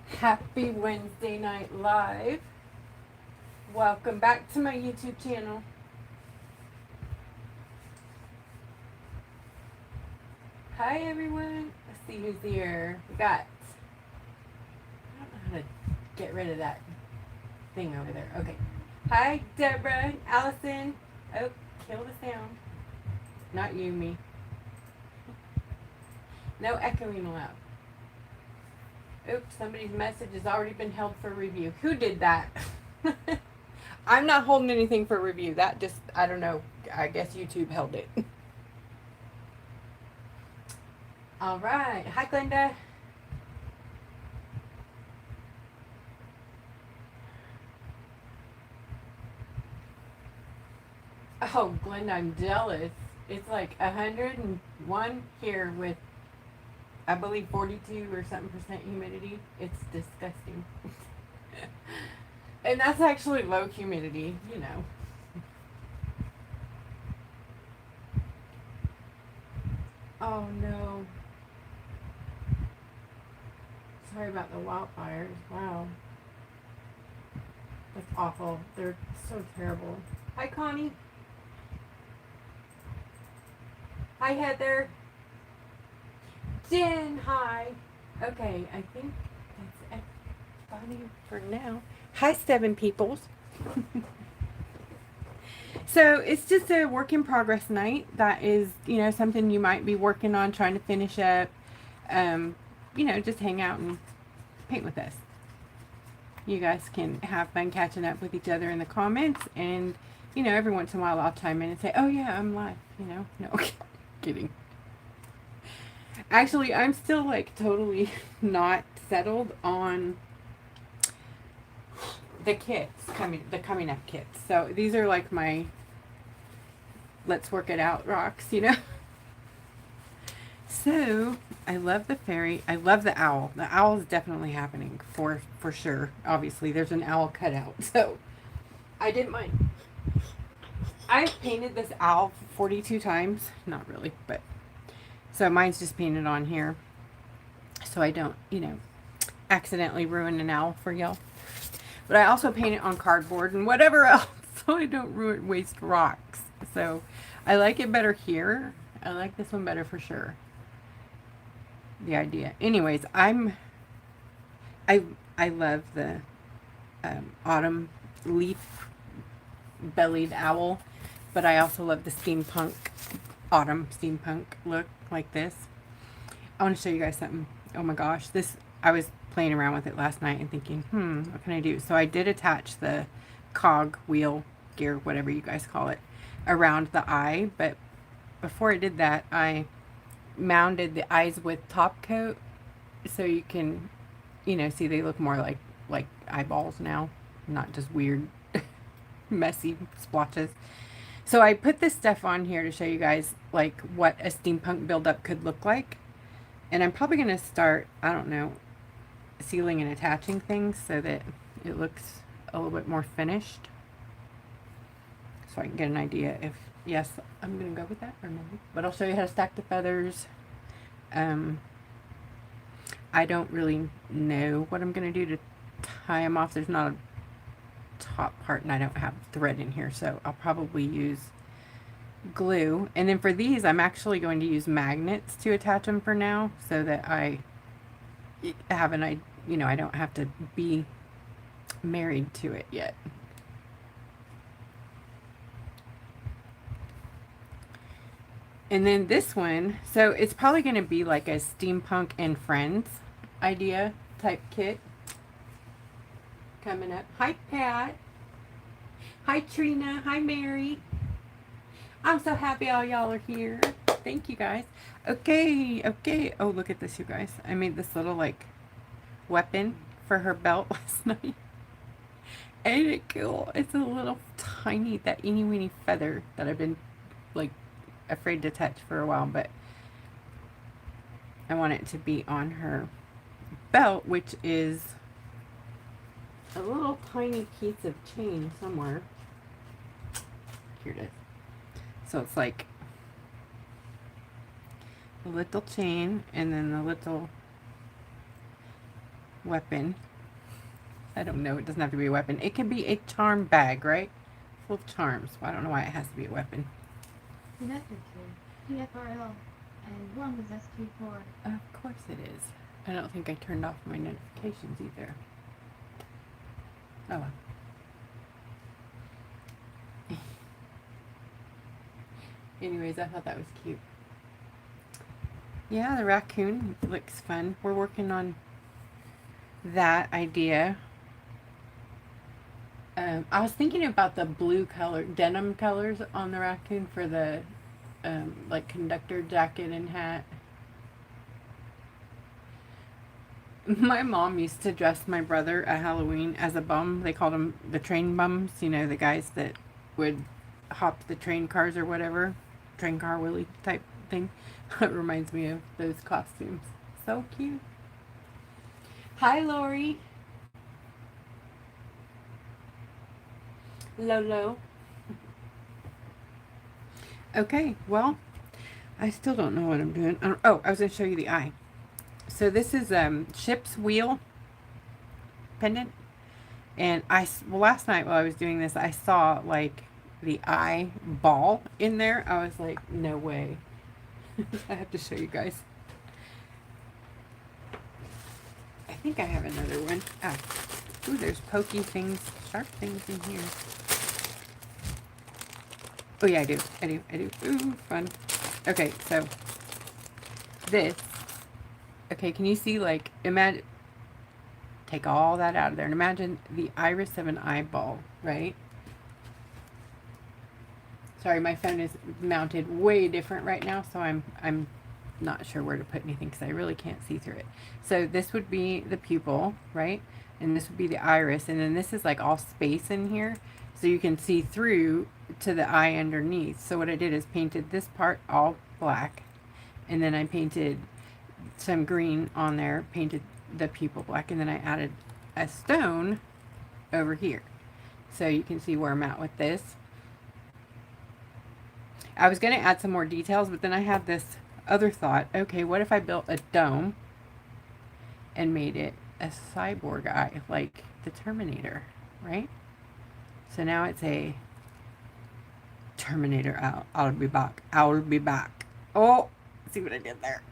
Happy Wednesday night live. Welcome back to my YouTube channel. Hi everyone. Let's see who's here. We got, I don't know how to get rid of that thing over there. Okay. Hi Deborah, Allison. Oh, kill the sound. Not you, me. No echoing allowed. Oops, somebody's message has already been held for review. Who did that? I'm not holding anything for review. That just, I don't know. I guess YouTube held it. All right. Hi, Glenda. Oh, Glenda, I'm jealous. It's like 101 here with, I believe, 42 or something percent humidity. It's disgusting. And that's actually low humidity, you know. Oh, no. Sorry about the wildfires. Wow. That's awful. They're so terrible. Hi, Connie. Hi, Heather. Jen, hi. Okay, I think that's everybody for now. Hi, 7 peoples. So it's just a work in progress night. That is, something you might be working on, trying to finish up. Just hang out and paint with us. You guys can have fun catching up with each other in the comments, and every once in a while I'll chime in and say, oh yeah, I'm live, no, kidding. Actually, I'm still like totally not settled on the kits, the coming up kits. So these are like my let's work it out rocks, So I love the fairy. I love the owl. The owl is definitely happening for sure. Obviously, there's an owl cutout, so I didn't mind. I've painted this owl 42 times. Not really, but so mine's just painted on here, so I don't, accidentally ruin an owl for y'all. But I also paint it on cardboard and whatever else, so I don't waste rocks. So I like it better here. I like this one better for sure. The idea. Anyways, I love the autumn leaf bellied owl, but I also love the autumn steampunk look like this. I want to show you guys something. Oh my gosh, I was playing around with it last night and thinking, what can I do? So I did attach the cog wheel gear, whatever you guys call it, around the eye, but before I did that, I mounted the eyes with top coat so you can, see they look more like eyeballs now, not just weird, messy splotches. So I put this stuff on here to show you guys like what a steampunk buildup could look like. And I'm probably going to start, I don't know, sealing and attaching things so that it looks a little bit more finished. So I can get an idea if, yes, I'm going to go with that or no. But I'll show you how to stack the feathers. I don't really know what I'm going to do to tie them off. There's not a top part and I don't have thread in here. So I'll probably use glue. And then for these, I'm actually going to use magnets to attach them for now so that I have I don't have to be married to it yet. And then this one, so it's probably going to be like a steampunk and friends idea type kit coming up. Hi, Pat. Hi, Trina. Hi, Mary. I'm so happy all y'all are here. Thank you, guys. Okay. Oh, look at this, you guys. I made this little, like, weapon for her belt last night. Ain't it cool? It's a little tiny, that eeny weeny feather that I've been, like, afraid to touch for a while, but I want it to be on her belt, which is a little tiny piece of chain somewhere. Here it is. So it's like a little chain and then the little weapon. I don't know. It doesn't have to be a weapon. It could be a charm bag, right? Full of charms. Well, I don't know why it has to be a weapon. Connected to TFRL and 1 is SQ4. Of course it is. I don't think I turned off my notifications either. Oh well. Anyways, I thought that was cute. Yeah, the raccoon looks fun. We're working on that idea. I was thinking about the blue color, denim colors on the raccoon for the like conductor jacket and hat. My mom used to dress my brother at Halloween as a bum. They called them the train bums, you know, the guys that would hop the train cars or whatever. Train car Willie type thing. It reminds me of those costumes. So cute. Hi, Lori. Lolo. Okay, well, I still don't know what I'm doing. Oh, I was going to show you the eye. So this is ship's wheel pendant. And well, last night while I was doing this, I saw like the eye ball in there. I was like, no way. I have to show you guys. I think I have another one. Ah. Ooh, there's pokey things, sharp things in here. Oh yeah, I do. Ooh, fun. Okay, so this. Okay, can you see, like, imagine, take all that out of there and imagine the iris of an eyeball, right? Sorry, my phone is mounted way different right now, so I'm not sure where to put anything because I really can't see through it. So this would be the pupil, right? And this would be the iris, and then this is like all space in here, so you can see through to the eye underneath. So what I did is painted this part all black, and then I painted some green on there, painted the pupil black, and then I added a stone over here. So you can see where I'm at with this. I was going to add some more details, but then I had this other thought. Okay, what if I built a dome and made it a cyborg eye, like the Terminator, right? So now it's a Terminator. I'll be back. I'll be back. Oh, see what I did there?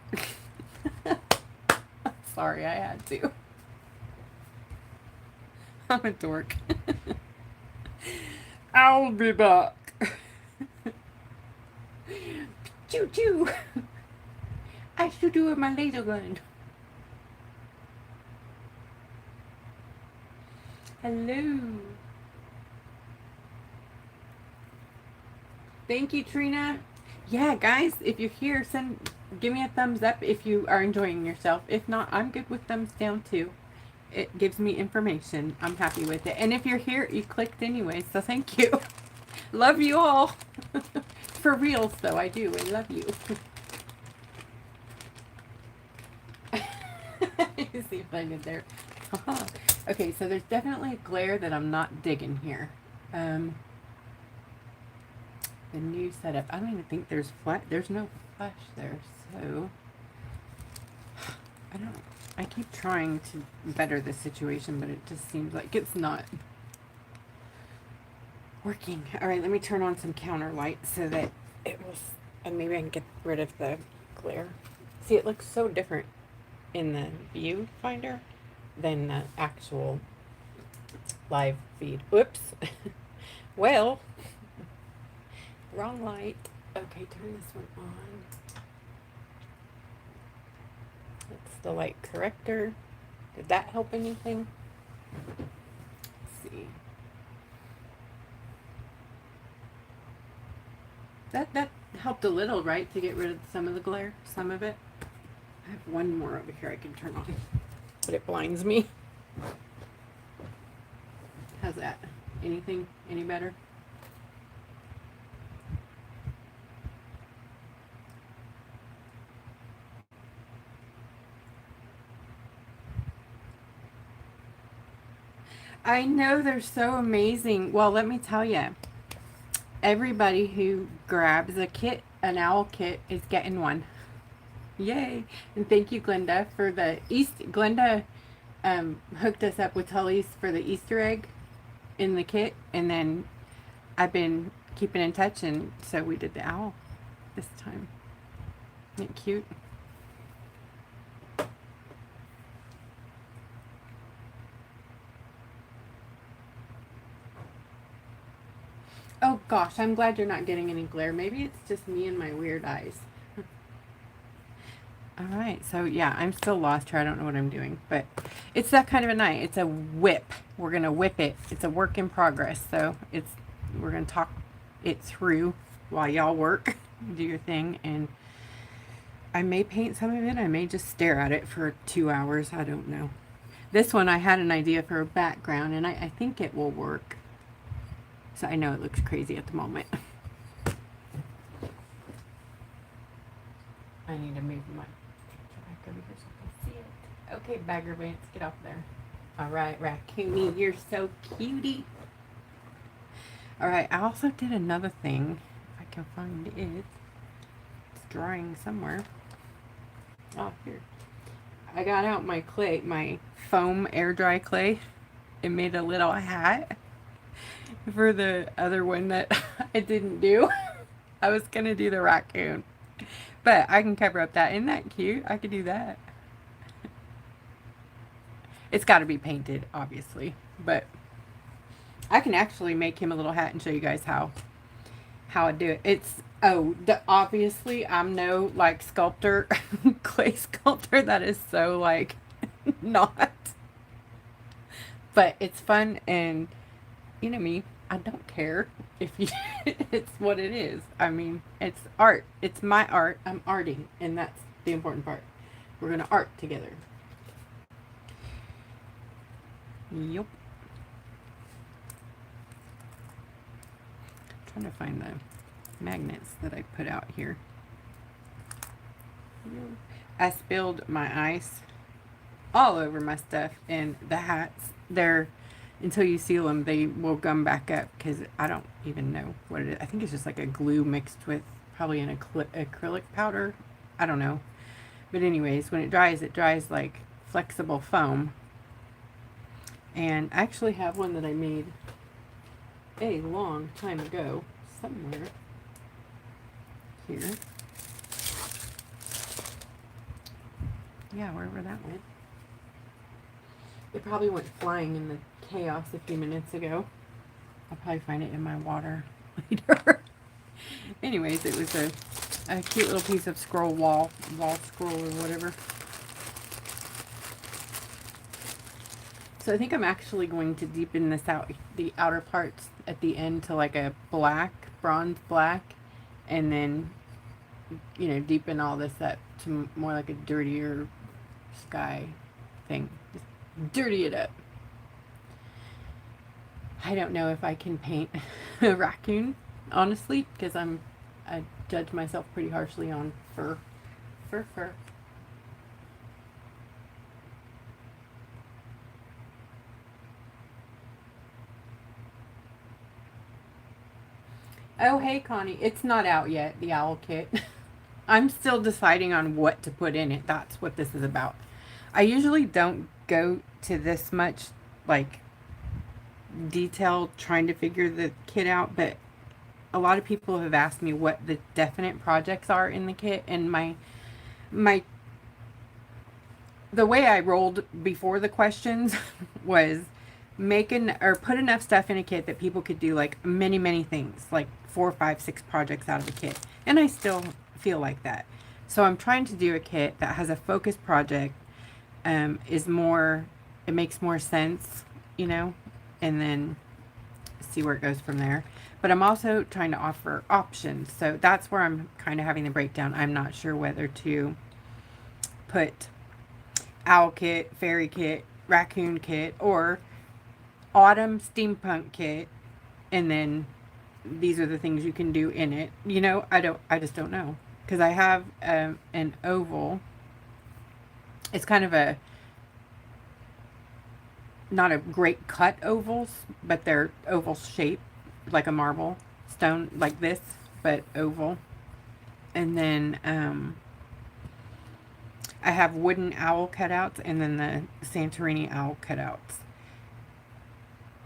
Sorry, I had to. I'm a dork. I'll be back. Choo choo. I should do it with my laser gun. Hello. Thank you, Trina. Yeah, guys, if you're here, give me a thumbs up if you are enjoying yourself. If not, I'm good with thumbs down too. It gives me information. I'm happy with it. And if you're here, you clicked anyway, so thank you. Love you all. For reals, though, I do. I love you. You see what I did there? Okay, so there's definitely a glare that I'm not digging here. The new setup. I don't even think there's no flash there, so I keep trying to better the situation, but it just seems like it's not working. All right, let me turn on some counter light so that it will, and maybe I can get rid of the glare. See, it looks so different in the viewfinder than the actual live feed. Whoops. Well, wrong light. Okay, turn this one on. That's the light corrector. Did that help anything? Let's see. That helped a little, right? To get rid of some of the glare, some of it. I have one more over here I can turn on, but it blinds me. How's that? Anything? Any better? I know, they're so amazing. Well, let me tell you, everybody who grabs a kit, an owl kit, is getting one. Yay. And thank you, Glenda, for the Glenda hooked us up with Tully's for the Easter egg in the kit, and then I've been keeping in touch, and so we did the owl this time. Isn't it cute? Oh gosh, I'm glad you're not getting any glare. Maybe it's just me and my weird eyes. Alright, so yeah, I'm still lost here. I don't know what I'm doing, but it's that kind of a night. It's a whip. We're going to whip it. It's a work in progress, so we're going to talk it through while y'all work, do your thing, and I may paint some of it. I may just stare at it for 2 hours. I don't know. This one, I had an idea for a background, and I think it will work. So I know it looks crazy at the moment. I need to move my back over here so I can see it. Okay, Bagger Vance, get off there. Alright, Raccoony, you're so cutie. Alright, I also did another thing. If I can find it. It's drying somewhere. Oh, here. I got out my clay, my foam air dry clay, and made a little hat for the other one that I didn't do. I was going to do the raccoon. But I can cover up that. Isn't that cute? I could do that. It's got to be painted, obviously. But I can actually make him a little hat and show you guys how I do it. It's, obviously I'm no, like, sculptor, clay sculptor. That is so, like, not. But it's fun, and, you know me, I don't care if you, it's what it is. I mean, it's art. It's my art. I'm arting, and that's the important part. We're going to art together. Yup. Trying to find the magnets that I put out here. I spilled my ice all over my stuff, and the hats, until you seal them, they will gum back up, because I don't even know what it is. I think it's just like a glue mixed with probably an acrylic powder. I don't know. But anyways, when it dries like flexible foam. And I actually have one that I made a long time ago somewhere here. Yeah, wherever that went. It probably went flying in the chaos a few minutes ago. I'll probably find it in my water later. Anyways, it was a cute little piece of wall scroll or whatever. So I think I'm actually going to deepen this out, the outer parts at the end, to like a bronze black, and then, you know, deepen all this up to more like a dirtier sky thing. Just dirty it up. I don't know if I can paint a raccoon, honestly, because I judge myself pretty harshly on fur. Fur. Oh, hey, Connie. It's not out yet, the owl kit. I'm still deciding on what to put in it. That's what this is about. I usually don't go to this much, like, detail trying to figure the kit out, but a lot of people have asked me what the definite projects are in the kit, and the way I rolled before the questions was put enough stuff in a kit that people could do like many things, like 4, 5, 6 projects out of a kit. And I still feel like that. So I'm trying to do a kit that has a focused project, it makes more sense, you know, and then see where it goes from there. But I'm also trying to offer options. So that's where I'm kind of having the breakdown. I'm not sure whether to put owl kit, fairy kit, raccoon kit, or autumn steampunk kit, and then these are the things you can do in it. You know, I just don't know. Because I have an oval. It's kind of not a great cut ovals, but they're oval shape, like a marble stone, like this, but oval. And then I have wooden owl cutouts and then the Santorini owl cutouts.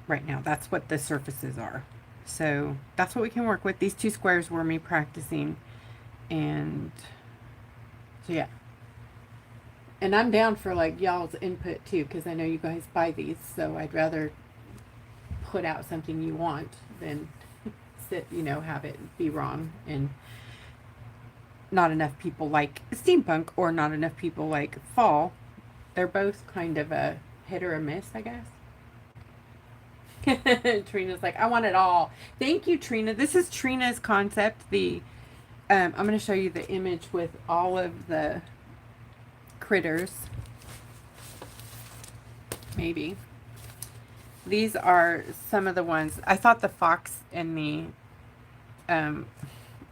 Right now, that's what the surfaces are. So that's what we can work with. These 2 squares were me practicing. And so yeah. And I'm down for like y'all's input too, because I know you guys buy these. So I'd rather put out something you want than sit, have it be wrong. And not enough people like steampunk or not enough people like fall. They're both kind of a hit or a miss, I guess. Trina's like, I want it all. Thank you, Trina. This is Trina's concept. I'm going to show you the image with all of the critters. Maybe. These are some of the ones. I thought the fox and the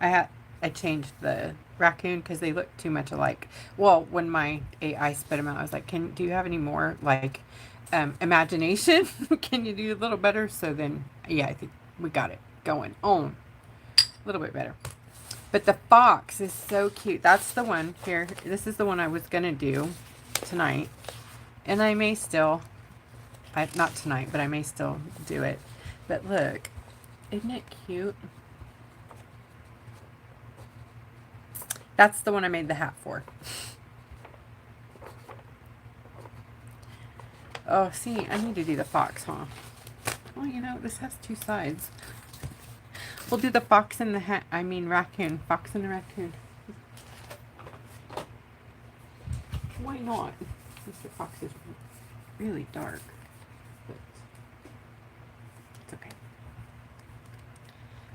I changed the raccoon because they look too much alike. Well, when my AI spit them out, I was like, do you have any more like imagination? Can you do a little better? So then, yeah, I think we got it going on a little bit better. But the fox is so cute. That's the one here. This is the one I was going to do tonight. And I may still, not tonight, but I may still do it. But look, isn't it cute? That's the one I made the hat for. Oh, see, I need to do the fox, huh? Well, this has 2 sides. We'll do the fox and the hat. I mean raccoon. Fox and the raccoon. Why not? Mr. Fox is really dark. But it's okay.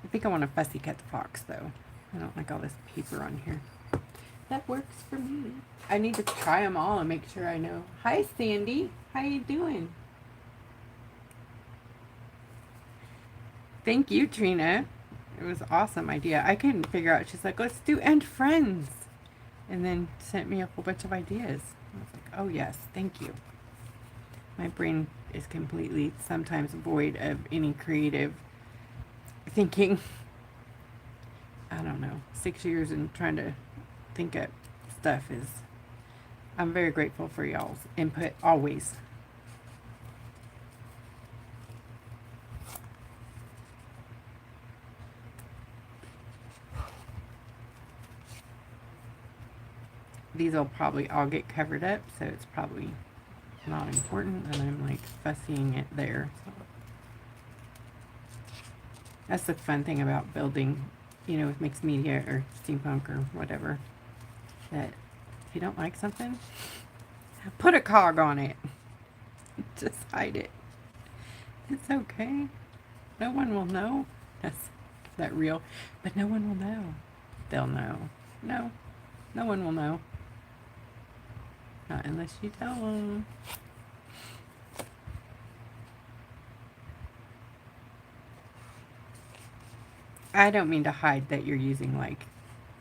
I think I want to fussy cut the fox, though. I don't like all this paper on here. That works for me. I need to try them all and make sure I know. Hi, Sandy. How you doing? Thank you, Trina. It was an awesome idea. I couldn't figure out. She's like, let's do and friends. And then sent me a whole bunch of ideas. I was like, oh, yes. Thank you. My brain is completely sometimes void of any creative thinking. I don't know. 6 years and trying to think of stuff is... I'm very grateful for y'all's input always. These will probably all get covered up, so it's probably not important that I'm like fussying it there. So that's the fun thing about building, with mixed media or steampunk or whatever, that if you don't like something, put a cog on it. Just hide it. It's okay. No one will know. That's that real. But no one will know. They'll know. No. No one will know. Not unless you tell them. I don't mean to hide that you're using like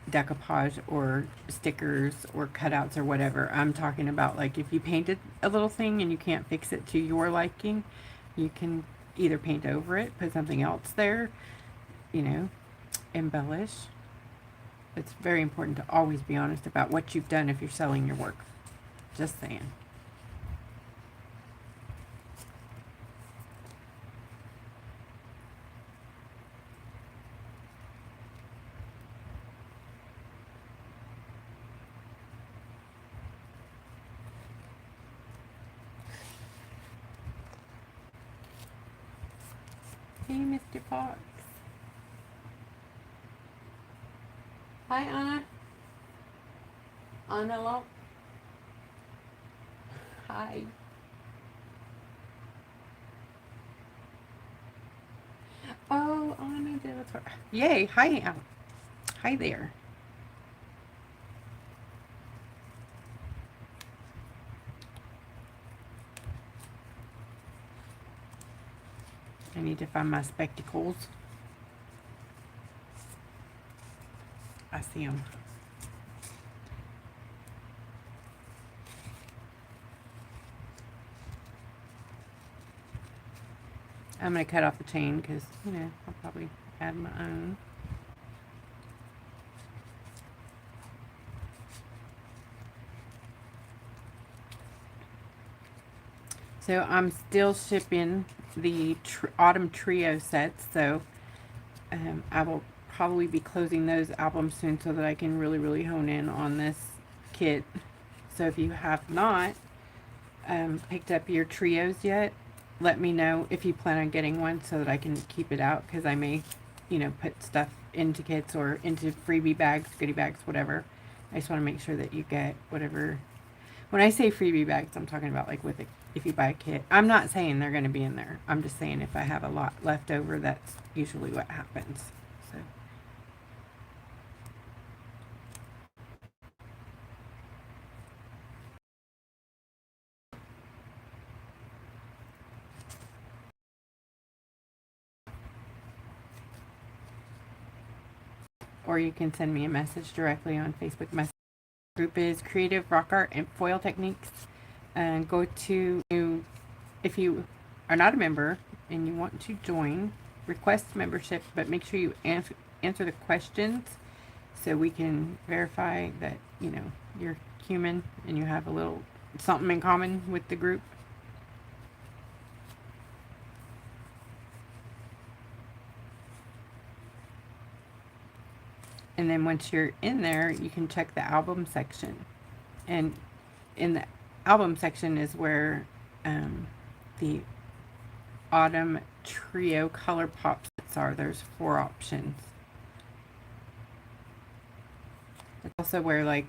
decoupage or stickers or cutouts or whatever. I'm talking about like if you painted a little thing and you can't fix it to your liking, you can either paint over it, put something else there, embellish. It's very important to always be honest about what you've done if you're selling your work. Just saying. Hey, Mr. Fox. Hi, Anna. Anna Lump. Hi. Oh, Anna did a tour. Yay. Hi, hi there. I need to find my spectacles. I see them. I'm going to cut off the chain because, I'll probably add my own. So I'm still shipping the autumn trio sets. So I will probably be closing those albums soon so that I can really hone in on this kit. So if you have not picked up your trios yet, let me know if you plan on getting one so that I can keep it out, because I may, put stuff into kits or into freebie bags, goodie bags, whatever. I just want to make sure that you get whatever. When I say freebie bags, I'm talking about like with if you buy a kit. I'm not saying they're going to be in there. I'm just saying if I have a lot left over, that's usually what happens. So. Or you can send me a message directly on Facebook Messenger. Group is Creative Rock Art and Foil Techniques. And go to, if you are not a member and you want to join, request membership, but make sure you answer the questions so we can verify that, you're human and you have a little something in common with the group. And then once you're in there, you can check the album section. And in the album section is where the autumn trio color pop sets are. There's 4 options. It's also where, like,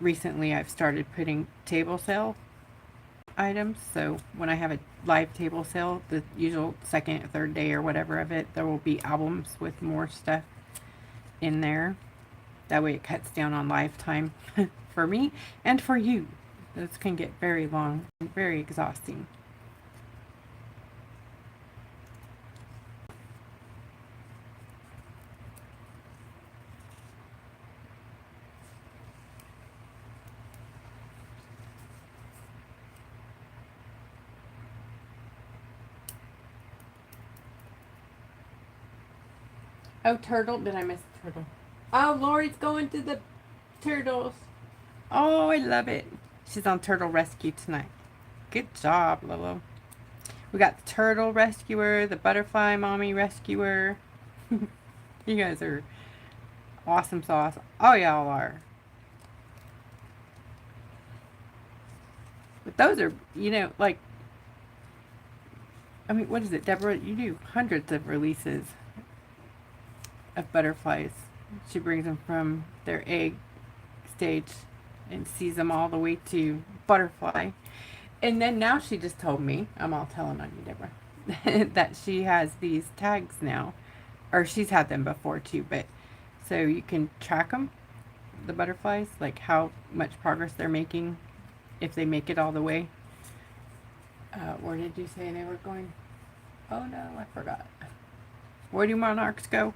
recently I've started putting table sale items. So when I have a live table sale, the usual second or third day or whatever of it, there will be albums with more stuff in there. That way it cuts down on live time for me and for you. Those can get very long and very exhausting. Oh, turtle. Did I miss turtle? Oh, Lori's going to the turtles. Oh, I love it. She's on turtle rescue tonight. Good job, Lolo. We got the turtle rescuer, the butterfly mommy rescuer. You guys are awesome sauce. Oh, y'all are. But those are, like, I mean, what is it, Deborah? You do hundreds of releases of butterflies. She brings them from their egg stage and sees them all the way to butterfly. And then now she just told me, I'm all telling on you, Deborah, that she has these tags now. Or she's had them before too, but so you can track them, the butterflies, like how much progress they're making, if they make it all the way. Where did you say they were going? Oh no, I forgot. Where do monarchs go?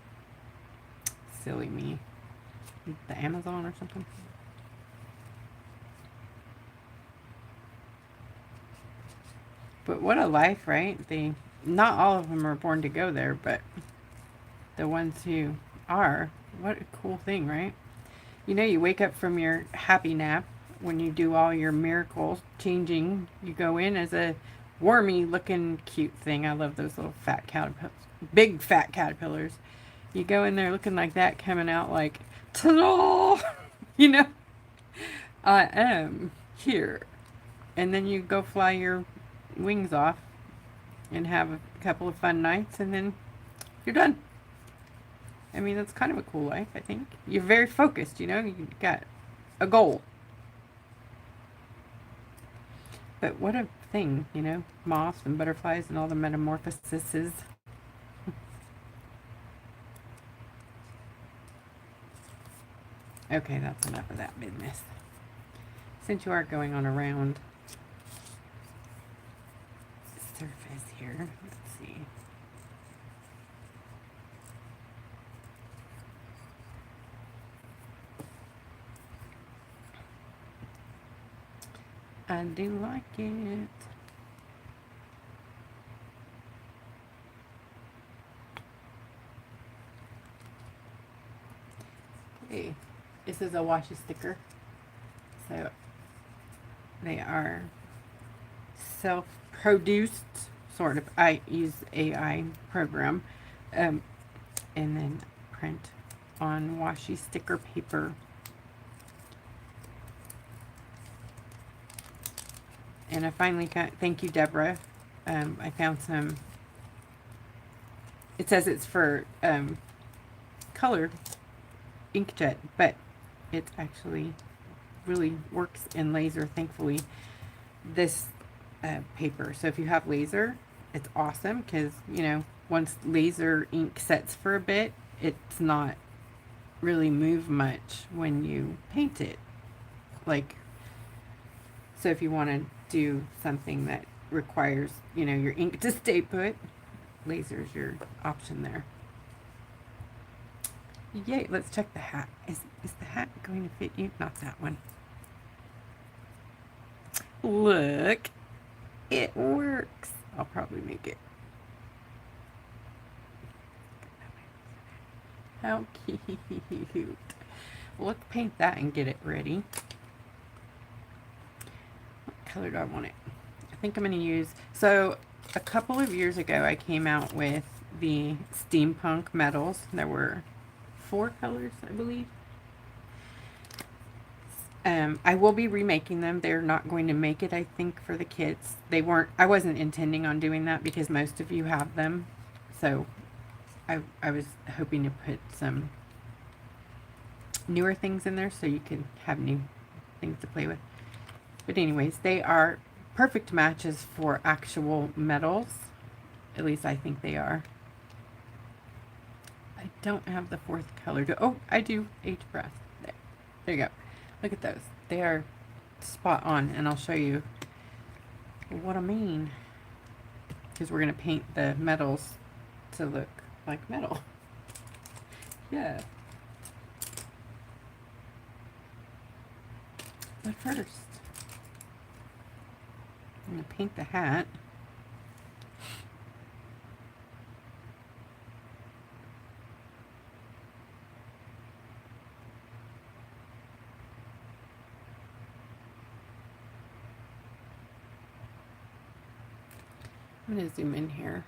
Silly me. The Amazon or something? But what a life, right? Not all of them are born to go there, but the ones who are, what a cool thing, right? You wake up from your happy nap when you do all your miracles changing. You go in as a wormy looking cute thing. I love those little fat caterpillars, big fat caterpillars. You go in there looking like that, coming out like, ta-da! I am here. And then you go fly your wings off and have a couple of fun nights, and then you're done. I mean, that's kind of a cool life, I think. You're very focused, you got a goal. But what a thing, moths and butterflies and all the metamorphoses. Okay, that's enough of that business. Since you are going on a round surface here, let's see. I do like it. Okay, this is a washi sticker. So they are self produced, sort of. I use AI program, and then print on washi sticker paper. And I finally got, thank you, Deborah. I found some, it says it's for colored inkjet, but it actually really works in laser, thankfully, this paper. So if you have laser, it's awesome because, you know, once laser ink sets for a bit, it's not really move much when you paint it. Like, so if you want to do something that requires, you know, your ink to stay put, laser's your option there. Yay, let's check the hat. Is the hat going to fit you? Not that one. Look, it works. I'll probably make it. How cute. Let's paint that and get it ready. What color do I want it? I think I'm going to use, so a couple of years ago I came out with the steampunk metals. There were 4 colors, I believe. I will be remaking them. They're not going to make it, I think, for the kids. They weren't, I wasn't intending on doing that because most of you have them. So I was hoping to put some newer things in there so you can have new things to play with. But anyways, they are perfect matches for actual metals. At least I think they are. I don't have the 4th color. Oh, I do. H-brass. There you go. Look at those. They are spot on, and I'll show you what I mean. Because we're going to paint the metals to look like metal. Yeah. But first, I'm going to paint the hat. I'm going to zoom in here.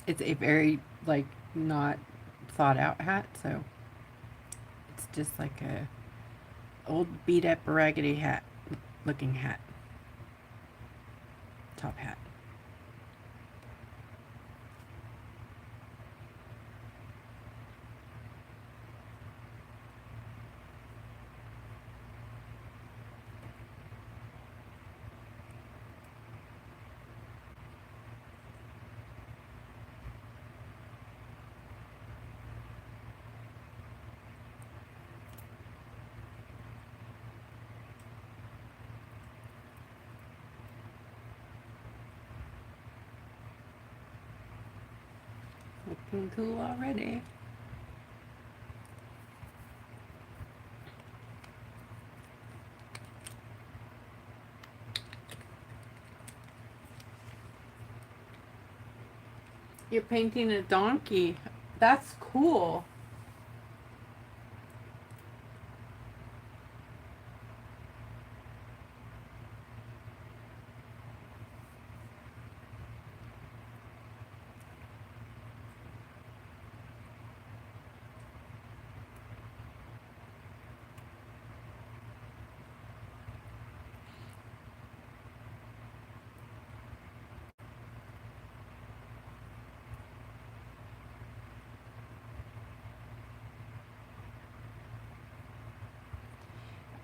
It's a very, like, not thought out hat, so it's just like a old beat up raggedy hat looking hat. Top hat. Looking cool already. You're painting a donkey. That's cool.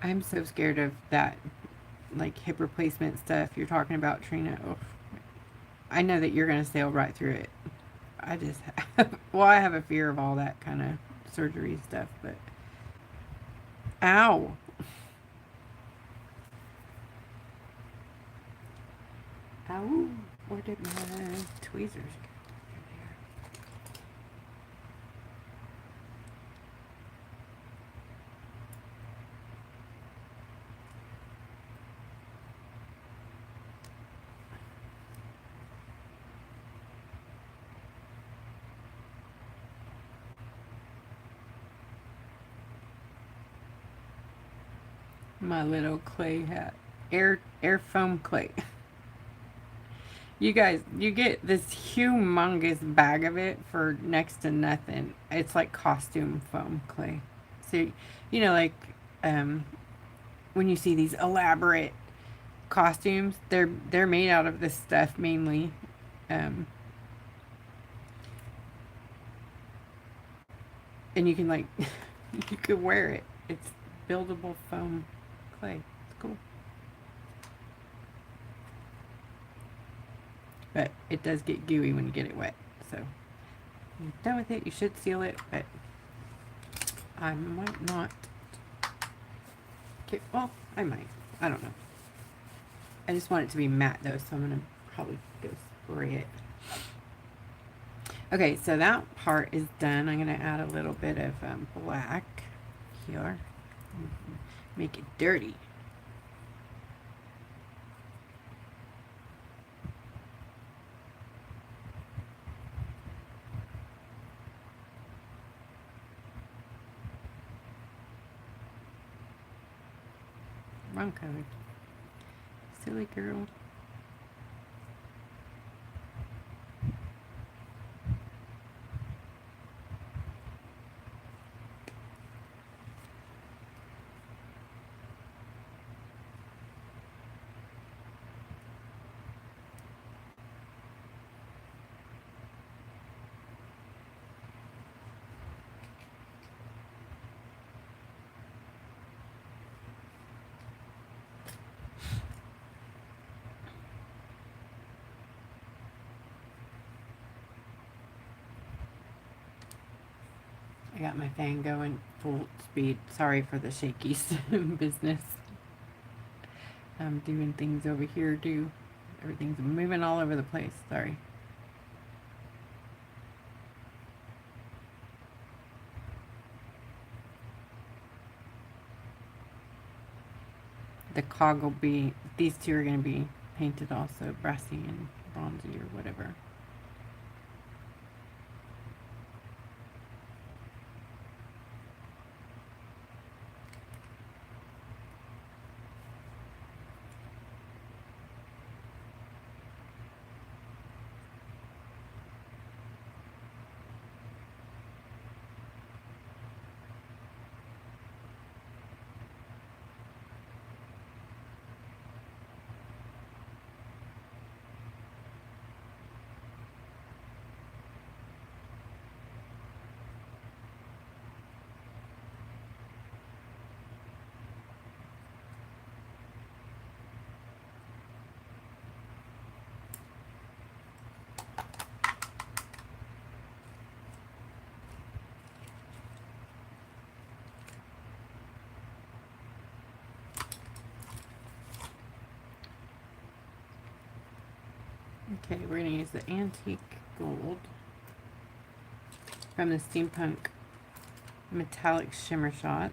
I'm so scared of that, like, hip replacement stuff you're talking about, Trina. Oh, I know that you're going to sail right through it. I just have, well, I have a fear of all that kind of surgery stuff, but ow. Ow. Where did my tweezers go? My little clay hat. Air foam clay. You guys, you get this humongous bag of it for next to nothing. It's like costume foam clay. So, you know, like when you see these elaborate costumes, they're made out of this stuff mainly. Um, and you can like, you could wear it. It's buildable foam clay. It's cool. But it does get gooey when you get it wet. So, when you're done with it, you should seal it, but I might not. Okay, well, I might. I don't know. I just want it to be matte though, so I'm going to probably go spray it. Okay, so that part is done. I'm going to add a little bit of black here. Make it dirty. Wrong color. Silly girl. I got my fan going full speed. Sorry for the shaky business. I'm doing things over here too. Everything's moving all over the place. Sorry. The cog will be, these two are going to be painted also, brassy and bronzy or whatever. Okay, we're going to use the antique gold from the Steampunk Metallic Shimmer Shots.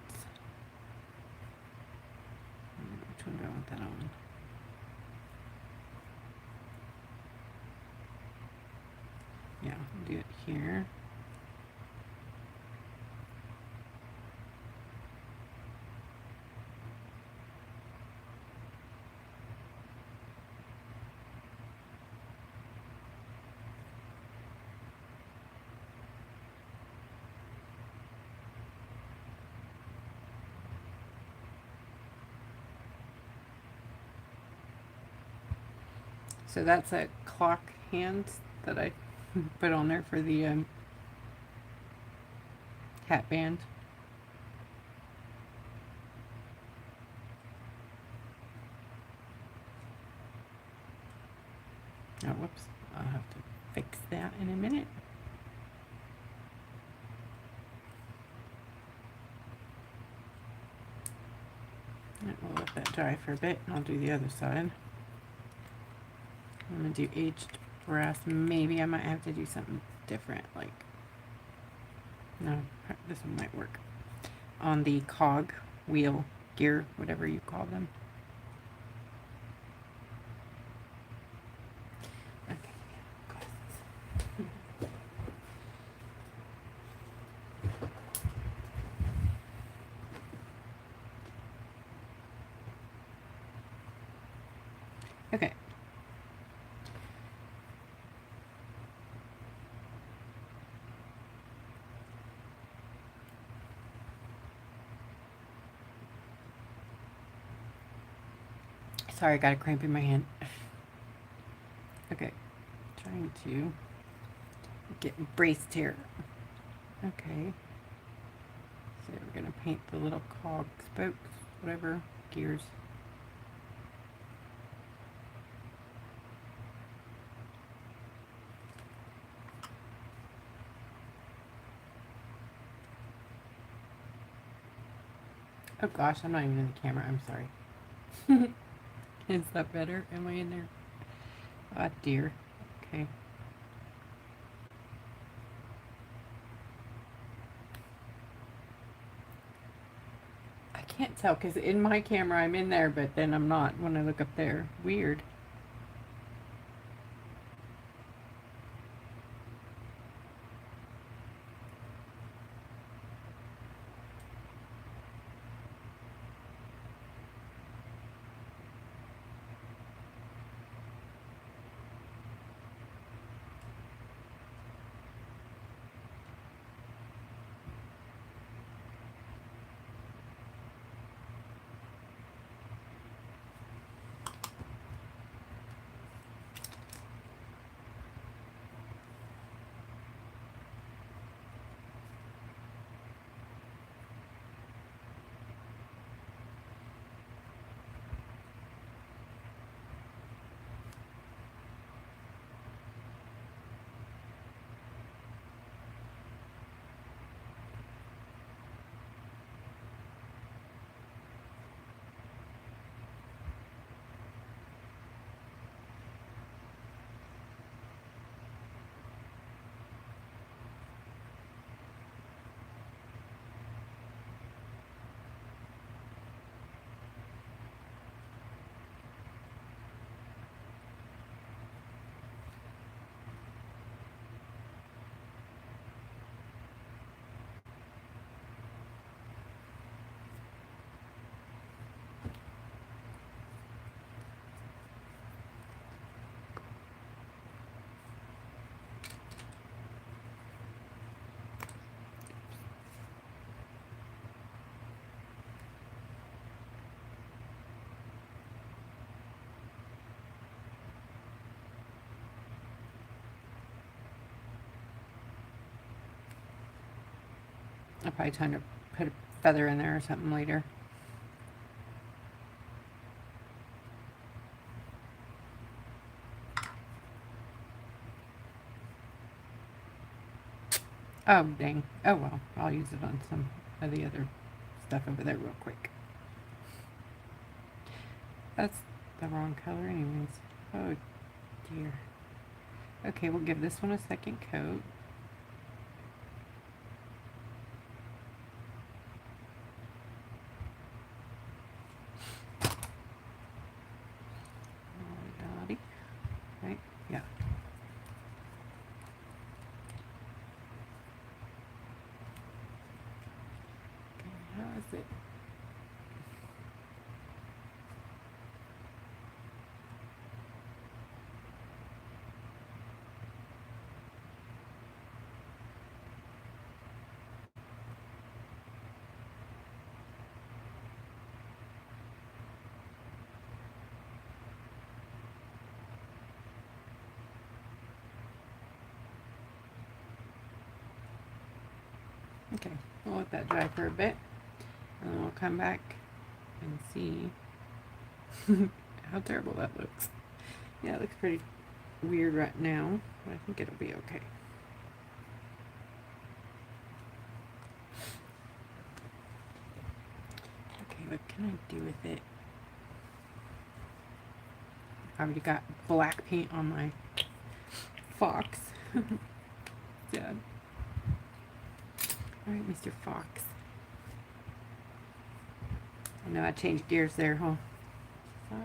Which one do I want that on? Yeah, I'll do it here. So that's a clock hand that I put on there for the hat band. Oh, whoops. I'll have to fix that in a minute. And we'll let that dry for a bit and I'll do the other side. I'm going to do aged brass. Maybe I might have to do something different. Like, no, this one might work. On the cog, wheel, gear, whatever you call them. Okay. Sorry, I got a cramp in my hand. Okay. Trying to get braced here. Okay. So we're going to paint the little cog spokes, whatever, gears. Oh gosh, I'm not even in the camera. I'm sorry. Is that better? Am I in there? Oh dear. Okay. I can't tell because in my camera I'm in there, but then I'm not when I look up there. Weird. I'll probably time to put a feather in there or something later. Oh, dang. Oh, well. I'll use it on some of the other stuff over there real quick. That's the wrong color anyways. Oh, dear. Okay, we'll give this one a second coat. Right? Yeah. Okay, how is it? Okay, we'll let that dry for a bit, and then we'll come back and see how terrible that looks. Yeah, it looks pretty weird right now, but I think it'll be okay. Okay, what can I do with it? I already got black paint on my fox. Sad. Alright, Mr. Fox. I know I changed gears there, huh? Sorry.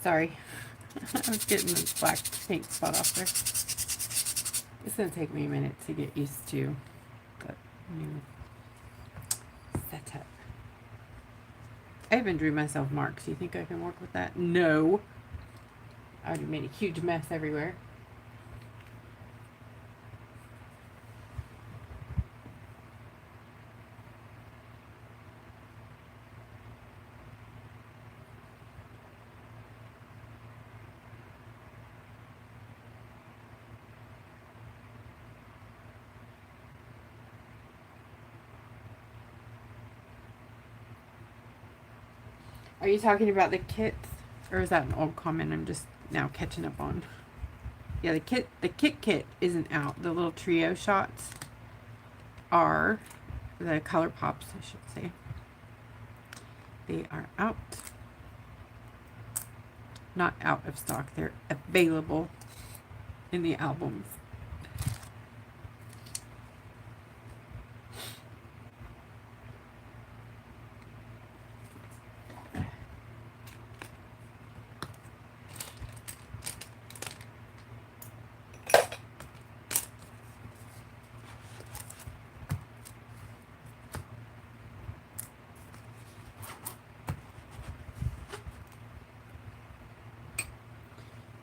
Sorry. I was getting the black paint spot off there. It's going to take me a minute to get used to the new setup. I even drew myself marks. You think I can work with that? No. I already made a huge mess everywhere. Are you talking about the kits? Or is that an old comment I'm just now catching up on? Yeah, the kit isn't out. The little trio shots are, the Color Pops, I should say. They are out. Not out of stock. They're available in the albums.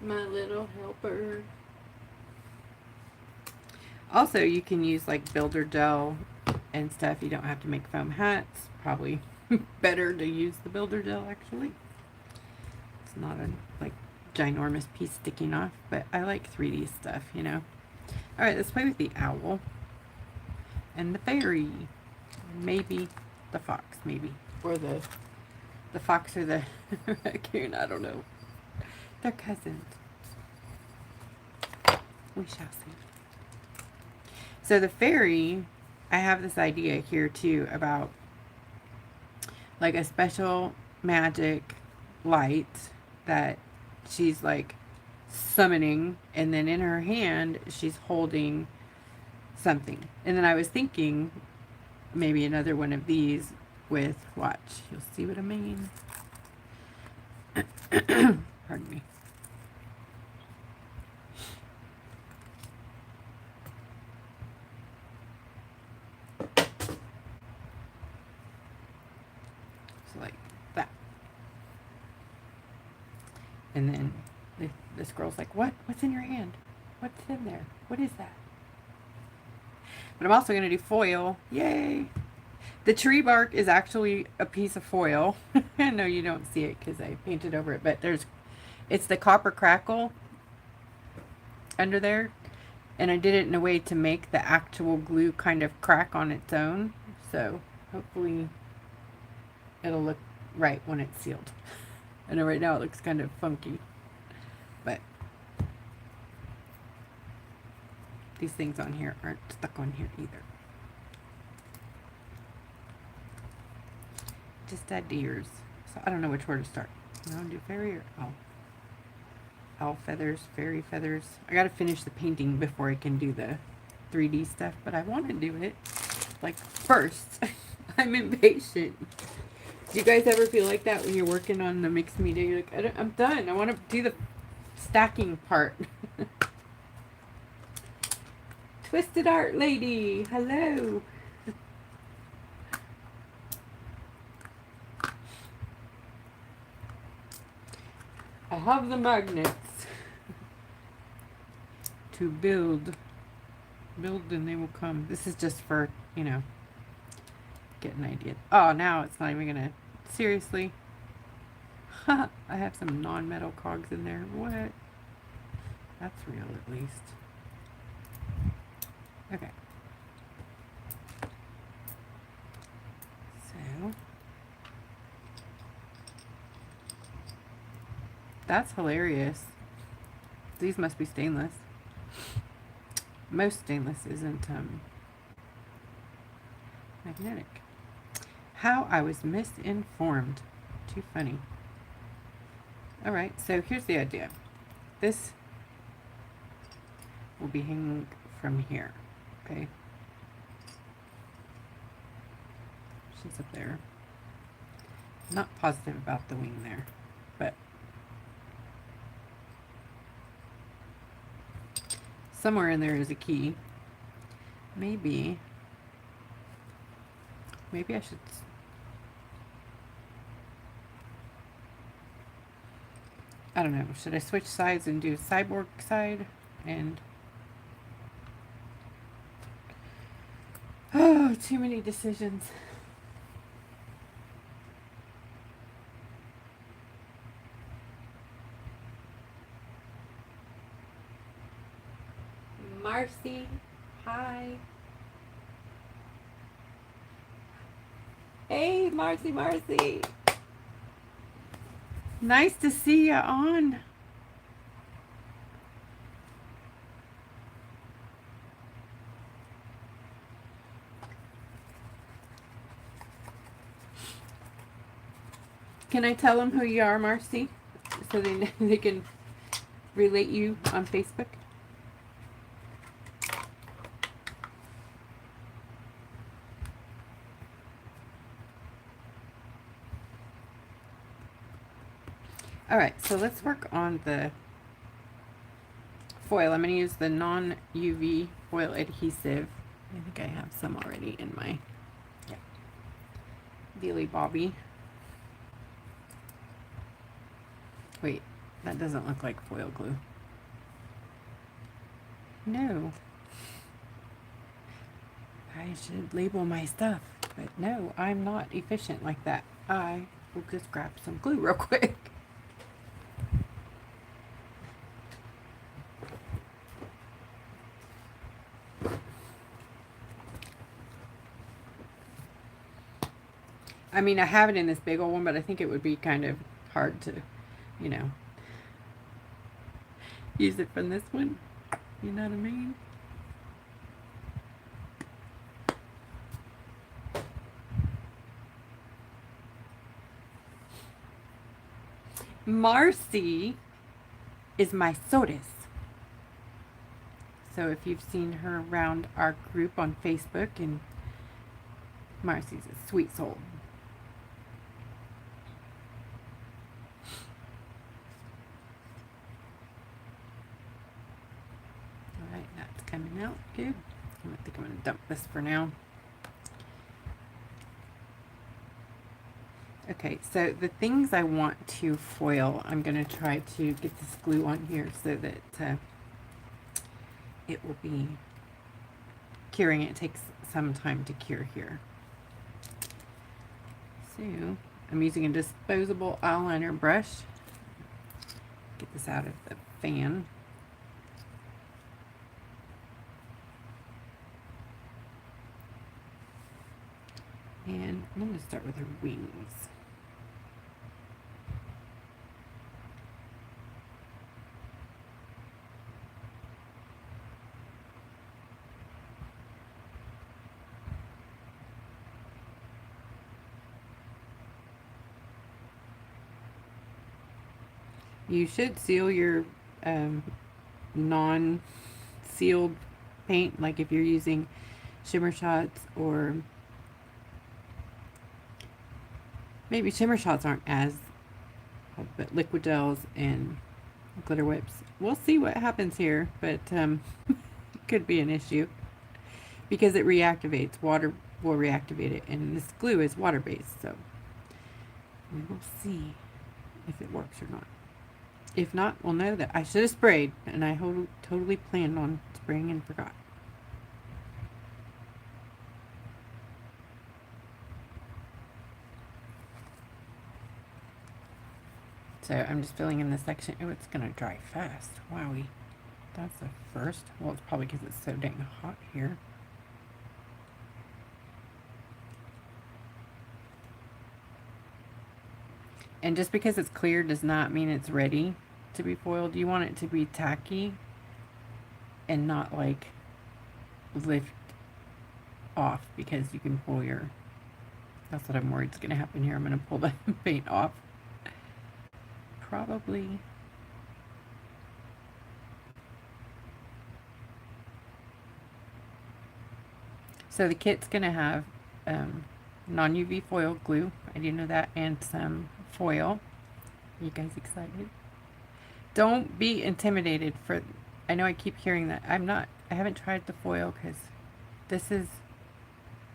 My little helper. Also, you can use like builder gel and stuff. You don't have to make foam hats. Probably better to use the builder gel, actually. It's not a like ginormous piece sticking off, but I like 3D stuff, you know. All right, let's play with the owl and the fairy. Maybe the fox, maybe. Or the fox or the raccoon, I don't know. They're cousins. We shall see. So the fairy, I have this idea here too about like a special magic light that she's like summoning, and then in her hand she's holding something. And then I was thinking maybe another one of these with, watch, you'll see what I mean. Pardon me. So like that. And then this girl's like, what? What's in your hand? What's in there? What is that? But I'm also going to do foil. Yay! The tree bark is actually a piece of foil. I know you don't see it because I painted over it, but it's the copper crackle under there. And I did it in a way to make the actual glue kind of crack on its own. So hopefully it'll look right when it's sealed. I know right now it looks kind of funky, but these things on here aren't stuck on here either. Just ideas. So I don't know which word to start. You want to do fairy or owl? Owl feathers, fairy feathers. I gotta finish the painting before I can do the 3D stuff, but I want to do it like first. I'm impatient. Do you guys ever feel like that when you're working on the mixed media? You're like, I'm done. I want to do the stacking part. Twisted Art Lady, hello. I have the magnets to build and they will come. This is just for, you know, get an idea. Oh, now it's not even gonna, seriously. I have some non-metal cogs in there. What? That's real, at least. Okay. So that's hilarious. These must be stainless. Most stainless isn't magnetic. How I was misinformed. Too funny. Alright, so here's the idea. This will be hanging from here. Okay. She's up there. Not positive about the wing there, but Somewhere in there is a key. Maybe I should... I don't know. Should I switch sides and do cyborg side? And... oh, too many decisions. Marcy, hi. Hey, Marcy. Nice to see you on. Can I tell them who you are, Marcy, so they can relate you on Facebook? Alright, so let's work on the foil. I'm going to use the non-UV foil adhesive. I think I have some already in my Dealy Bobby. Wait, that doesn't look like foil glue. No. I should label my stuff, but no, I'm not efficient like that. I will just grab some glue real quick. I mean, I have it in this big old one, but I think it would be kind of hard to, you know, use it from this one. You know what I mean? Marcy is my Sodas. So if you've seen her around our group on Facebook, and Marcy's a sweet soul. Alright, that's coming out good. I think I'm going to dump this for now. Okay, so the things I want to foil, I'm going to try to get this glue on here so that it will be curing. It takes some time to cure here. So I'm using a disposable eyeliner brush. Get this out of the fan. And I'm going to start with her wings. You should seal your non-sealed paint, like if you're using shimmer shots, or maybe shimmer shots aren't as, but liquid gels and glitter whips. We'll see what happens here, but it could be an issue because it reactivates. Water will reactivate it, and this glue is water-based, so we will see if it works or not. If not, we'll know that I should have sprayed, and I totally planned on spraying and forgot. So I'm just filling in this section. Oh, it's going to dry fast. Wowie. That's the first. Well, it's probably because it's so dang hot here. And just because it's clear does not mean it's ready to be foiled. You want it to be tacky and not like lift off, because you can pull your... That's what I'm worried is going to happen here. I'm going to pull the paint off. Probably. So the kit's going to have non-UV foil glue. I didn't know that. And some foil. Are you guys excited? Don't be intimidated. For I know I keep hearing that. I haven't tried the foil because this is,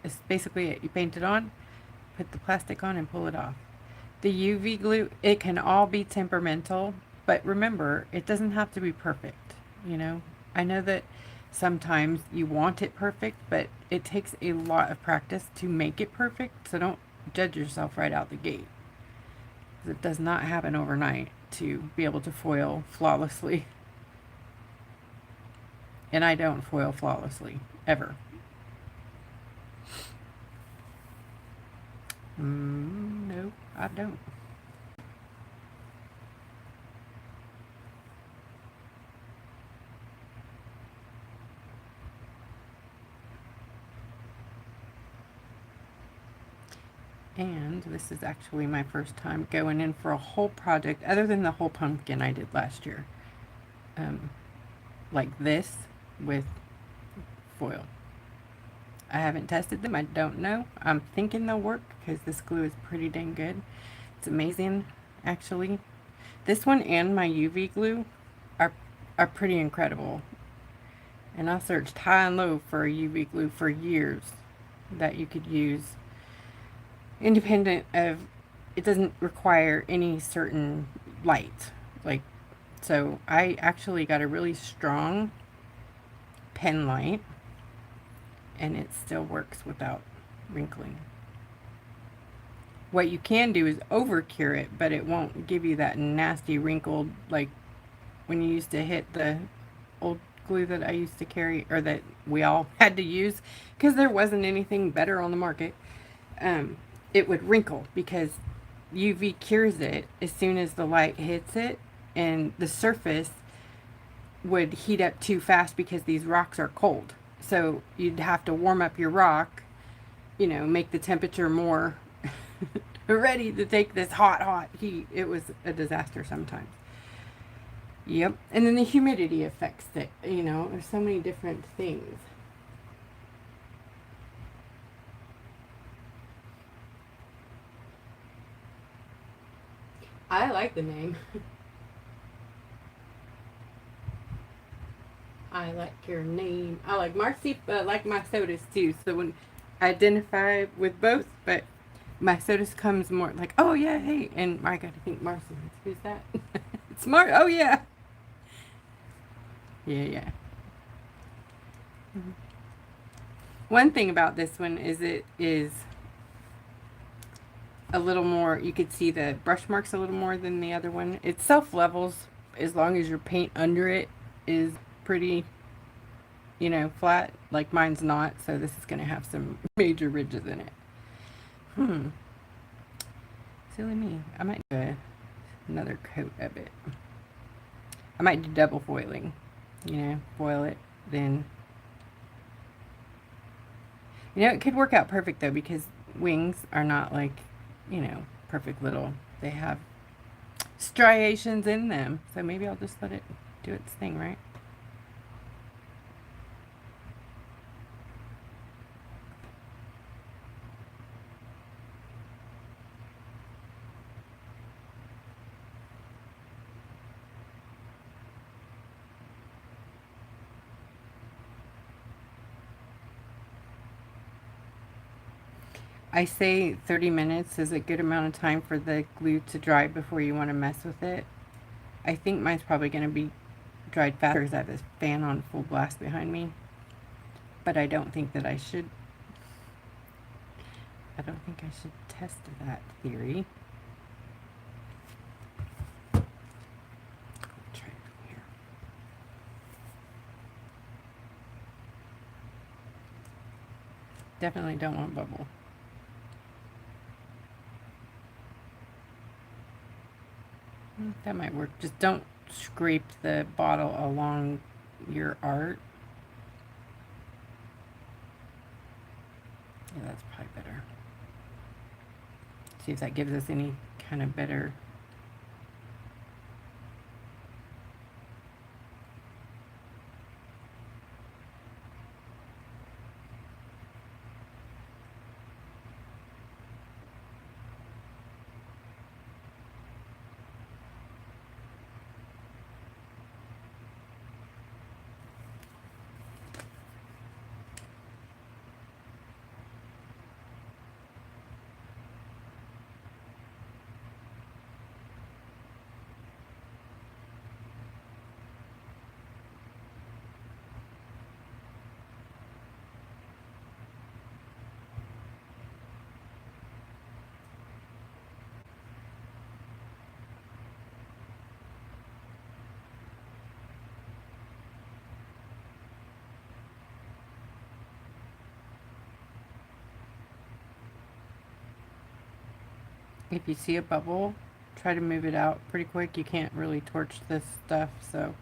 it's basically it. You paint it on, put the plastic on, and pull it off. The UV glue, it can all be temperamental, but remember, it doesn't have to be perfect, you know? I know that sometimes you want it perfect, but it takes a lot of practice to make it perfect, so don't judge yourself right out the gate. It does not happen overnight to be able to foil flawlessly. And I don't foil flawlessly, ever. No, I don't. And this is actually my first time going in for a whole project, other than the whole pumpkin I did last year. Like this with foil. I haven't tested them. I don't know. I'm thinking they'll work because this glue is pretty dang good. It's amazing, actually. This one and my UV glue are pretty incredible. And I searched high and low for a UV glue for years that you could use independent of, it doesn't require any certain light. Like, so I actually got a really strong pen light and it still works without wrinkling. What you can do is over cure it, but it won't give you that nasty wrinkled, like when you used to hit the old glue that I used to carry, or that we all had to use because there wasn't anything better on the market. It would wrinkle because UV cures it as soon as the light hits it, and the surface would heat up too fast because these rocks are cold. So you'd have to warm up your rock, you know, make the temperature more ready to take this hot heat. It was a disaster sometimes. Yep. And then the humidity affects it. You know, there's so many different things. I like the name. I like your name. I like Marcy, but I like my sodas too. So when I identify with both, but my sodas comes more like, oh yeah, hey, and I got to think Marcy. Who's that? It's Mar. Oh yeah, yeah. One thing about this one is it is a little more, you could see the brush marks a little more than the other one. It self levels as long as your paint under it is pretty, you know, flat. Like mine's not, so this is going to have some major ridges in it. Silly me. I might do another coat of it. I might do double foiling. You know, foil it, then. You know, it could work out perfect though, because wings are not like, you know, perfect little. They have striations in them. So maybe I'll just let it do its thing, right? I say 30 minutes is a good amount of time for the glue to dry before you want to mess with it. I think mine's probably going to be dried faster because I have this fan on full blast behind me. But I don't think that I should test that theory. I'll try it from here. Definitely don't want bubble. That might work. Just don't scrape the bottle along your art. Yeah, that's probably better. See if that gives us any kind of better. If you see a bubble, try to move it out pretty quick. You can't really torch this stuff, so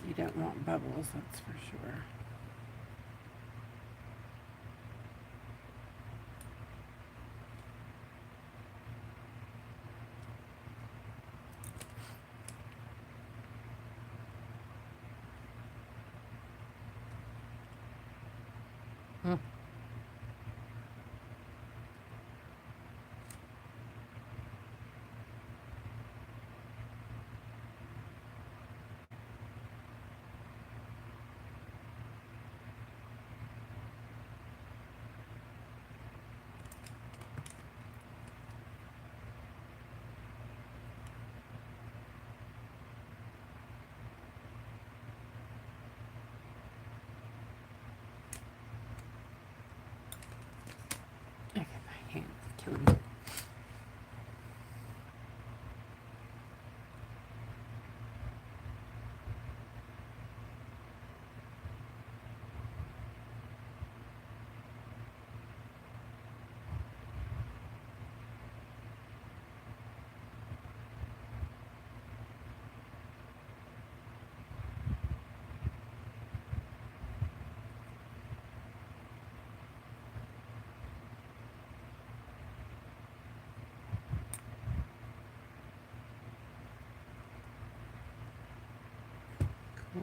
you don't want bubbles, that's for sure. Mm. Okay, my hand's killing me.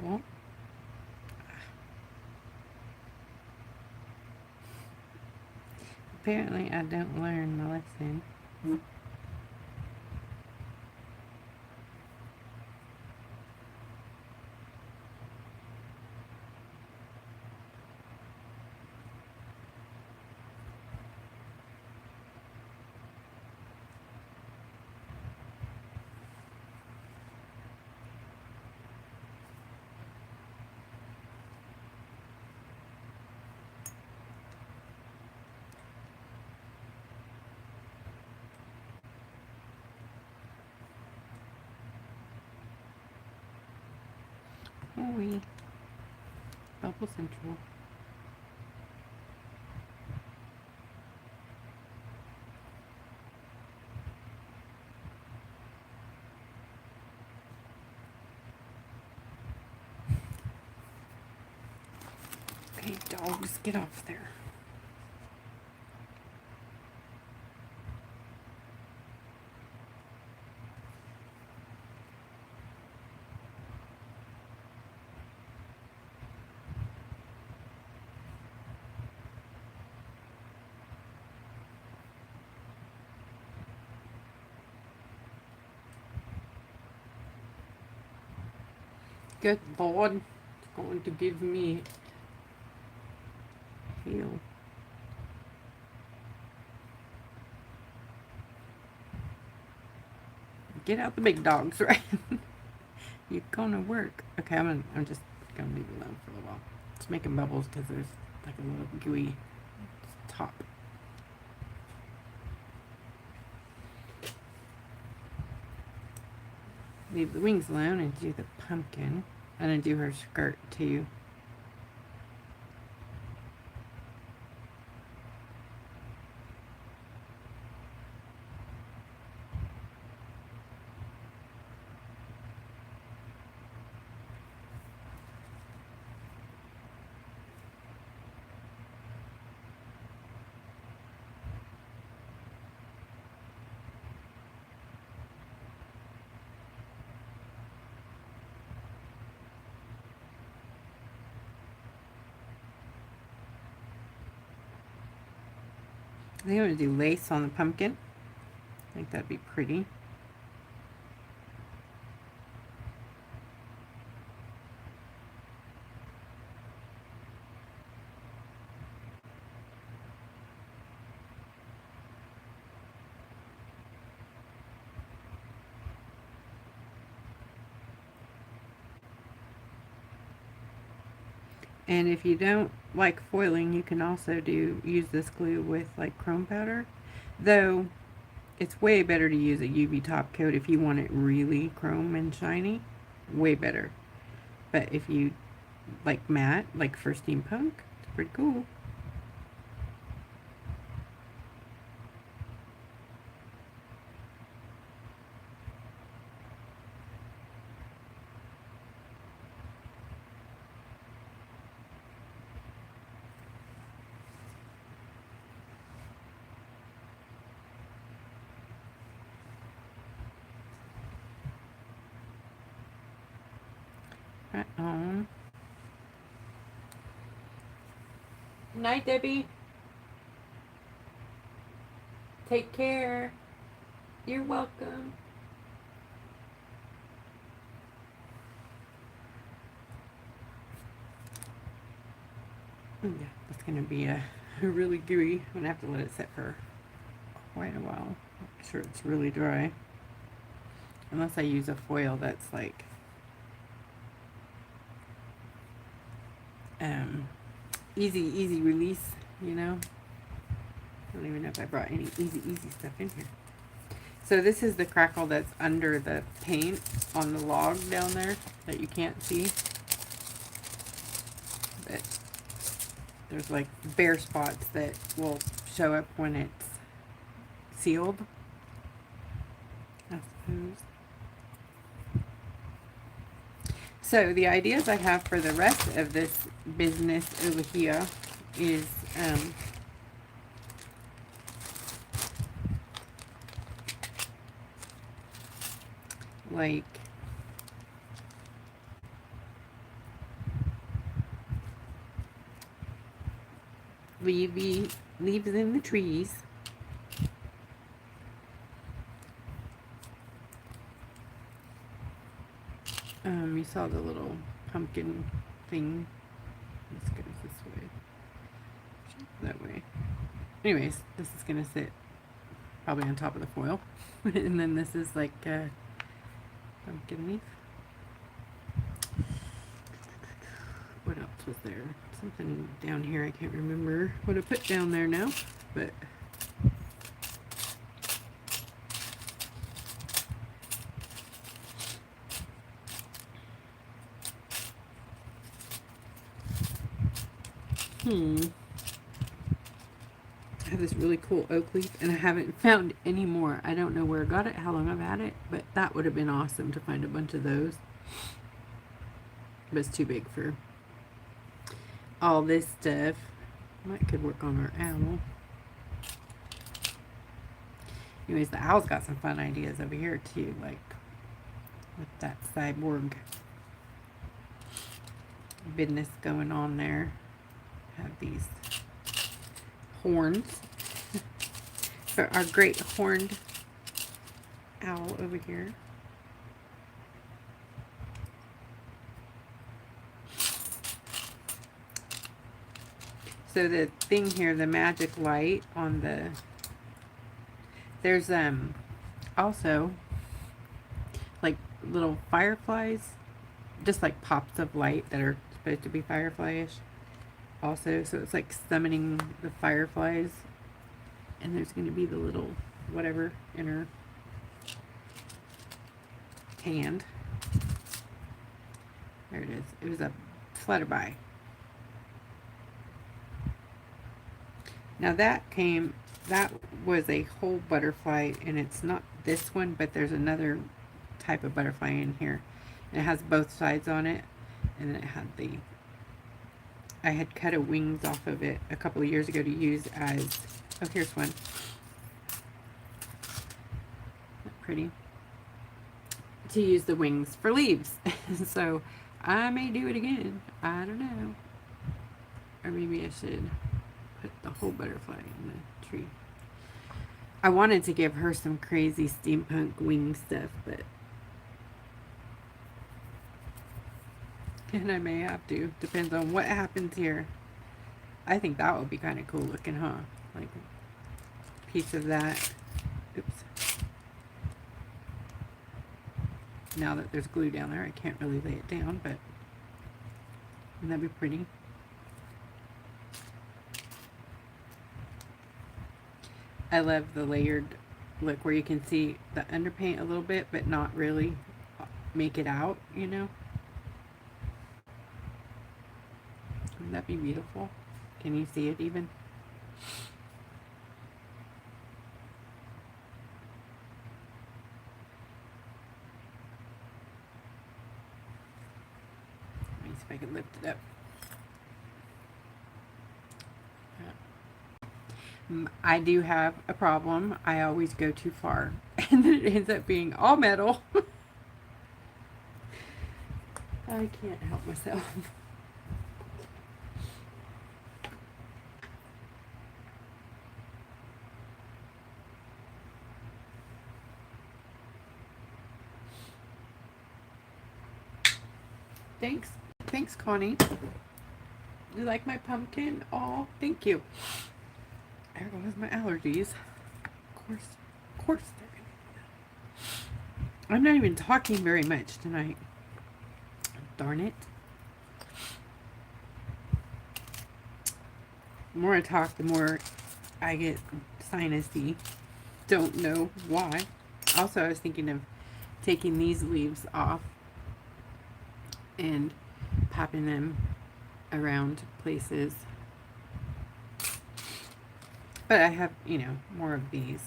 Cool. Apparently I don't learn my lesson. Oh, we bubble central. Okay, dogs, get off there. Good Lord, it's going to give me heal. Get out the big dogs, right? You're gonna work. Okay, I'm just gonna leave it alone for a little while. It's making bubbles because there's like a little gooey top. Leave the wings alone and do the pumpkin. And then do her skirt too. I think I'm gonna do lace on the pumpkin. I think that'd be pretty. And if you don't like foiling, you can also use this glue with like chrome powder. Though it's way better to use a UV top coat if you want it really chrome and shiny. Way better. But if you like matte, like for steampunk, it's pretty cool. Oh. Night, Debbie. Take care. You're welcome. Yeah, it's gonna be a really gooey. I'm gonna have to let it sit for quite a while. Make sure it's really dry. Unless I use a foil that's like easy release, you know. I don't even know if I brought any easy stuff in here. So this is the crackle that's under the paint on the log down there that you can't see. But there's like bare spots that will show up when it's sealed, I suppose. So the ideas I have for the rest of this business over here is like leaves in the trees. You saw the little pumpkin thing. This goes this way. That way. Anyways, this is gonna sit probably on top of the foil. And then this is like pumpkin leaf. What else was there? Something down here. I can't remember what I put down there now, but I have this really cool oak leaf, and I haven't found any more. I don't know where I got it, how long I've had it, but that would have been awesome to find a bunch of those. But it's too big for all this stuff. Might could work on our owl. Anyways, the owl's got some fun ideas over here too, like with that cyborg business going on there. Have these horns for our great horned owl over here. So the thing here, the magic light on the, there's also like little fireflies, just like pops of light that are supposed to be firefly-ish also. So it's like summoning the fireflies, and there's going to be the little whatever in her hand. There it is. It was a flutterby. Now that was a whole butterfly, and it's not this one, but there's another type of butterfly in here. And it has both sides on it, and then it had I had cut a wings off of it a couple of years ago to use as, oh, here's one. Not pretty. To use the wings for leaves. So I may do it again. I don't know. Or maybe I should put the whole butterfly in the tree. I wanted to give her some crazy steampunk wing stuff, but and I may have to. Depends on what happens here. I think that would be kind of cool looking, huh? Like a piece of that. Oops. Now that there's glue down there, I can't really lay it down, but wouldn't that be pretty? I love the layered look where you can see the underpaint a little bit, but not really make it out, you know? Wouldn't that be beautiful? Can you see it even? Let me see if I can lift it up. I do have a problem. I always go too far, and then it ends up being all metal. I can't help myself. Thanks. Thanks, Connie. You like my pumpkin? Oh, thank you. There goes my allergies. Of course they're gonna do that. I'm not even talking very much tonight. Darn it. The more I talk, the more I get sinusy. Don't know why. Also, I was thinking of taking these leaves off and popping them around places. But I have, you know, more of these.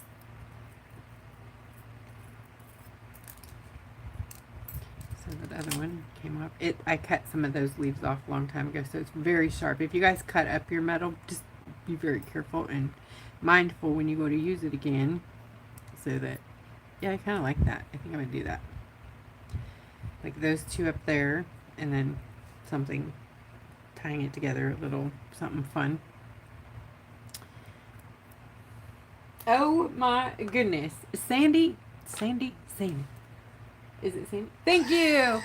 So the other one came off. I cut some of those leaves off a long time ago, so it's very sharp. If you guys cut up your metal, just be very careful and mindful when you go to use it again. So that, yeah, I kind of like that. I think I'm going to do that. Like those two up there, and then something tying it together, a little something fun. Oh my goodness. Sandy. Is it Sandy? Thank you.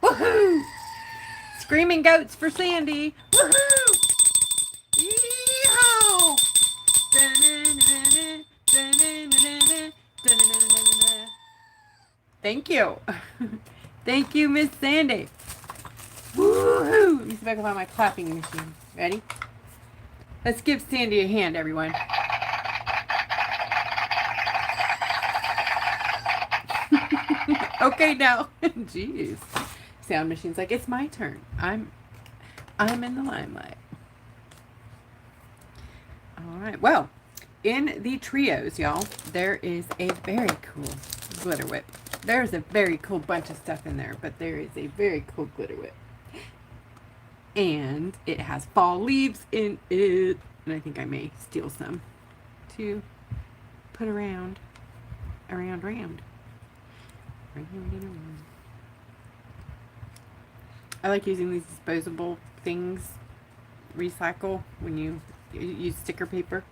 Woohoo! Screaming goats for Sandy. Woohoo! Yeehaw! Thank you. Thank you, Miss Sandy. Woohoo! Let me see if I can find my clapping machine. Ready? Let's give Sandy a hand, everyone. Okay, now. Jeez. Sound machine's like, it's my turn. I'm in the limelight. All right. Well, in the trios, y'all, there is a very cool glitter whip. There's a very cool bunch of stuff in there, but there is a very cool glitter whip. And it has fall leaves in it. And I think I may steal some to put around. I like using these disposable things, recycle, when you use sticker paper.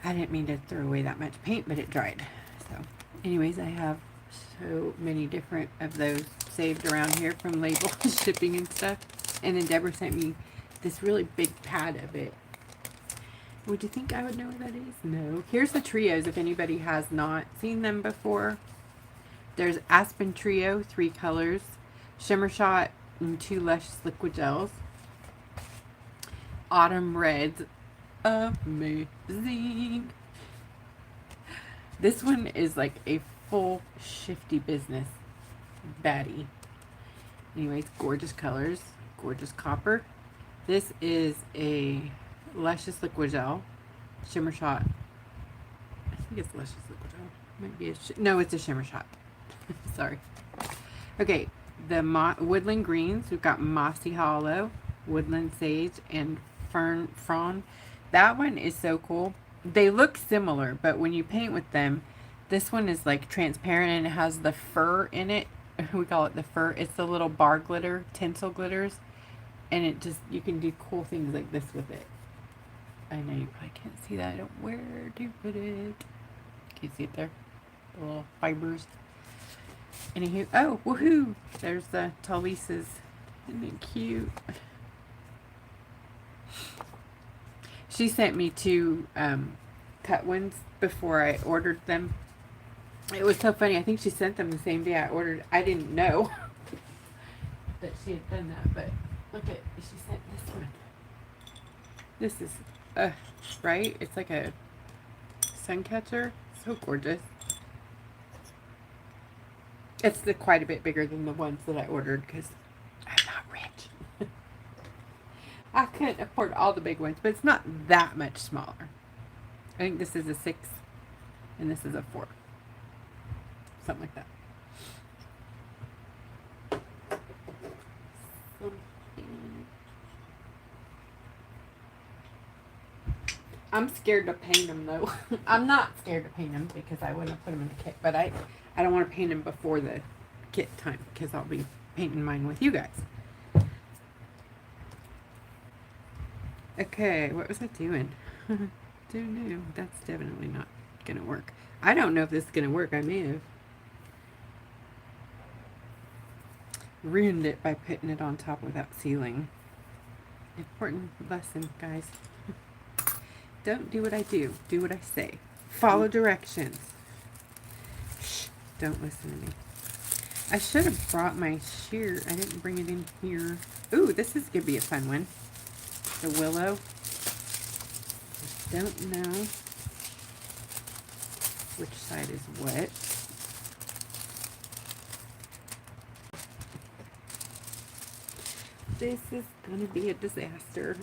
I didn't mean to throw away that much paint, but it dried. So anyways, I have so many different of those saved around here from label shipping and stuff. And then Deborah sent me this really big pad of it. Would you think I would know what that is? No. Here's the trios if anybody has not seen them before. There's Aspen Trio, 3 colors, Shimmer Shot, and 2 Luscious Liquid Gels. Autumn Reds, amazing. This one is like a full shifty business baddie. Anyways, gorgeous colors, gorgeous copper. This is a Luscious Liquid Gel, Shimmer Shot. I think it's Luscious Liquid Gel. Might be no, it's a Shimmer Shot. Sorry. Okay, the Woodland Greens. We've got Mossy Hollow, Woodland Sage, and Fern Frond. That one is so cool. They look similar, but when you paint with them, this one is like transparent and it has the fur in it. We call it the fur. It's the little bar glitter, tinsel glitters, and it just, you can do cool things like this with it. I know you probably can't see that. I don't know where to put it. Can you see it there? The little fibers. Anywho, oh, woohoo! There's the Talisa's. Isn't it cute? She sent me 2 cut ones before I ordered them. It was so funny. I think she sent them the same day I ordered. I didn't know that she had done that, but look at, she sent this one. This is, right? It's like a sun catcher. So gorgeous. It's quite a bit bigger than the ones that I ordered because I'm not rich. I couldn't afford all the big ones, but it's not that much smaller. I think this is a 6 and this is a 4. Something like that. I'm scared to paint them though. I'm not scared to paint them because I wouldn't put them in the kit, but I don't want to paint them before the kit time because I'll be painting mine with you guys. Okay, what was I doing? Don't know. That's definitely not gonna work. I don't know if this is gonna work. I may have ruined it by putting it on top without sealing. Important lesson, guys. Don't do what I do. Do what I say. Follow directions. Shh, don't listen to me. I should have brought my shear. I didn't bring it in here. Ooh, this is gonna be a fun one. The willow. I don't know which side is what. This is gonna be a disaster.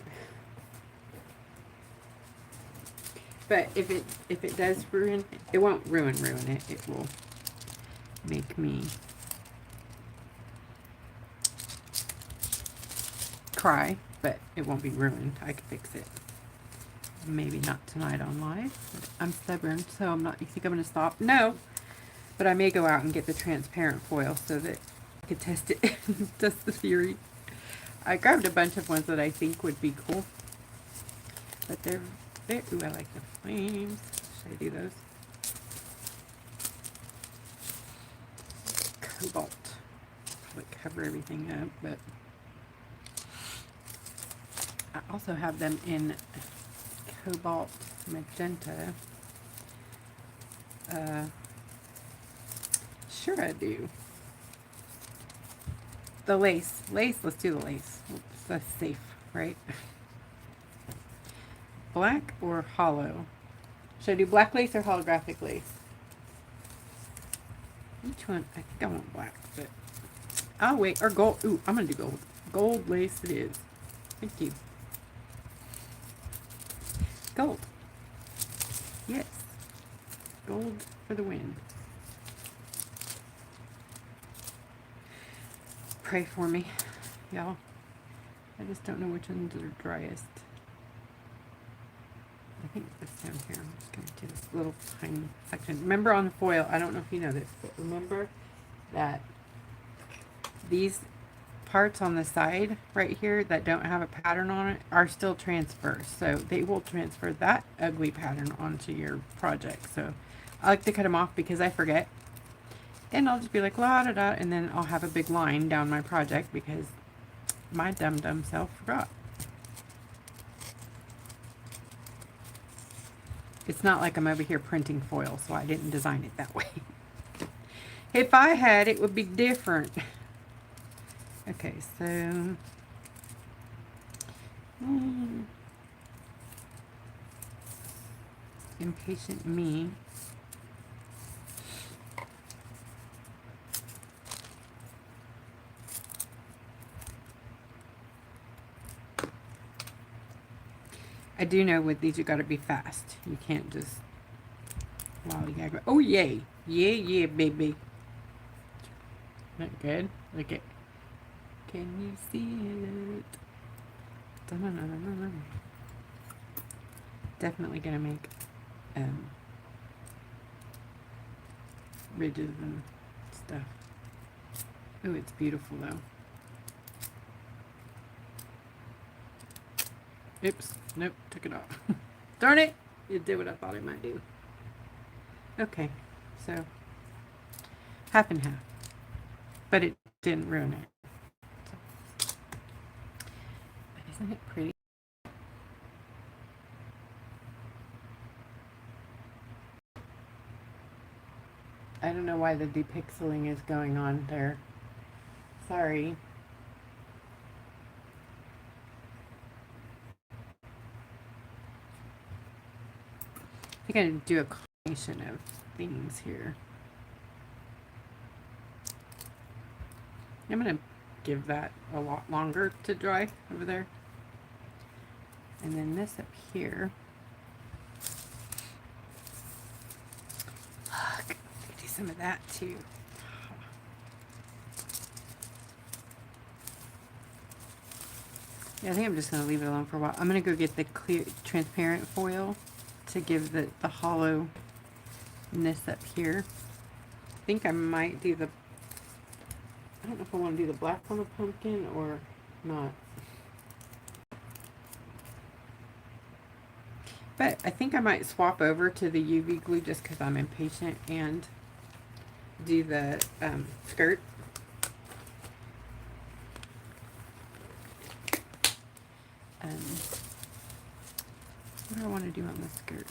But if it does ruin, it won't ruin it. It will make me cry, but it won't be ruined. I can fix it. Maybe not tonight on live. I'm stubborn, so I'm not. You think I'm gonna stop? No. But I may go out and get the transparent foil so that I could test it. Test the theory. I grabbed a bunch of ones that I think would be cool. But they're ooh, I like the flames. Should I do those? Cobalt. Probably cover everything up, but I also have them in cobalt magenta. Sure I do. The lace. Let's do the lace. That's safe, right? Black or hollow? Should I do black lace or holographic lace? Which one? I think I want black, but I'll wait. Or gold. Ooh, I'm gonna do gold. Gold lace it is. Thank you. Gold. Yes. Gold for the win. Pray for me, y'all. I just don't know which ones are driest. I think this down here. I'm just going to do this little tiny section. Remember on the foil, I don't know if you know this, but remember that these parts on the side right here that don't have a pattern on it are still transfers. So they will transfer that ugly pattern onto your project. So I like to cut them off because I forget. And I'll just be like, la da da, and then I'll have a big line down my project because my dumb self forgot. It's not like I'm over here printing foil, so I didn't design it that way. If I had, it would be different. Okay, so impatient me. I do know with these you gotta be fast. You can't just lollygag. Oh yay. Yeah, baby. Isn't that good? Look at. Can you see it? Dun-dun-dun-dun-dun. Definitely gonna make ridges and stuff. Oh, it's beautiful though. Oops, nope, took it off. Darn it! It did what I thought it might do. Okay, so half and half. But it didn't ruin it. So. But isn't it pretty? I don't know why the depixeling is going on there. Sorry. I think I'm going to do a combination of things here. I'm going to give that a lot longer to dry over there. And then this up here. Look, I do some of that too. Yeah, I think I'm just going to leave it alone for a while. I'm going to go get the clear, transparent foil to give the hollowness up here. I think I might do the I don't know if I want to do the black on the pumpkin or not. But I think I might swap over to the UV glue just because I'm impatient and do the skirt. What do I want to do on the skirt?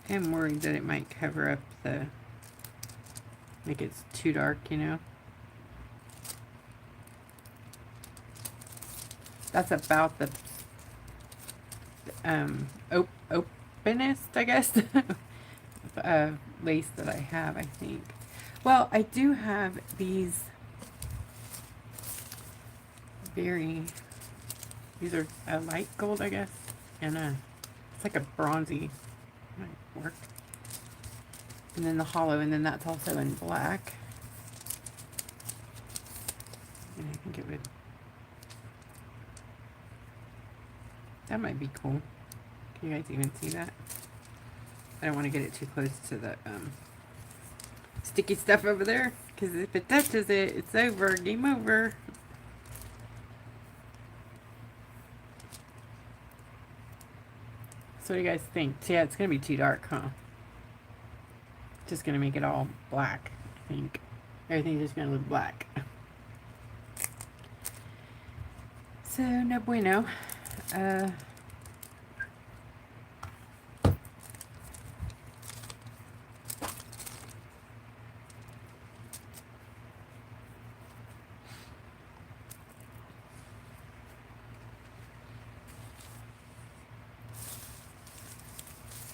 I'm worried that it might cover up the, like it's too dark, you know? That's about the openness, I guess, lace that I have, I think. Well, I do have these these are a light gold, I guess, and it's like a bronzy, might work. And then the hollow, and then that's also in black. And I think it would, that might be cool. Can you guys even see that? I don't want to get it too close to the sticky stuff over there, because if it touches it, it's over. Game over. So what do you guys think? So yeah, it's going to be too dark, huh? Just going to make it all black, I think. Everything's just going to look black. So, no bueno.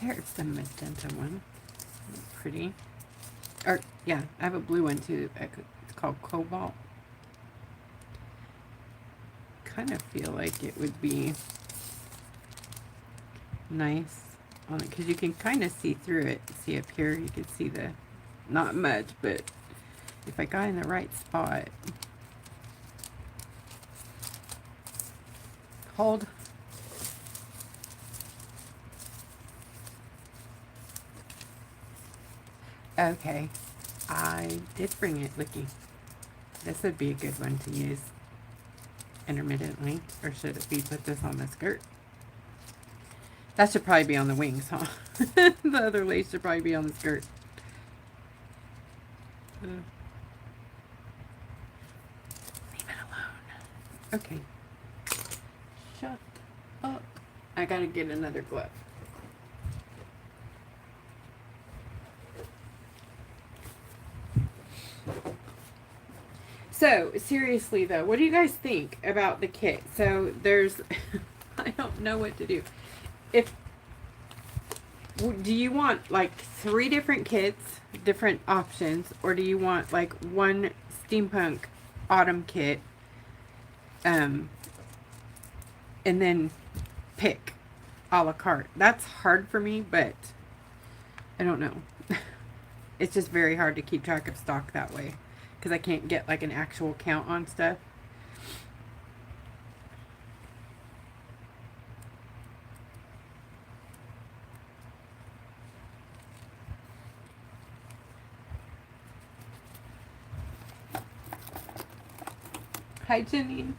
There's the magenta one. Pretty. Or, yeah, I have a blue one too. It's called Cobalt. Kind of feel like it would be nice on it because you can kind of see through it. See up here, you can see the, not much, but if I got in the right spot. Hold. Okay, I did bring it, looky. This would be a good one to use intermittently, or should it be put this on the skirt? That should probably be on the wings, huh? The other lace should probably be on the skirt. Leave it alone. Okay. Shut up. I gotta get another glove. So, seriously though, what do you guys think about the kit? So, there's, I don't know what to do. Do you want like 3 different kits, different options, or do you want like one steampunk autumn kit, and then pick a la carte? That's hard for me, but I don't know. It's just very hard to keep track of stock that way because I can't get like an actual count on stuff. Hi, Janine.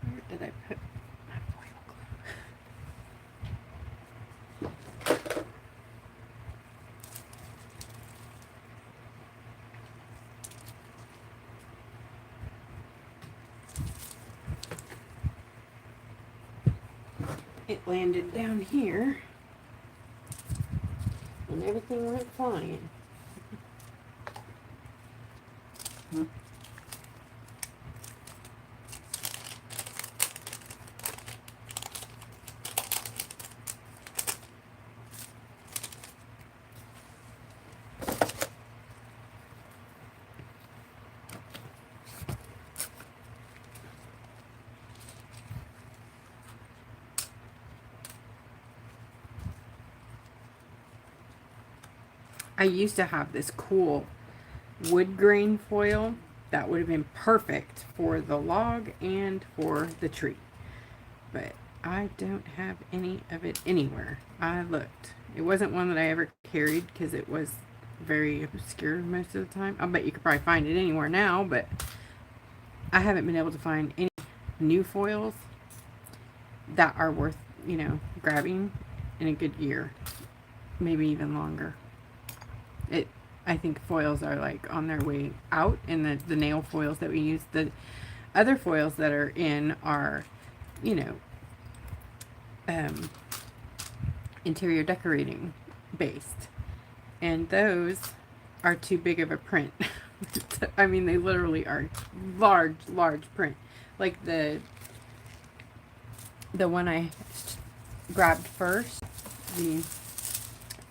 Where did I put my oil glue? It landed down here, and everything went flying. I used to have this cool wood grain foil, that would have been perfect for the log and for the tree. But I don't have any of it anywhere. I looked. It wasn't one that I ever carried because it was very obscure most of the time. I bet you could probably find it anywhere now, but I haven't been able to find any new foils that are worth, grabbing in a good year. Maybe even longer. I think foils are like on their way out, and the nail foils that we use. The other foils that are in are, you know, interior decorating based. And those are too big of a print. I mean, they literally are large print. Like the one I grabbed first, the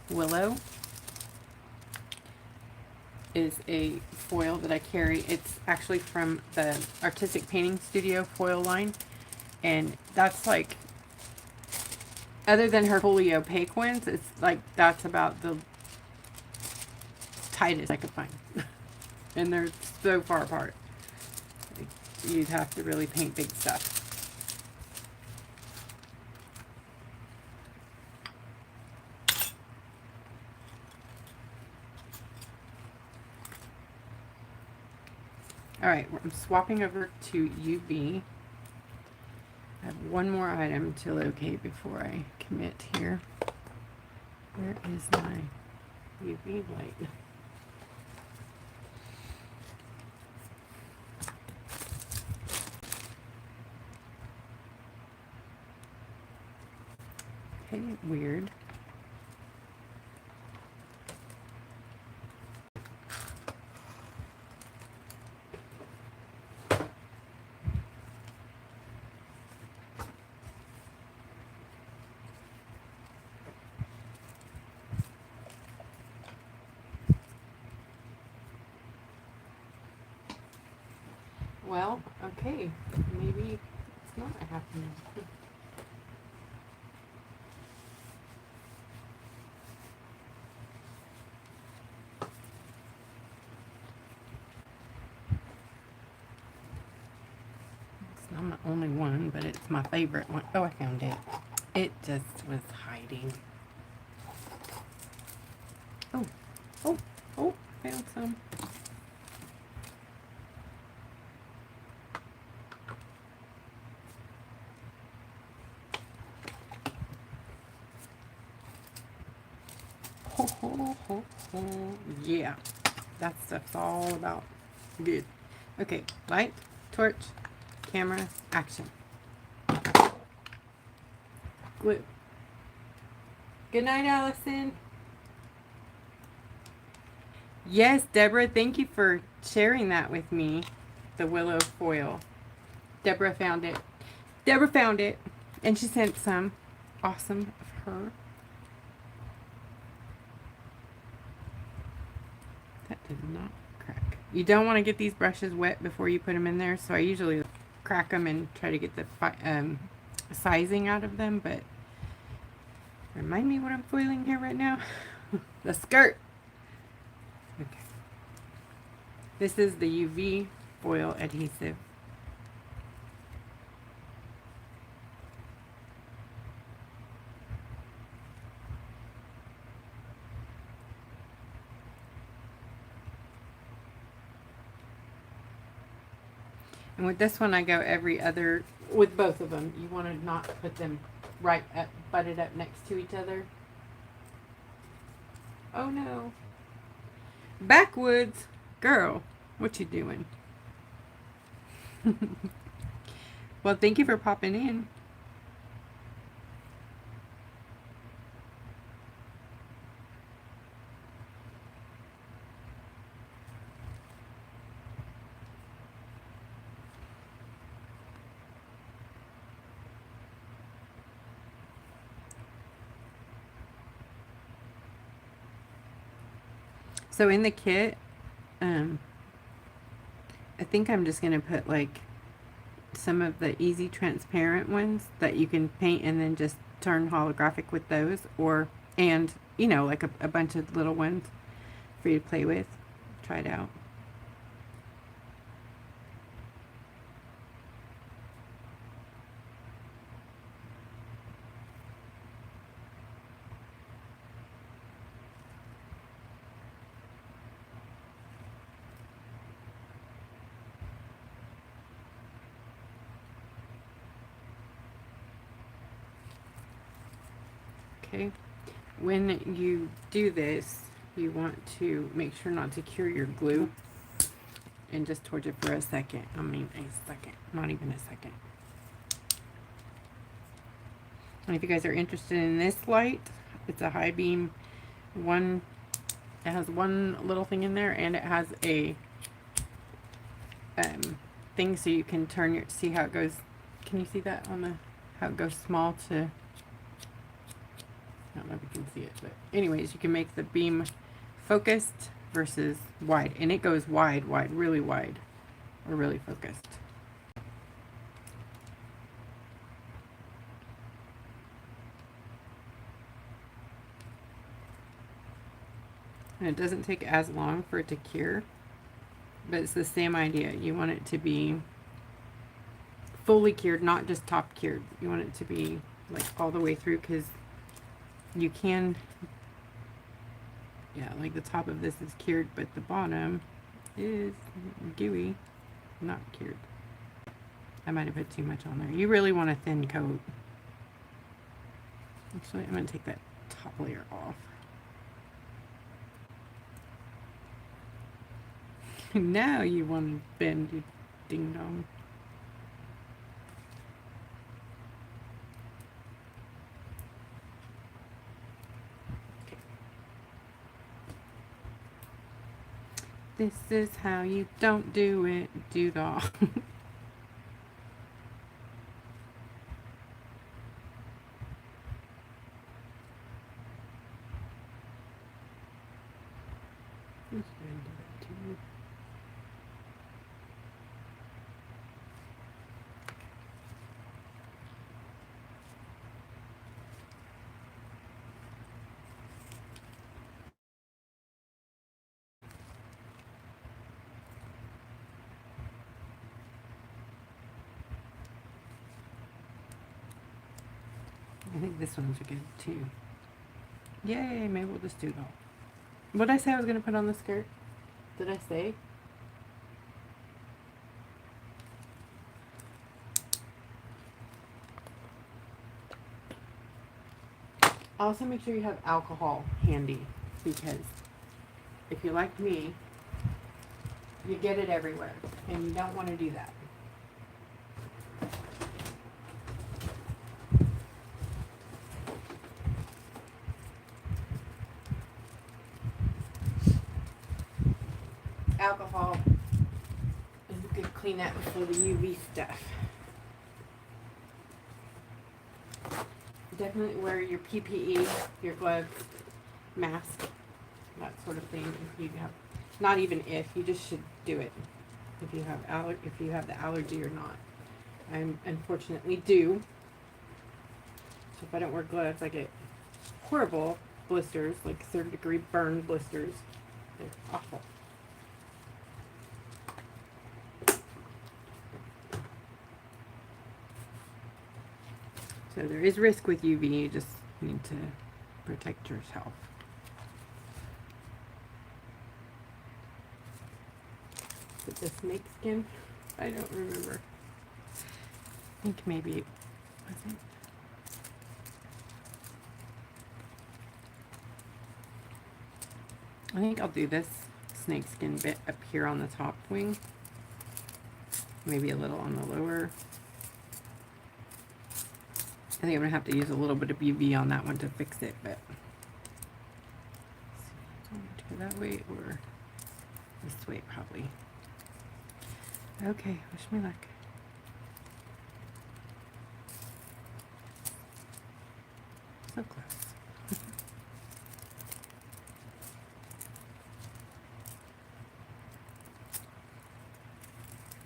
Willow, is a foil that I carry. It's actually from the Artistic Painting Studio foil line. And that's like, other than her fully opaque ones, it's like, that's about the tightest I could find. And they're so far apart. You'd have to really paint big stuff. Alright, I'm swapping over to UV. I have one more item to locate before I commit here. Where is my UV light? Okay, weird. Well, okay, maybe it's not happening. It's not the only one, but it's my favorite one. Oh, I found it. It just was hiding. Oh, found some. Yeah, that stuff's all about good. Okay, light, torch, camera, action. Glue. Good night, Allison. Yes, Deborah, thank you for sharing that with me. The willow foil. Deborah found it. Deborah found it. And she sent some. Awesome of her. That did not crack. You don't want to get these brushes wet before you put them in there, so I usually crack them and try to get the sizing out of them, but remind me what I'm foiling here right now. The skirt. Okay. This is the UV foil adhesive. And with this one, I go every other, with both of them. You want to not put them right up, butted up next to each other. Oh no. Backwoods. Girl, what you doing? Well, thank you for popping in. So in the kit, I think I'm just going to put like some of the easy transparent ones that you can paint and then just turn holographic with those, and like a bunch of little ones for you to play with. Try it out. Okay, when you do this, you want to make sure not to cure your glue and just torch it for a second. I mean, a second, not even a second. And if you guys are interested in this light, it's a high beam one. It has one little thing in there, and it has a thing so you can turn your, see how it goes. Can you see that on the, how it goes small to, I don't know if you can see it, but anyways, you can make the beam focused versus wide, and it goes wide, really wide, or really focused. And it doesn't take as long for it to cure, but it's the same idea. You want it to be fully cured, not just top cured. You want it to be like all the way through, because you can, yeah, like the top of this is cured, but the bottom is gooey, not cured. I might have put too much on there. You really want a thin coat. Actually, I'm going to take that top layer off. Now you want to bend, you ding dong. Okay. This is how you don't do it, doo-dah. I think this one's good too. Yay, maybe we'll just do that. What did I say I was going to put on the skirt? Did I say? Also, make sure you have alcohol handy, because if you're like me, you get it everywhere, and you don't want to do that. Alcohol is a good cleanup for the UV stuff. Definitely wear your PPE, your gloves, mask, that sort of thing. If you have, not even if, you just should do it. If you have the allergy or not. I unfortunately do. So if I don't wear gloves, I get horrible blisters, like 3rd-degree burn blisters. They're awful. So there is risk with UV, you just need to protect yourself. Is it the snake skin? I don't remember. I think maybe it wasn't. I think I'll do this snake skin bit up here on the top wing. Maybe a little on the lower. I think I'm going to have to use a little bit of UV on that one to fix it, but do I want to go that way or this way probably. Okay, wish me luck. So close.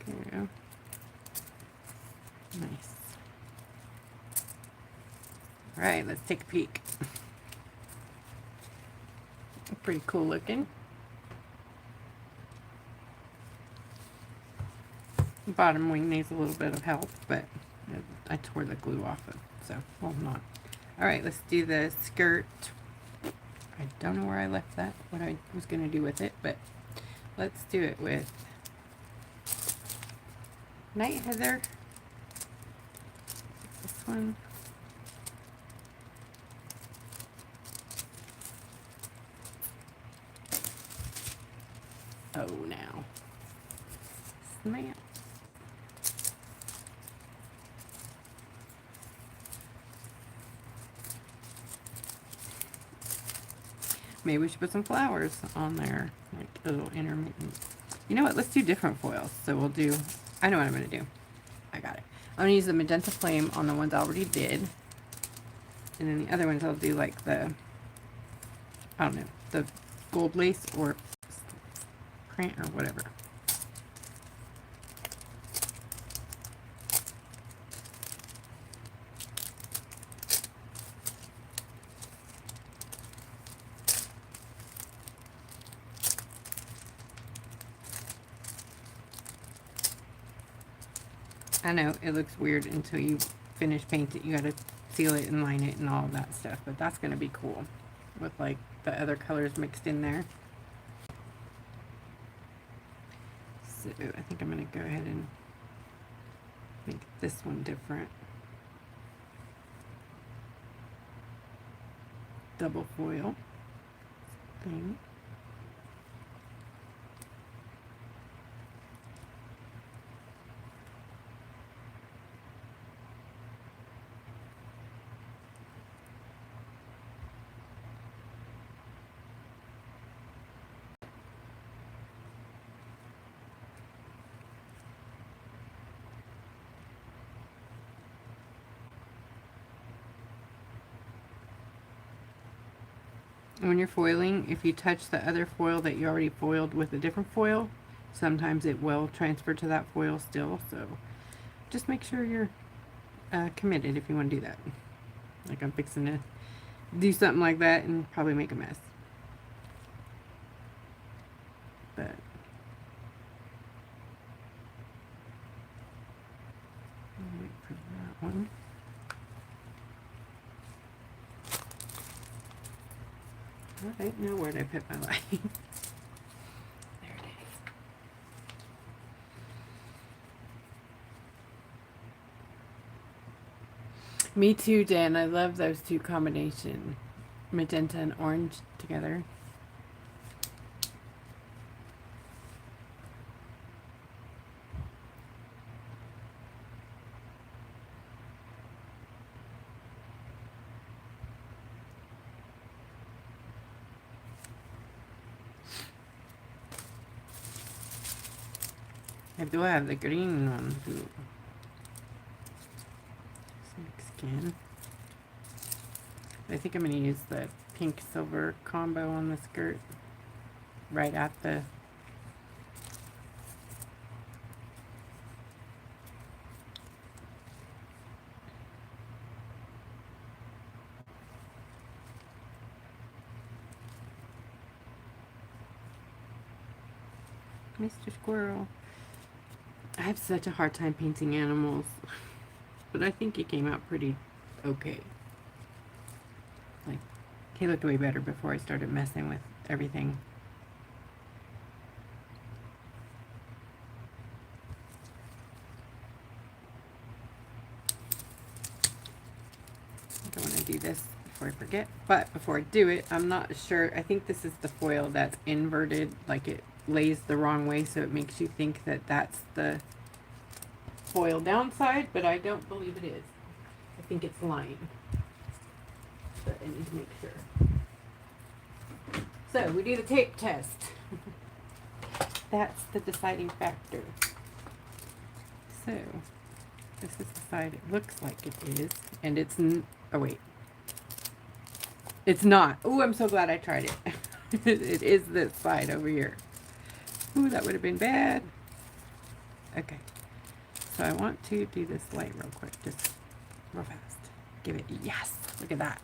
There we go. Nice. All right, let's take a peek. Pretty cool looking. Bottom wing needs a little bit of help, but I tore the glue off it, so, well, not. All right, let's do the skirt. I don't know where I left that, what I was going to do with it, but let's do it with Night Heather. This one. bow now. Snap. Maybe we should put some flowers on there, like a little intermittent. You know what? Let's do different foils. So we'll do, I know what I'm going to do. I got it. I'm going to use the magenta flame on the ones I already did. And then the other ones I'll do like the, I don't know, the gold lace or print or whatever. I know it looks weird until you finish paint it. You gotta seal it and line it and all of that stuff, but that's gonna be cool with like the other colors mixed in there. So I think I'm gonna go ahead and make this one different. Double foil thing. When you're foiling, if you touch the other foil that you already foiled with a different foil, sometimes it will transfer to that foil still. So just make sure you're committed if you want to do that. Like I'm fixing to do something like that and probably make a mess. But I'll wait for that one. Alright, now where did I put my light? There it is. Me too, Dan. I love those two combination, magenta and orange together. I do have the green one too. Skin. I think I'm going to use the pink silver combo on the skirt right at the Mr. Squirrel. I have such a hard time painting animals, but I think it came out pretty okay. Like, he looked way better before I started messing with everything. I want to do this before I forget, but before I do it, I'm not sure. I think this is the foil that's inverted, like it lays the wrong way, so it makes you think that that's the foil downside, but I don't believe it is. I think it's lying, but I need to make sure. So we do the tape test. That's the deciding factor. So this is the side it looks like it is, and it's oh wait, it's not. Oh, I'm so glad I tried it. It is this side over here. Ooh, that would have been bad. Okay, so I want to do this light real quick, just real fast. Give it, yes, look at that.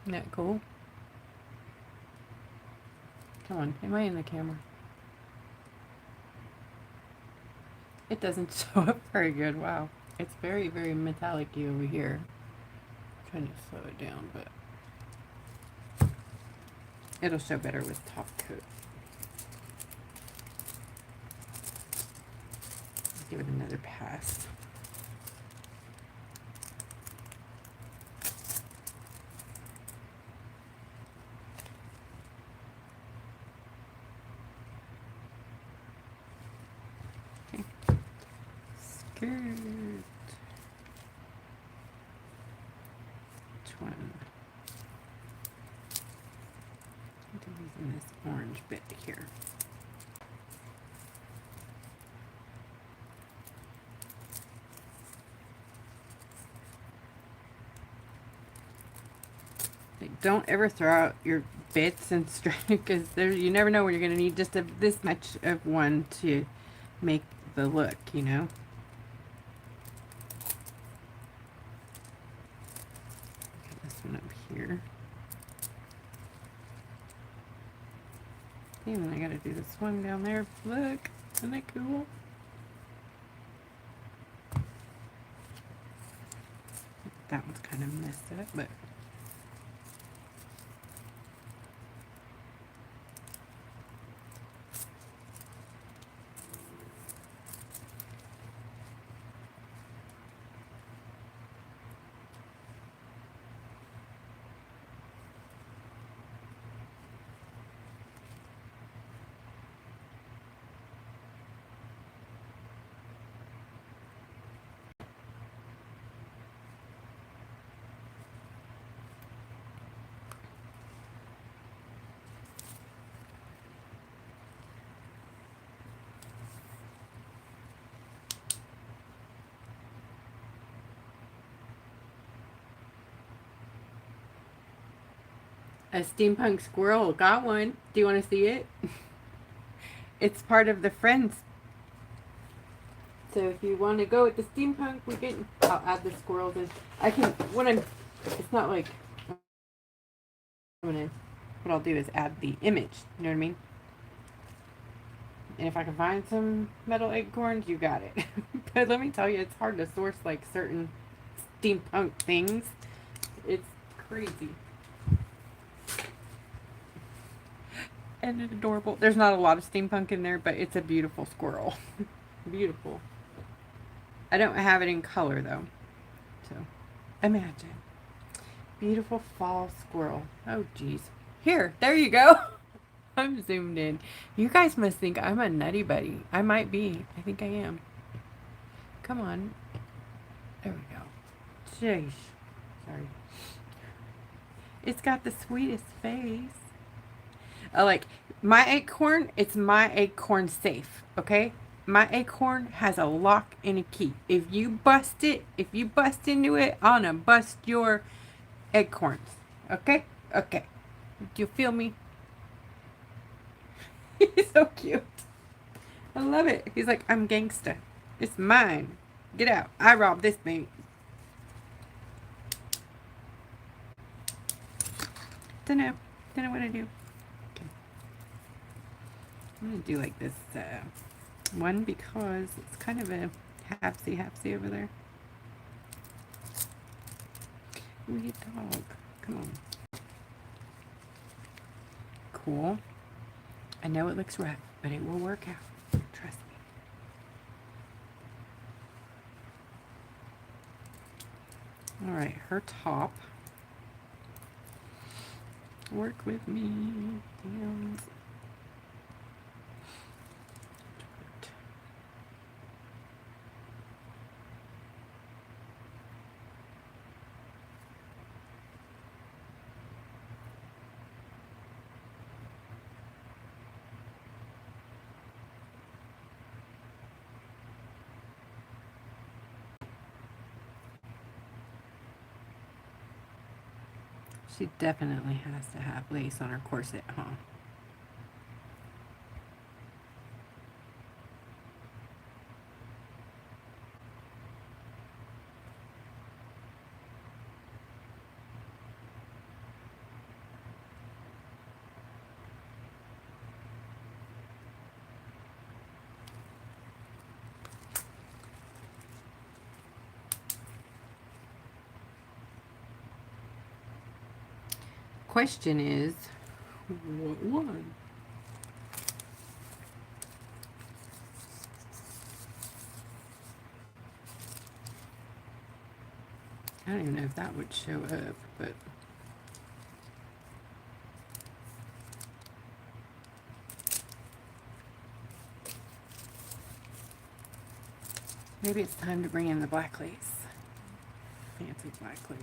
Isn't that cool? Come on, am I in the camera? It doesn't show up very good. Wow. It's very, very metallic-y over here. I'm trying to slow it down, but it'll show better with top coat. Let's give it another pass. skirt. Which one? I'm using this orange bit here. Don't ever throw out your bits and string because you never know when you're going to need just this much of one to make the look, you know. Got this one up here. And then I got to do this one down there. Look, isn't that cool? That one's kind of messed up, but a steampunk squirrel. Got one. Do you want to see it? It's part of the Friends. So if you want to go with the steampunk, we can. I'll add the squirrels in. I can when I'm. It's not like I'm gonna. What I'll do is add the image. You know what I mean? And if I can find some metal acorns, you got it. But let me tell you, it's hard to source like certain steampunk things. It's crazy. And it's adorable. There's not a lot of steampunk in there, but it's a beautiful squirrel. Beautiful. I don't have it in color though. So, imagine. Beautiful fall squirrel. Oh, geez. Here, there you go. I'm zoomed in. You guys must think I'm a nutty buddy. I might be. I think I am. Come on. There we go. Jeez. Sorry. It's got the sweetest face. Like, my acorn, it's my acorn safe, okay? My acorn has a lock and a key. If you bust into it, I'm gonna bust your acorns. Okay? Okay. Do you feel me? He's so cute. I love it. He's like, I'm gangsta. It's mine. Get out. I robbed this baby. Dunno what I do. Okay. I'm gonna do like this one because it's kind of a halfsy over there. Wee dog. Come on. Cool. I know it looks rough, but it will work out. Trust me. Alright, her top. Work with me. Damn. She definitely has to have lace on her corset, huh? Question is, what one? I don't even know if that would show up, but Maybe it's time to bring in the black lace. Fancy black lace.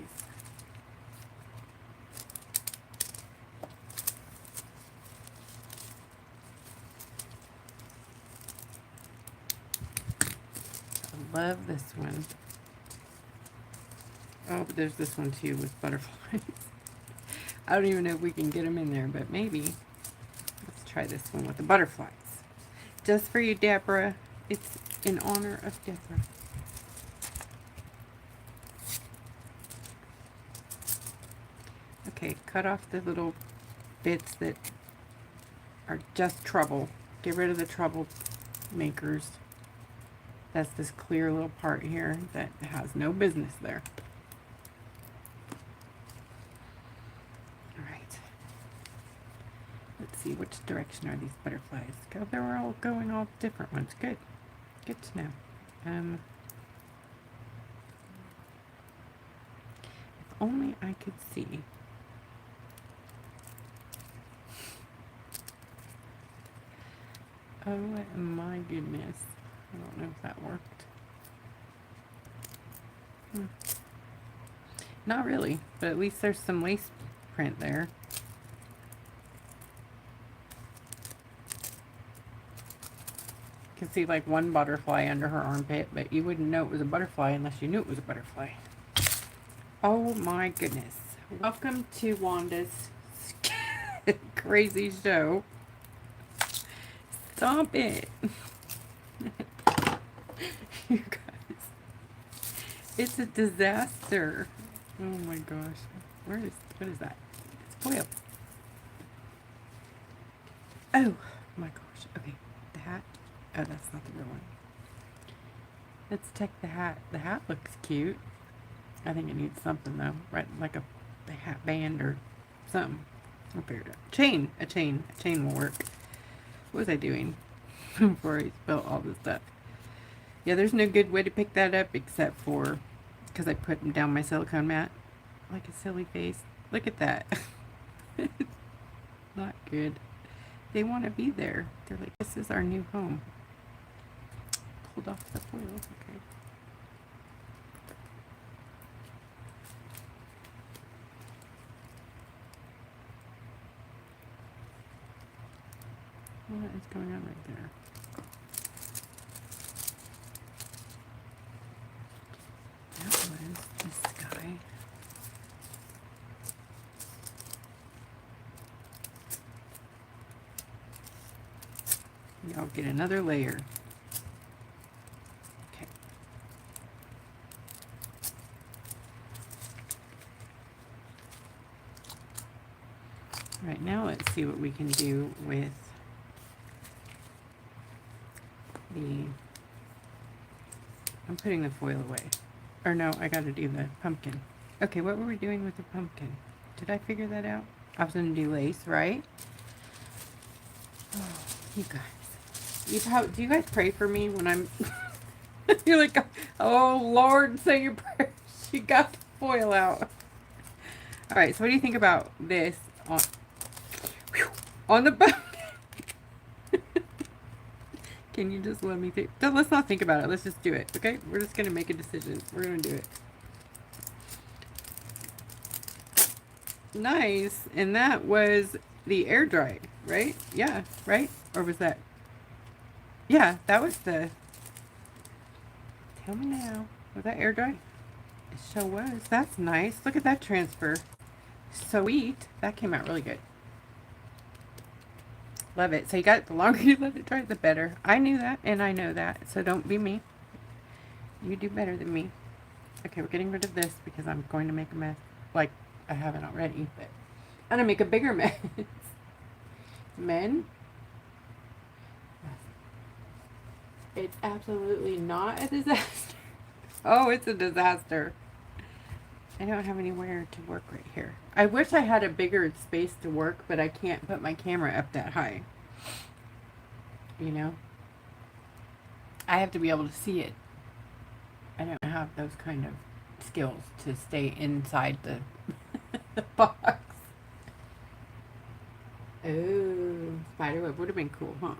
I love this one. Oh, but there's this one too with butterflies. I don't even know if we can get them in there, but maybe. Let's try this one with the butterflies. Just for you, Deborah. It's in honor of Deborah. Okay, cut off the little bits that are just trouble. Get rid of the trouble makers. That's this clear little part here that has no business there. Alright. Let's see, which direction are these butterflies? Oh, they're all going all different ones. Good. Good to know. If only I could see. Oh my goodness. I don't know if that worked. Not really, but at least there's some lace print there. You can see like one butterfly under her armpit, but you wouldn't know it was a butterfly unless you knew it was a butterfly. Oh my goodness. Welcome to Wanda's crazy show. Stop it. You guys. It's a disaster. Oh my gosh. What is that? It's foil. Oh my gosh. Okay. The hat. Oh, that's not the real one. Let's check the hat. The hat looks cute. I think it needs something though. Right, like a hat band or something. I'll figure it out. Chain. A chain will work. What was I doing before I spilled all this stuff? Yeah, there's no good way to pick that up except for because I put them down my silicone mat like a silly face. Look at that. Not good. They want to be there. They're like, this is our new home. Pulled off the foil. Okay. What is going on right there? That was this guy. I'll get another layer. Okay. All right, now let's see what we can do with I'm putting the foil away. Or no, I gotta do the pumpkin. Okay, what were we doing with the pumpkin? Did I figure that out? I was gonna do lace, right? Oh, you guys. Do you guys pray for me when I'm... You're like, oh, Lord, say your prayers. She got the foil out. Alright, so what do you think about this on the pumpkin? Can you just let me think? Let's not think about it. Let's just do it, okay? We're just going to make a decision. We're going to do it. Nice. And that was the air dry, right? Yeah, right? Or was that... Yeah, that was the... Tell me now. Was that air dry? It sure was. That's nice. Look at that transfer. Sweet. That came out really good. Love it. So you got the longer you let it dry, the better. I knew that, and I know that. So don't be me. You do better than me. Okay, we're getting rid of this because I'm going to make a mess. Like, I haven't already, but I'm going to make a bigger mess. Men. It's absolutely not a disaster. Oh, it's a disaster. I don't have anywhere to work right here. I wish I had a bigger space to work, but I can't put my camera up that high. You know? I have to be able to see it. I don't have those kind of skills to stay inside the, the box. Oh, spiderweb would have been cool, huh?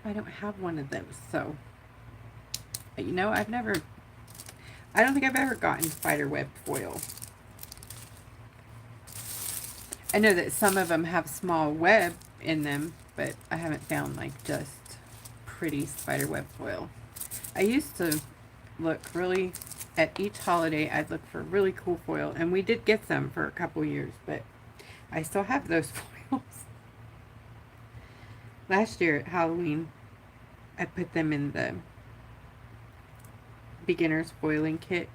I don't have one of those, so But you know, I don't think I've ever gotten spider web foil. I know that some of them have small web in them, but I haven't found like just pretty spider web foil. I used to look really, at each holiday, I'd look for really cool foil, and we did get some for a couple years, but I still have those foils. Last year at Halloween, I put them in the beginner's foiling kit.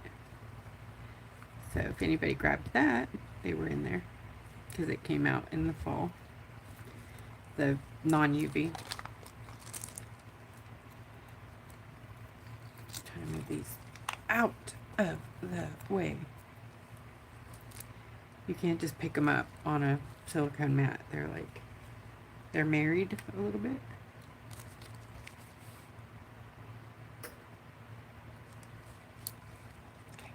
So if anybody grabbed that, they were in there because it came out in the fall. The non-UV. Trying to move these out of the way. You can't just pick them up on a silicone mat. They're married a little bit. Okay.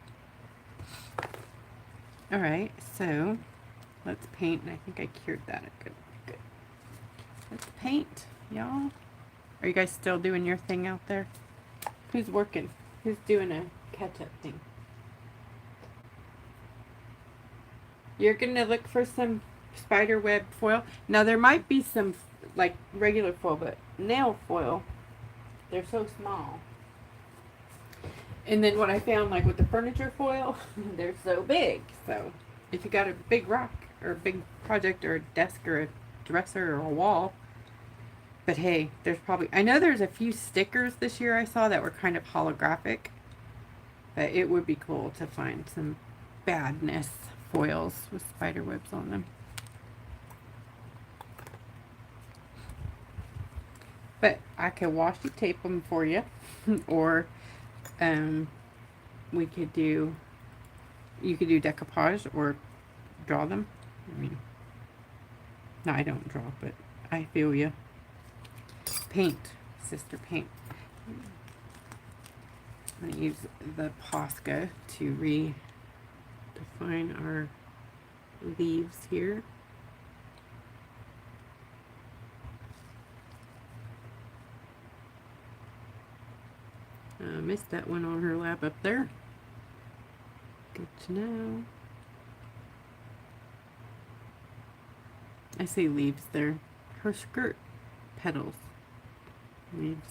All right, so let's paint. And I think I cured that. Good. Let's paint, y'all. Are you guys still doing your thing out there? Who's working? Who's doing a catch-up thing? You're gonna look for some spider web foil. Now there might be some like regular foil, but nail foil, they're so small. And then what I found, like with the furniture foil, they're so big. So if you got a big rock or a big project or a desk or a dresser or a wall, but hey, there's probably, I know there's a few stickers this year I saw that were kind of holographic, but it would be cool to find some badness foils with spider webs on them. But I could washi tape them for you, or we could do, you could do decoupage or draw them. I mean, no, I don't draw, but I feel you. Paint, sister, paint. I'm going to use the Posca to redefine our leaves here. Missed that one on her lap up there. Good to know. I say leaves there. Her skirt petals. Leaves.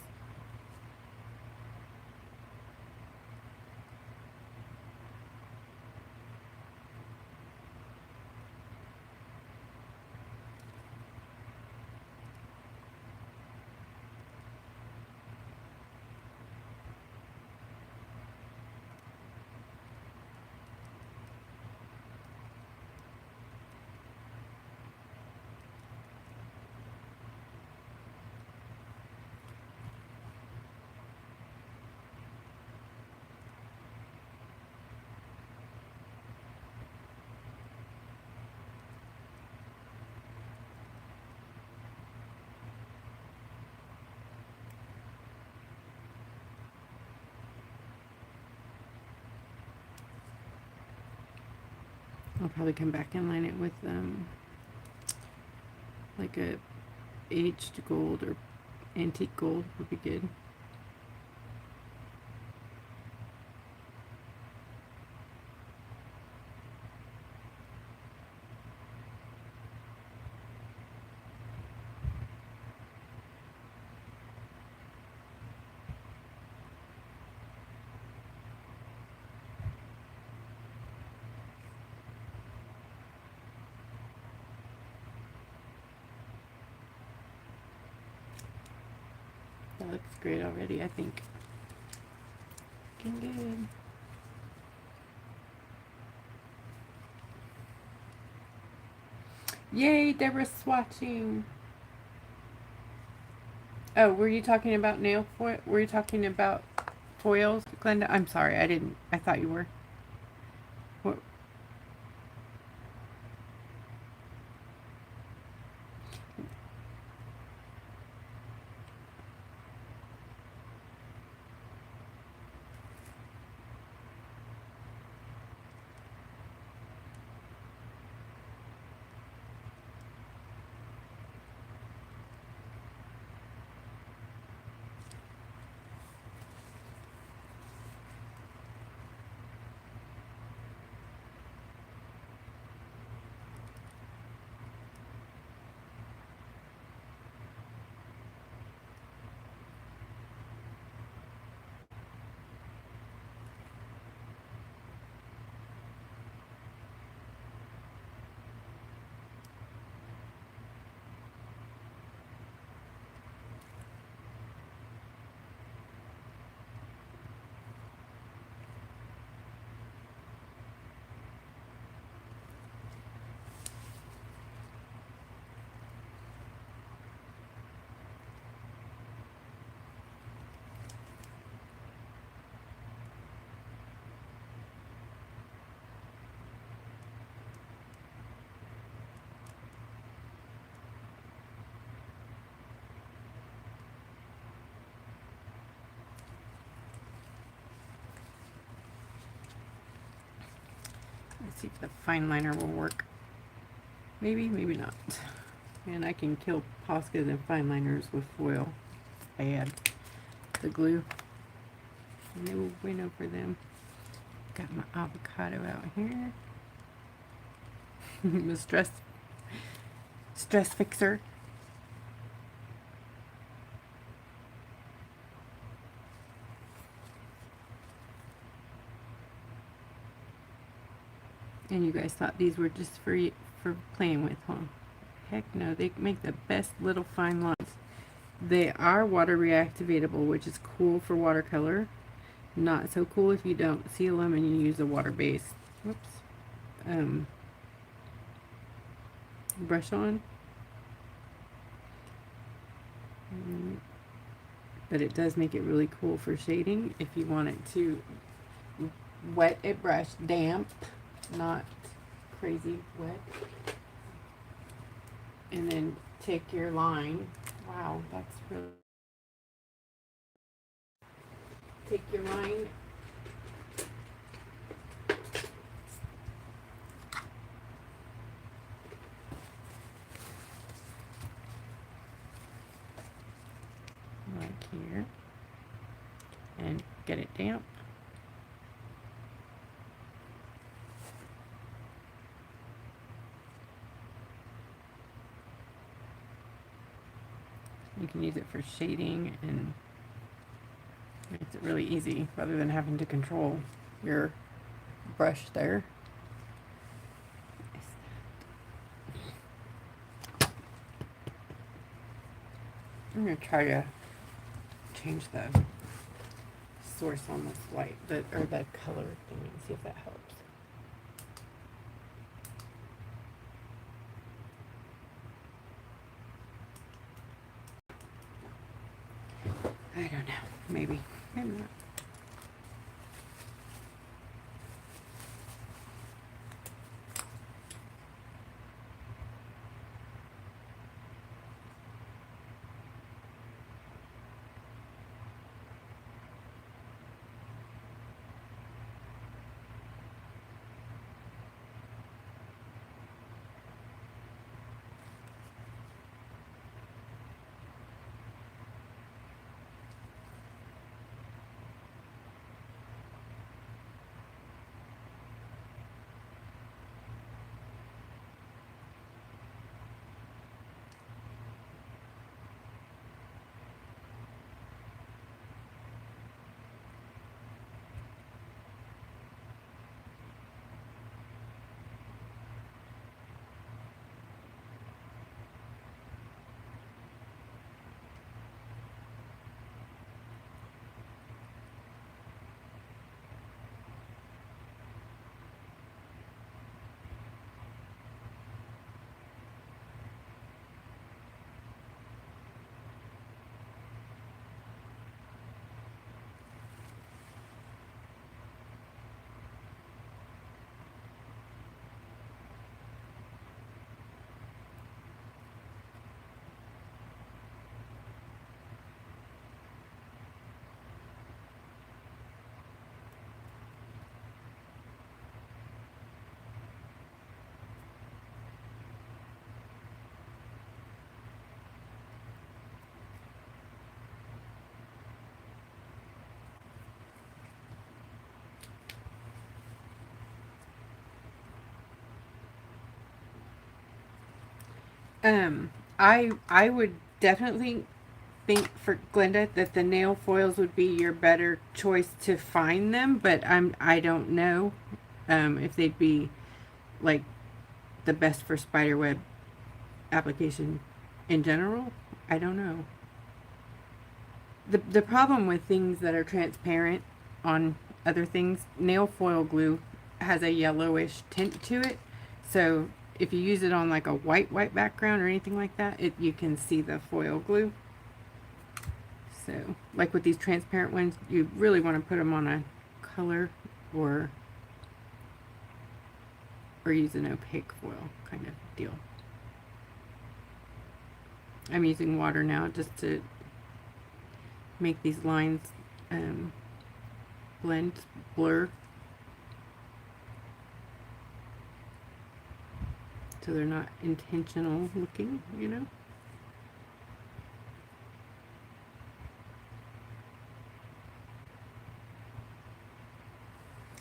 I'll probably come back and line it with like a aged gold or antique gold would be good. That looks great already, I think. Looking good. Yay, Deborah's swatching. Oh, were you talking about nail foil? Were you talking about foils, Glenda? I'm sorry, I thought you were. What? see if the fine liner will work. Maybe, maybe not. And I can kill Poscas and fine liners with foil. I add the glue. No bueno for them. Got my avocado out here. The stress fixer. And you guys thought these were just for playing with, huh? Heck no, they make the best little fine lines. They are water reactivatable, which is cool for watercolor. Not so cool if you don't seal them and you use a water base. Whoops. Brush on. But it does make it really cool for shading if you want it to wet a brush, damp, not crazy wet. And then take your line. Wow, that's really... Take your line. Like here. And get it damp. You can use it for shading and makes it really easy rather than having to control your brush there. I'm going to try to change the source on this light, or the color thing, and see if that helps. I don't know. Maybe. Maybe not. I would definitely think for Glenda that the nail foils would be your better choice to find them, but I don't know if they'd be like the best for spiderweb application in general. I don't know. The problem with things that are transparent on other things, nail foil glue has a yellowish tint to it, so if you use it on like a white background or anything like that, you can see the foil glue. So like with these transparent ones, you really want to put them on a color or use an opaque foil kind of deal. I'm using water now just to make these lines blur. so they're not intentional looking, you know.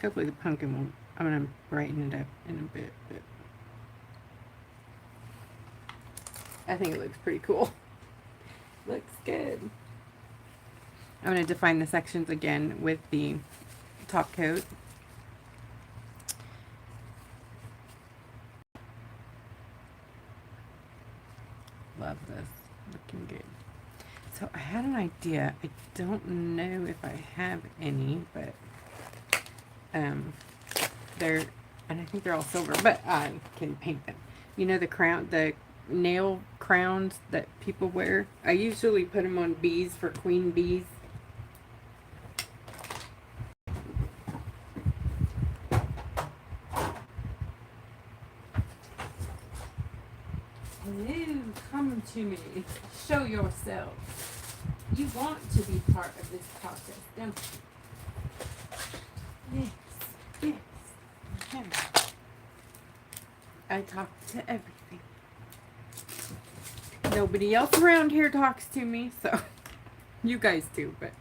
Hopefully the pumpkin will, I'm going to brighten it up in a bit, but I think it looks pretty cool. Looks good. I'm going to define the sections again with the top coat. Love this. Looking good. So I had an idea. I don't know if I have any, but they're, and I think they're all silver, but I can paint them. You know the crown, the nail crowns that people wear? I usually put them on bees for queen bees. Hello, come to me. Show yourself. You want to be part of this process, don't you? Yes, yes. I talk to everything. Nobody else around here talks to me, so you guys do, but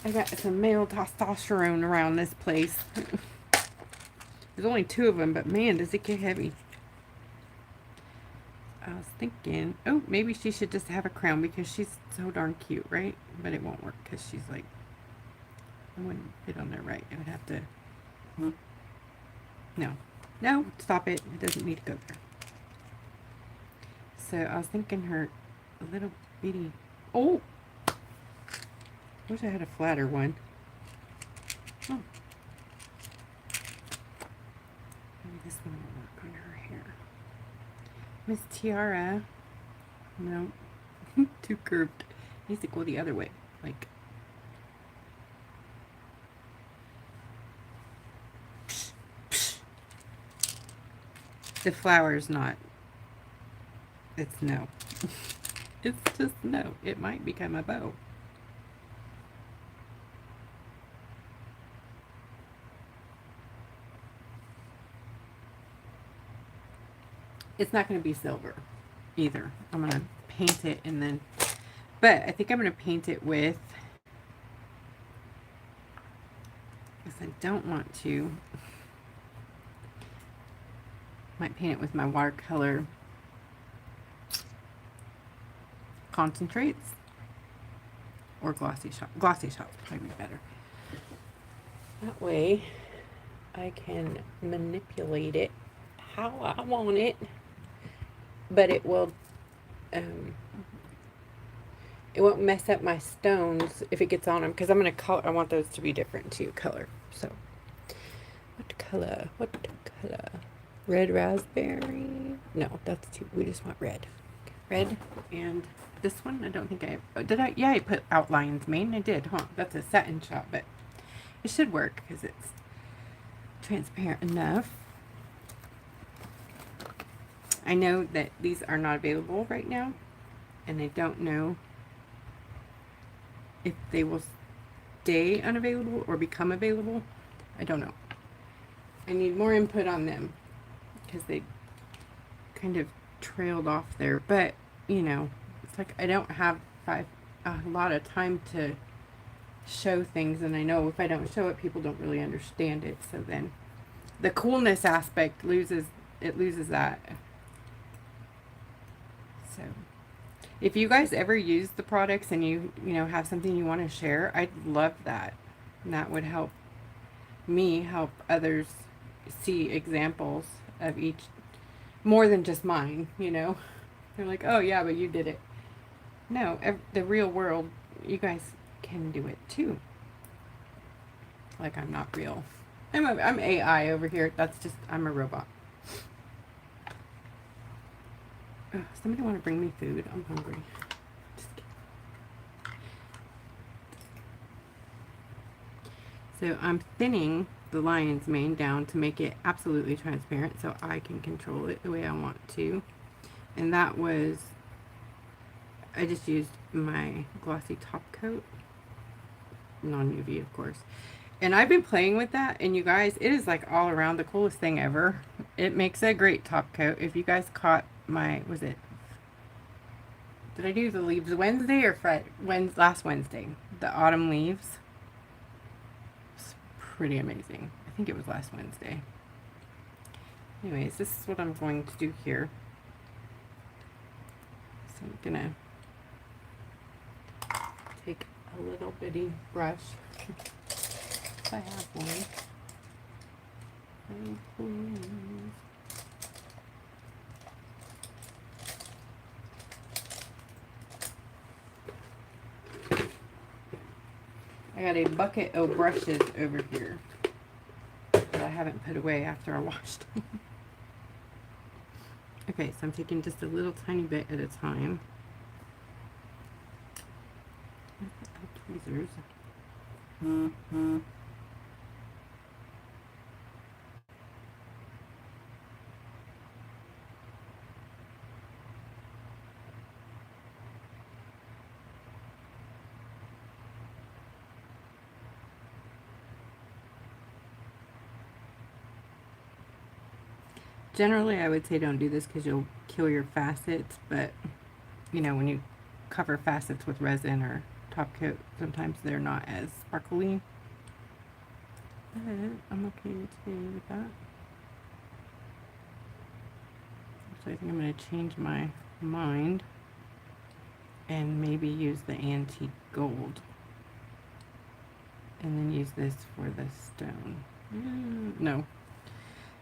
I got some male testosterone around this place. There's only 2 of them, but man, does it get heavy. I was thinking, oh, maybe she should just have a crown because she's so darn cute, right? But it won't work because she's like, I wouldn't fit on there right. I would have to, no, stop it. It doesn't need to go there. So I was thinking her little bitty, oh, wish I had a flatter one. Oh. Maybe this one will work on her hair. Miss Tiara. No. Too curved. Needs to go the other way. Like. The flower's not. It's no. It's just no. It might become a bow. It's not going to be silver either. I'm going to paint it and then, but I think I'm going to paint it with, because I don't want to, might paint it with my watercolor concentrates or glossy shop. Glossy shop might be better. That way I can manipulate it how I want it. But it will, it won't mess up my stones if it gets on them, because I'm going to color, I want those to be different too, color. So, what color? Red raspberry? No, that's too, we just want red. Red, and this one, I don't think I, oh, did I? Yeah, I put outlines main, I did, huh? That's a satin shop, but it should work, because it's transparent enough. I know that these are not available right now, and I don't know if they will stay unavailable or become available. I don't know. I need more input on them because they kind of trailed off there. But, you know, it's like I don't have a lot of time to show things, and I know if I don't show it, people don't really understand it. So then the coolness aspect loses that. So if you guys ever use the products and you know have something you want to share, I'd love that. And that would help me help others see examples of each, more than just mine, you know. They're like, oh yeah, but you did it. No, the real world, you guys can do it too. Like, I'm not real. I'm AI over here. That's just, I'm a robot. Somebody want to bring me food? I'm hungry. Just kidding. So I'm thinning the lion's mane down to make it absolutely transparent so I can control it the way I want to. And that was, I just used my glossy top coat, non-UV of course, And I've been playing with that, and you guys, it is like all around the coolest thing ever. It makes a great top coat. If you guys caught my, was it, did I do the leaves Wednesday or last Wednesday? The autumn leaves. It's pretty amazing. I think it was last Wednesday. Anyways, this is what I'm going to do here. So I'm gonna take a little bitty brush, if I have one. I got a bucket of brushes over here that I haven't put away after I washed them. Okay, so I'm taking just a little tiny bit at a time. Tweezers. Generally, I would say don't do this because you'll kill your facets, but you know, when you cover facets with resin or top coat, sometimes they're not as sparkly. But I'm okay today with that. So I think I'm going to change my mind and maybe use the antique gold. And then use this for the stone. No.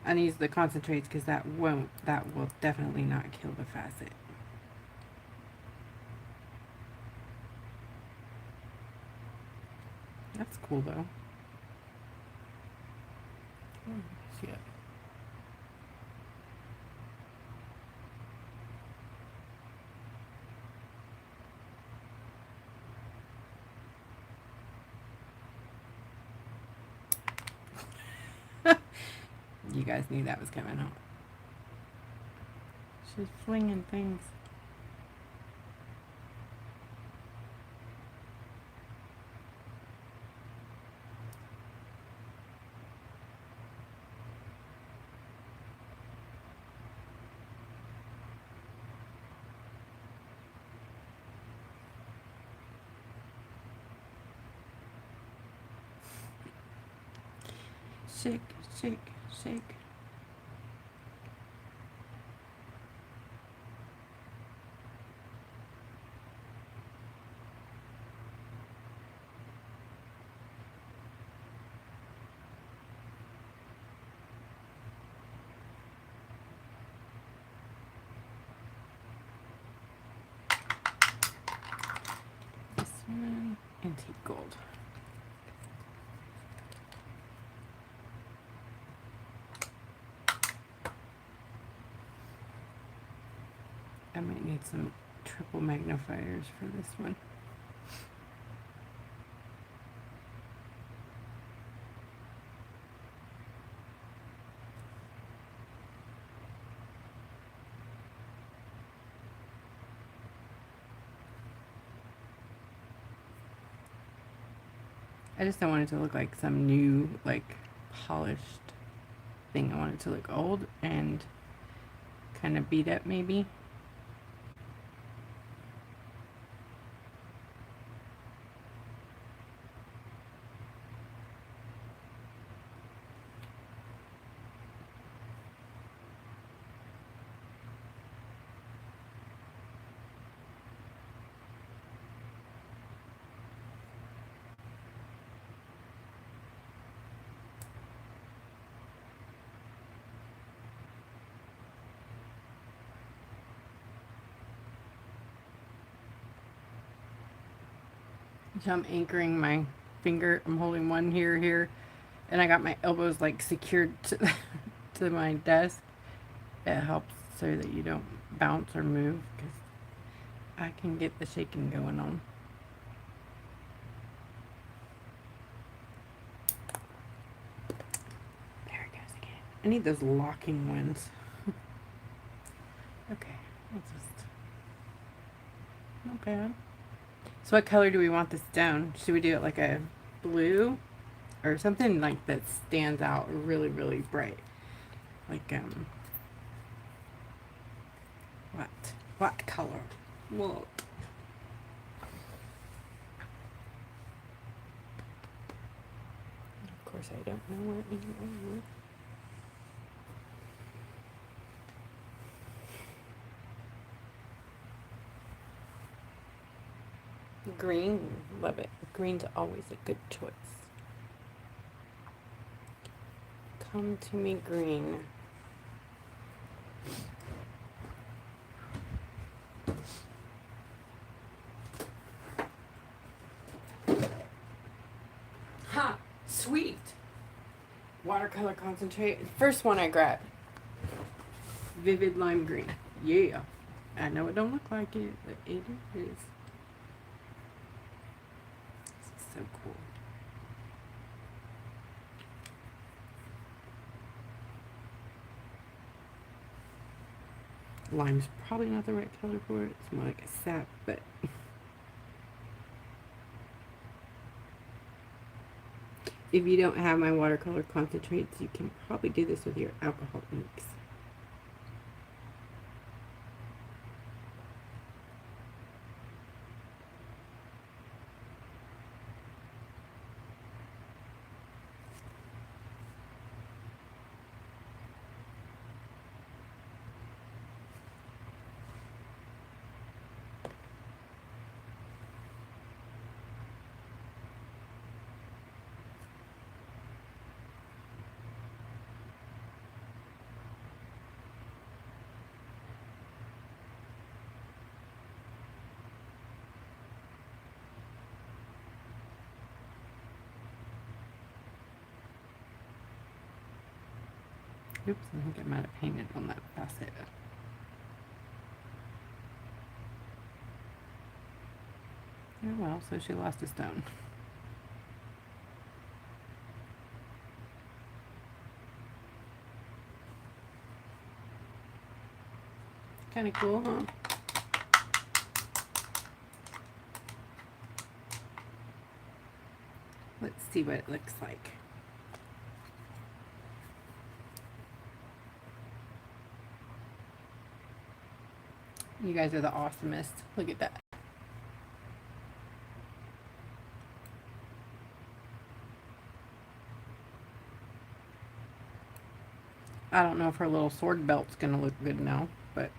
And use the concentrates because that will definitely not kill the facet. That's cool though. See it. You guys knew that was coming, huh? She's flinging things. Shake, shake, shake. This one, antique gold. I might need some triple magnifiers for this one. I just don't want it to look like some new, like, polished thing. I want it to look old and kind of beat up, maybe. So I'm anchoring my finger. I'm holding one here, and I got my elbows like secured to, to my desk. It helps so that you don't bounce or move because I can get the shaking going on. There it goes again. I need those locking ones. Okay, that's just not bad. So what color do we want this down? Should we do it like a blue or something like that stands out really, really bright. Like, what? What color? Well, of course I don't know where it is. Green, love it. Green's always a good choice. Come to me, green. Ha! Sweet! Watercolor concentrate. First one I grabbed. Vivid lime green. Yeah. I know it don't look like it, but it is. This is so cool. Lime's probably not the right color for it. It's more like a sap, but if you don't have my watercolor concentrates, you can probably do this with your alcohol inks. Oops, I think I might have painted on that facet. Oh well, so she lost a stone. Kind of cool, huh? Let's see what it looks like. You guys are the awesomest. Look at that. I don't know if her little sword belt's gonna look good now, but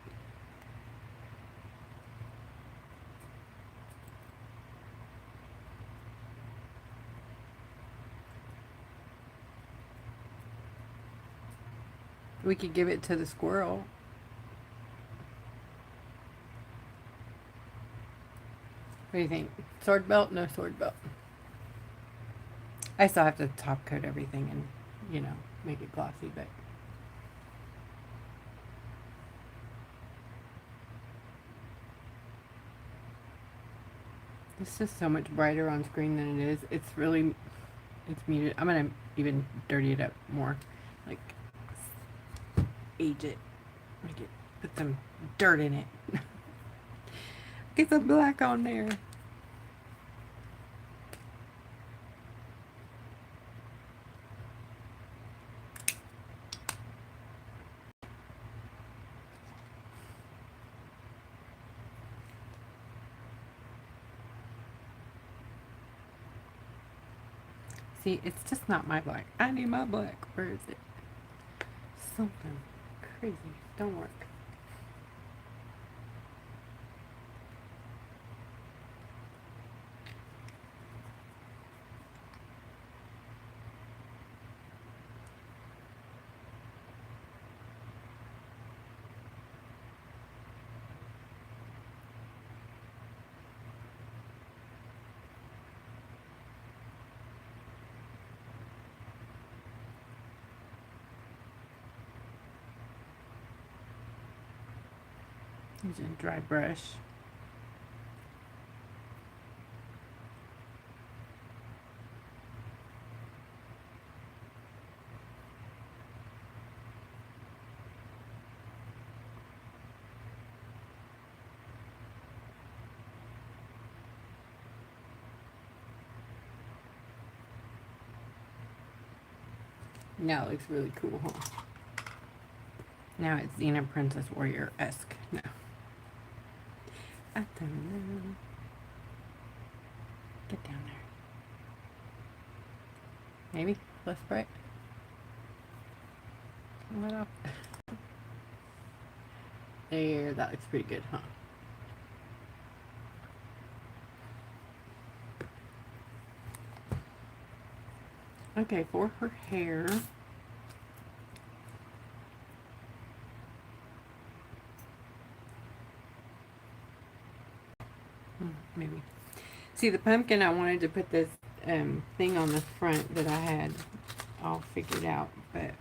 we could give it to the squirrel. What do you think? Sword belt? No sword belt. I still have to top coat everything and, you know, make it glossy, but this is so much brighter on screen than it is. It's really, it's muted. I'm gonna even dirty it up more, like age it, make it, put some dirt in it. Get some black on there. See, it's just not my black. I need my black. Where is it? Something crazy. Don't work. Using a dry brush. Now it looks really cool, huh? Now it's Xena Princess Warrior-esque. No. I don't know. Get down there. Maybe? Less bright? Turn that off. There, that looks pretty good, huh? Okay, for her hair. Maybe. See, the pumpkin, I wanted to put this thing on the front that I had all figured out, but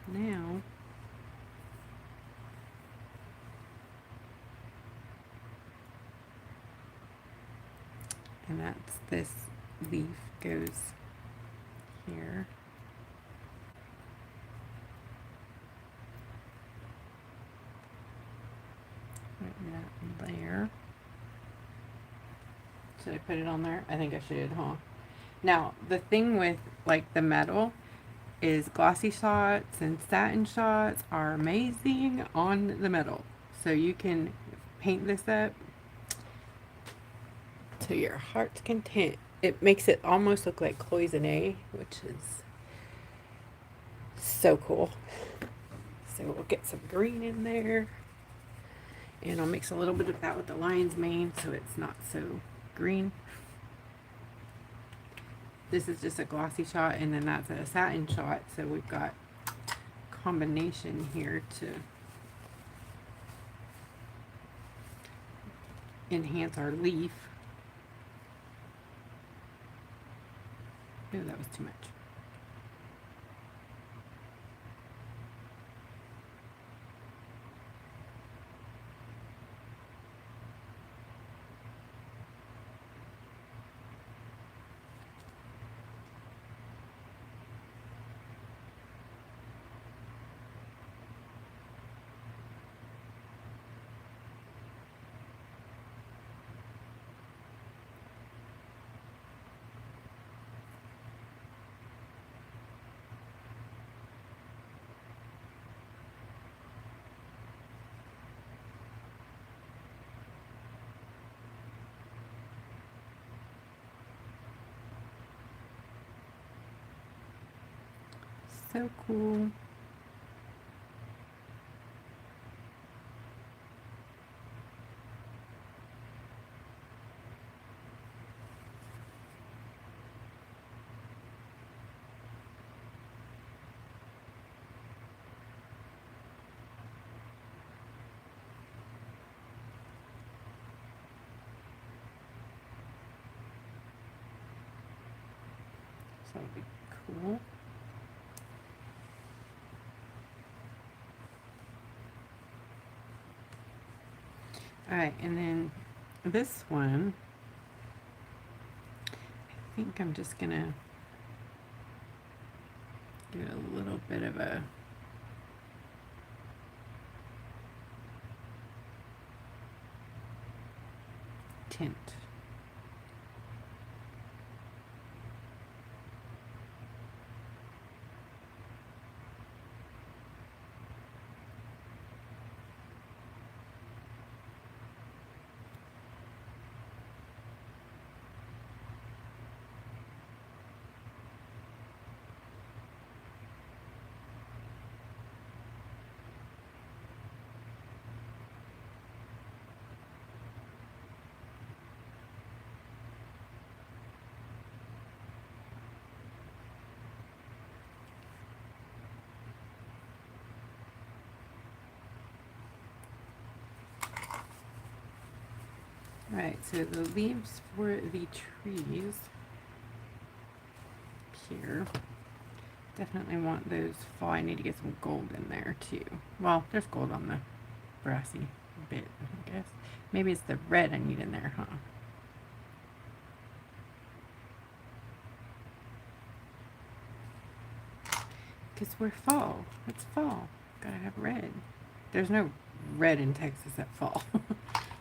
now and that's this leaf goes here. Put that there. Should I put it on there? I think I should, huh? Now, the thing with like the metal is glossy shots and satin shots are amazing on the metal. So you can paint this up to your heart's content. It makes it almost look like cloisonne, which is so cool. So we'll get some green in there. And I'll mix a little bit of that with the lion's mane so it's not so green. This is just a glossy shot, and then that's a satin shot. So we've got combination here to enhance our leaf. Oh, that was too much. So cool. So that'll be cool. Alright, and then this one, I think I'm just gonna do a little bit of a tint. Alright, so the leaves for the trees here, definitely want those fall. I need to get some gold in there too. Well, there's gold on the brassy bit, I guess. Maybe it's the red I need in there, huh? Because we're fall. It's fall. Gotta have red. There's no red in Texas at fall.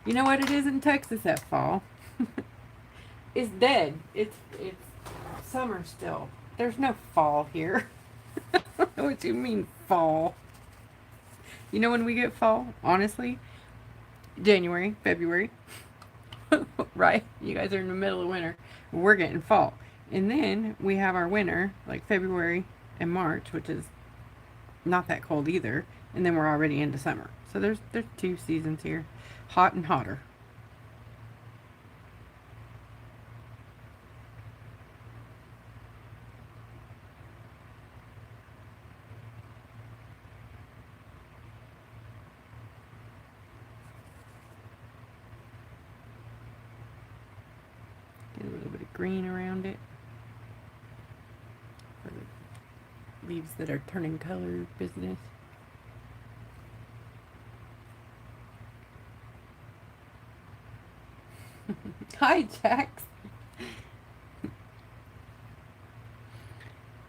You know what it is in Texas at fall? It's dead. It's summer still. There's no fall here. What do you mean fall? You know when we get fall? Honestly, January, February. Right? You guys are in the middle of winter. We're getting fall. And then we have our winter, like February and March, which is not that cold either. And then we're already into summer. So there's 2 seasons here. Hot and hotter. Get a little bit of green around it. For the leaves that are turning color business. Hi, Jax.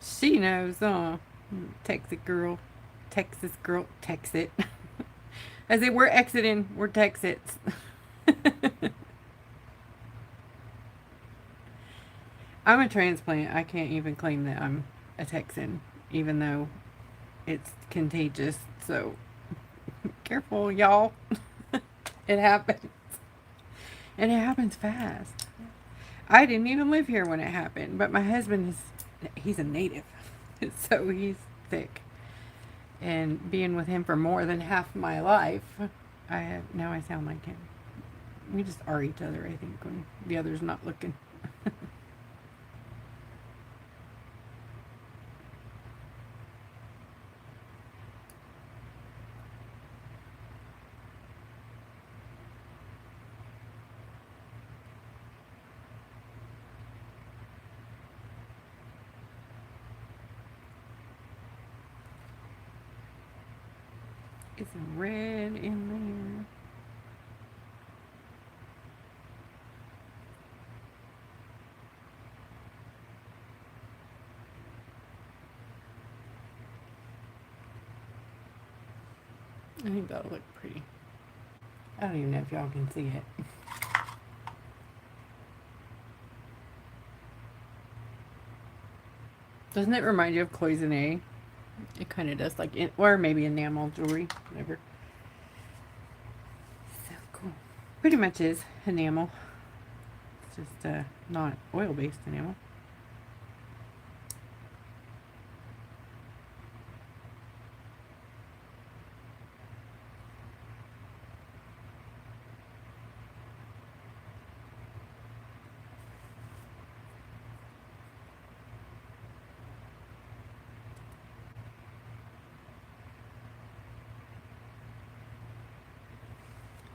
She knows, Texas girl. Texas girl. Texit. I said, we're exiting. We're Texits. I'm a transplant. I can't even claim that I'm a Texan, even though it's contagious. So, careful, y'all. It happens. And it happens fast. I didn't even live here when it happened, but my husband he's a native. So he's thick. And being with him for more than half my life, now I sound like him. We just are each other, I think, when the other's not looking. Get some red in there. I think that'll look pretty. I don't even know if y'all can see it. Doesn't it remind you of cloisonne? It kind of does, like, or maybe enamel jewelry, whatever. So cool. Pretty much is enamel. It's just not oil-based enamel.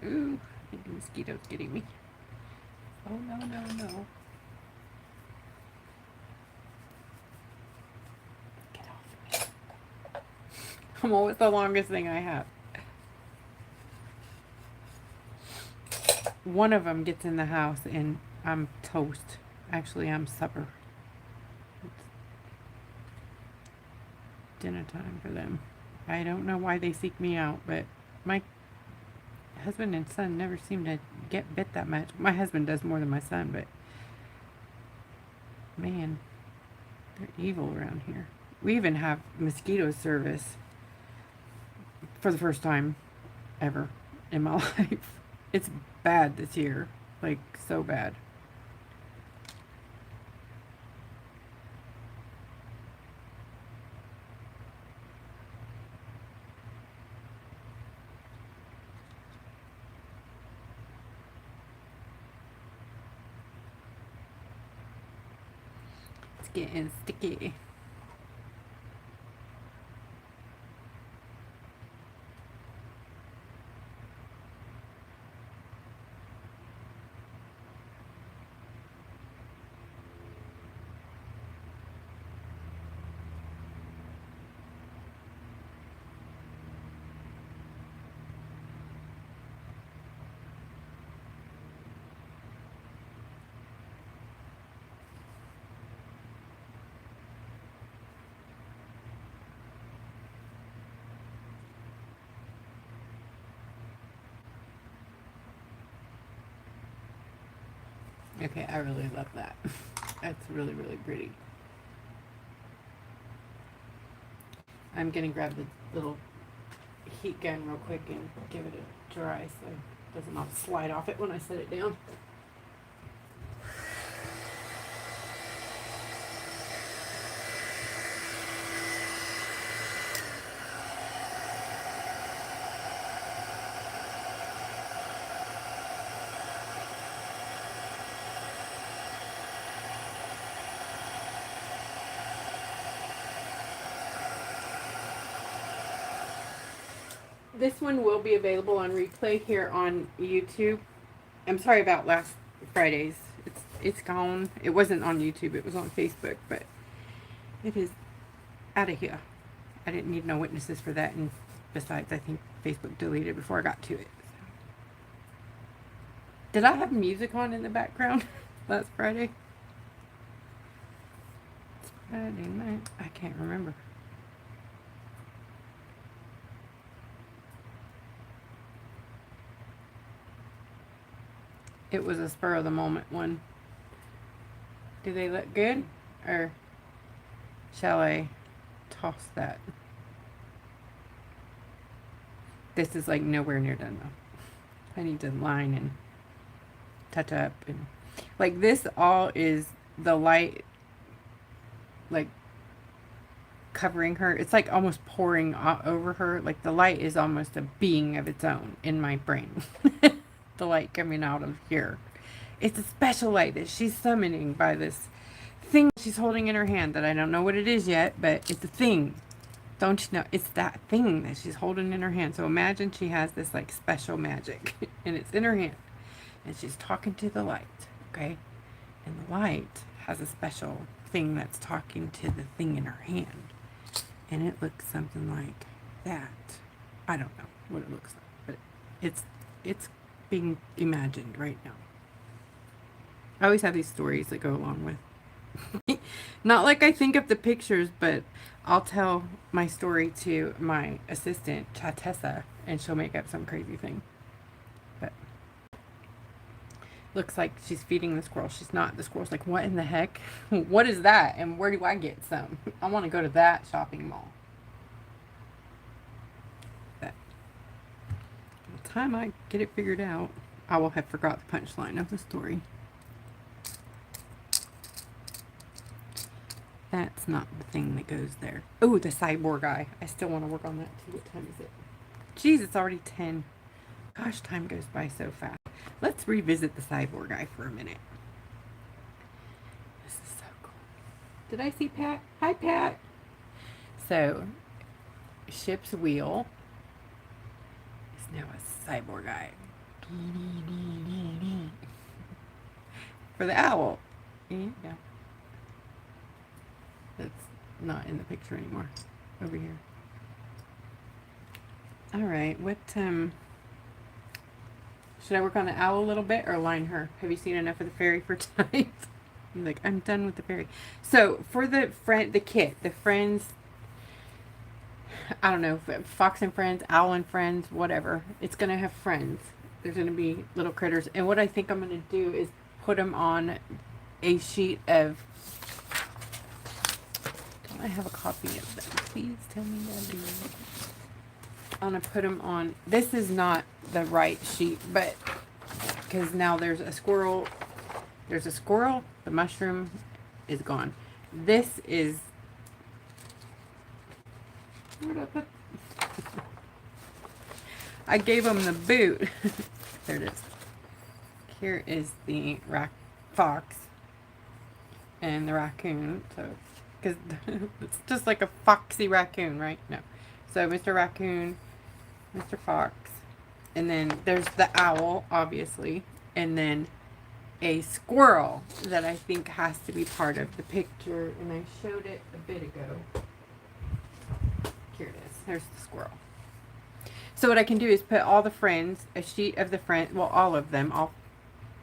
Ooh, I think the mosquito's getting me. Oh, no, no, no. Get off me. I'm always the longest thing I have. One of them gets in the house and I'm toast. Actually, I'm supper. It's dinner time for them. I don't know why they seek me out, but my husband and son never seem to get bit that much. My husband does more than my son, but man, they're evil around here. We even have mosquito service for the first time ever in my life. It's bad this year, like so bad. It's getting sticky. Okay, I really love that. That's really, really pretty. I'm gonna grab the little heat gun real quick and give it a dry so it doesn't all slide off it when I set it down. This one will be available on replay here on YouTube. I'm sorry about last Friday's. It's gone. It wasn't on YouTube. It was on Facebook, but it is out of here. I didn't need no witnesses for that, and besides, I think Facebook deleted before I got to it. Did I have music on in the background last Friday? It's Friday night. I can't remember. It was a spur of the moment one. Do they look good? Or shall I toss that? This is like nowhere near done though. I need to line and touch up, and like this all is the light like covering her. It's like almost pouring over her. Like the light is almost a being of its own in my brain. The light coming out of here. It's a special light that she's summoning by this thing she's holding in her hand that I don't know what it is yet, but it's a thing. Don't you know? It's that thing that she's holding in her hand. So imagine she has this like special magic and it's in her hand and she's talking to the light, okay? And the light has a special thing that's talking to the thing in her hand. And it looks something like that. I don't know what it looks like, but it's being imagined right now. I always have these stories that go along with. Not like I think of the pictures, but I'll tell my story to my assistant, Chatessa, and she'll make up some crazy thing. But looks like she's feeding the squirrel. She's not. The squirrel's like, what in the heck? What is that? And where do I get some? I want to go to that shopping mall. But by the time I get it figured out, I will have forgot the punchline of the story. That's not the thing that goes there. Oh, the cyborg eye. I still want to work on that too. What time is it? Jeez, it's already 10. Gosh, time goes by so fast. Let's revisit the cyborg eye for a minute. This is so cool. Did I see Pat? Hi, Pat. So, ship's wheel is now a cyborg eye. For the owl. Yeah. That's not in the picture anymore. Over here. Alright, what, should I work on the owl a little bit or line her? Have you seen enough of the fairy for tonight? You're like, I'm done with the fairy. So, for the kit, the friends, I don't know, Fox and Friends, Owl and Friends, whatever. It's going to have friends. There's going to be little critters. And what I think I'm going to do is put them on a sheet of... I have a copy of them. Please tell me Debbie. I'm going to put them on. This is not the right sheet, but because now there's a squirrel. There's a squirrel. The mushroom is gone. This is... Where did I put... I gave them the boot. There it is. Here is the fox and the raccoon. So... because it's just like a foxy raccoon, right? No. So Mr. Raccoon, Mr. Fox, and then there's the owl, obviously, and then a squirrel that I think has to be part of the picture, and I showed it a bit ago. Here it is. There's the squirrel. So what I can do is put all the friends, a sheet of the friends, well, all of them, all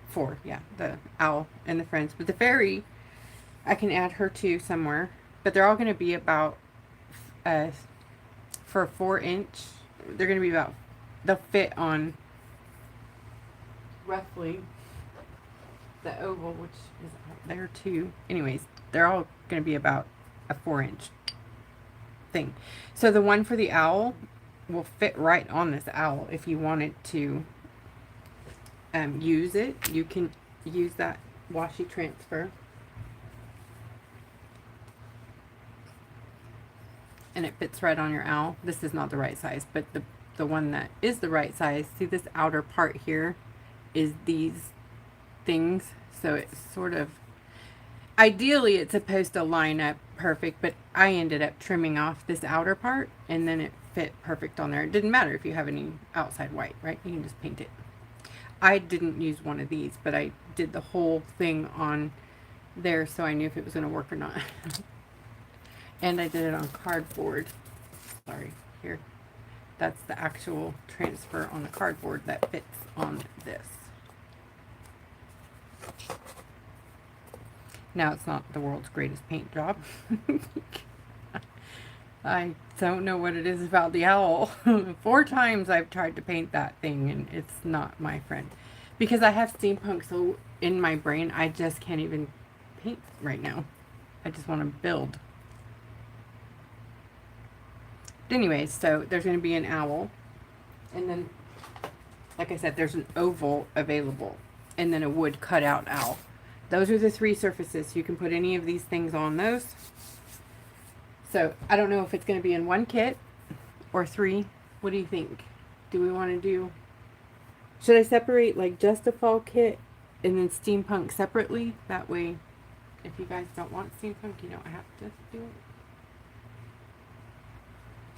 four, yeah, the owl and the friends, but the fairy, I can add her to somewhere, but they're all going to be about, for a 4-inch, they're going to be about, they'll fit on roughly the oval, which is out there too. Anyways, they're all going to be about a 4-inch. thing. So the one for the owl will fit right on this owl. If you wanted to use it, you can use that washi transfer. And it fits right on your owl. This is not the right size, but the one that is the right size, see this outer part here is these things. So it's sort of, ideally it's supposed to line up perfect, but I ended up trimming off this outer part and then it fit perfect on there. It didn't matter if you have any outside white, right? You can just paint it. I didn't use one of these, but I did the whole thing on there so I knew if it was going to work or not. And I did it on cardboard. Sorry, here. That's the actual transfer on the cardboard that fits on this. Now, it's not the world's greatest paint job. I don't know what it is about the owl. 4 times I've tried to paint that thing and it's not my friend. Because I have steampunk so in my brain, I just can't even paint right now. I just want to build. But anyways, so there's going to be an owl. And then, like I said, there's an oval available. And then a wood cutout owl. Those are the 3 surfaces. You can put any of these things on those. So, I don't know if it's going to be in 1 kit or 3. What do you think? Do we want to do... Should I separate like just a fall kit and then steampunk separately? That way, if you guys don't want steampunk, you don't have to do it.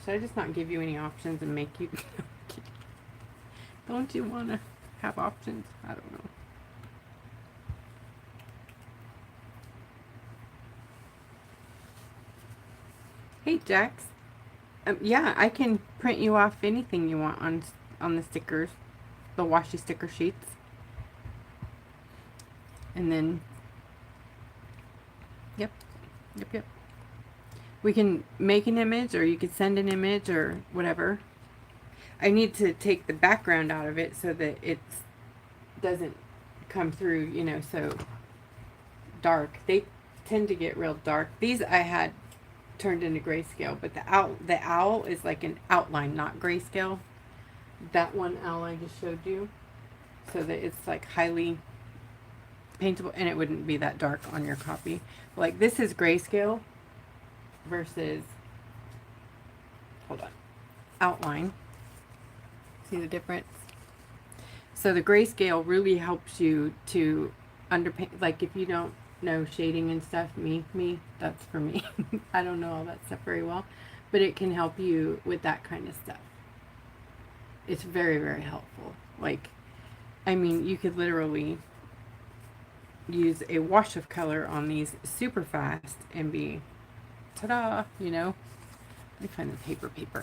Should I just not give you any options and make you... Don't you want to have options? I don't know. Hey, Jax. Yeah, I can print you off anything you want on the stickers. The washi sticker sheets. And then... Yep. We can make an image, or you could send an image, or whatever. I need to take the background out of it so that it doesn't come through, you know, so dark. They tend to get real dark. These I had turned into grayscale, but the owl is like an outline, not grayscale. That one owl I just showed you, so that it's like highly paintable, and it wouldn't be that dark on your copy. Like this is grayscale versus, hold on, outline. See the difference? So the grayscale really helps you to underpaint. Like if you don't know shading and stuff, me, that's for me. I don't know all that stuff very well, but it can help you with that kind of stuff. It's very, very helpful. Like, I mean, you could literally use a wash of color on these super fast and be, ta-da, you know? Let me find the paper.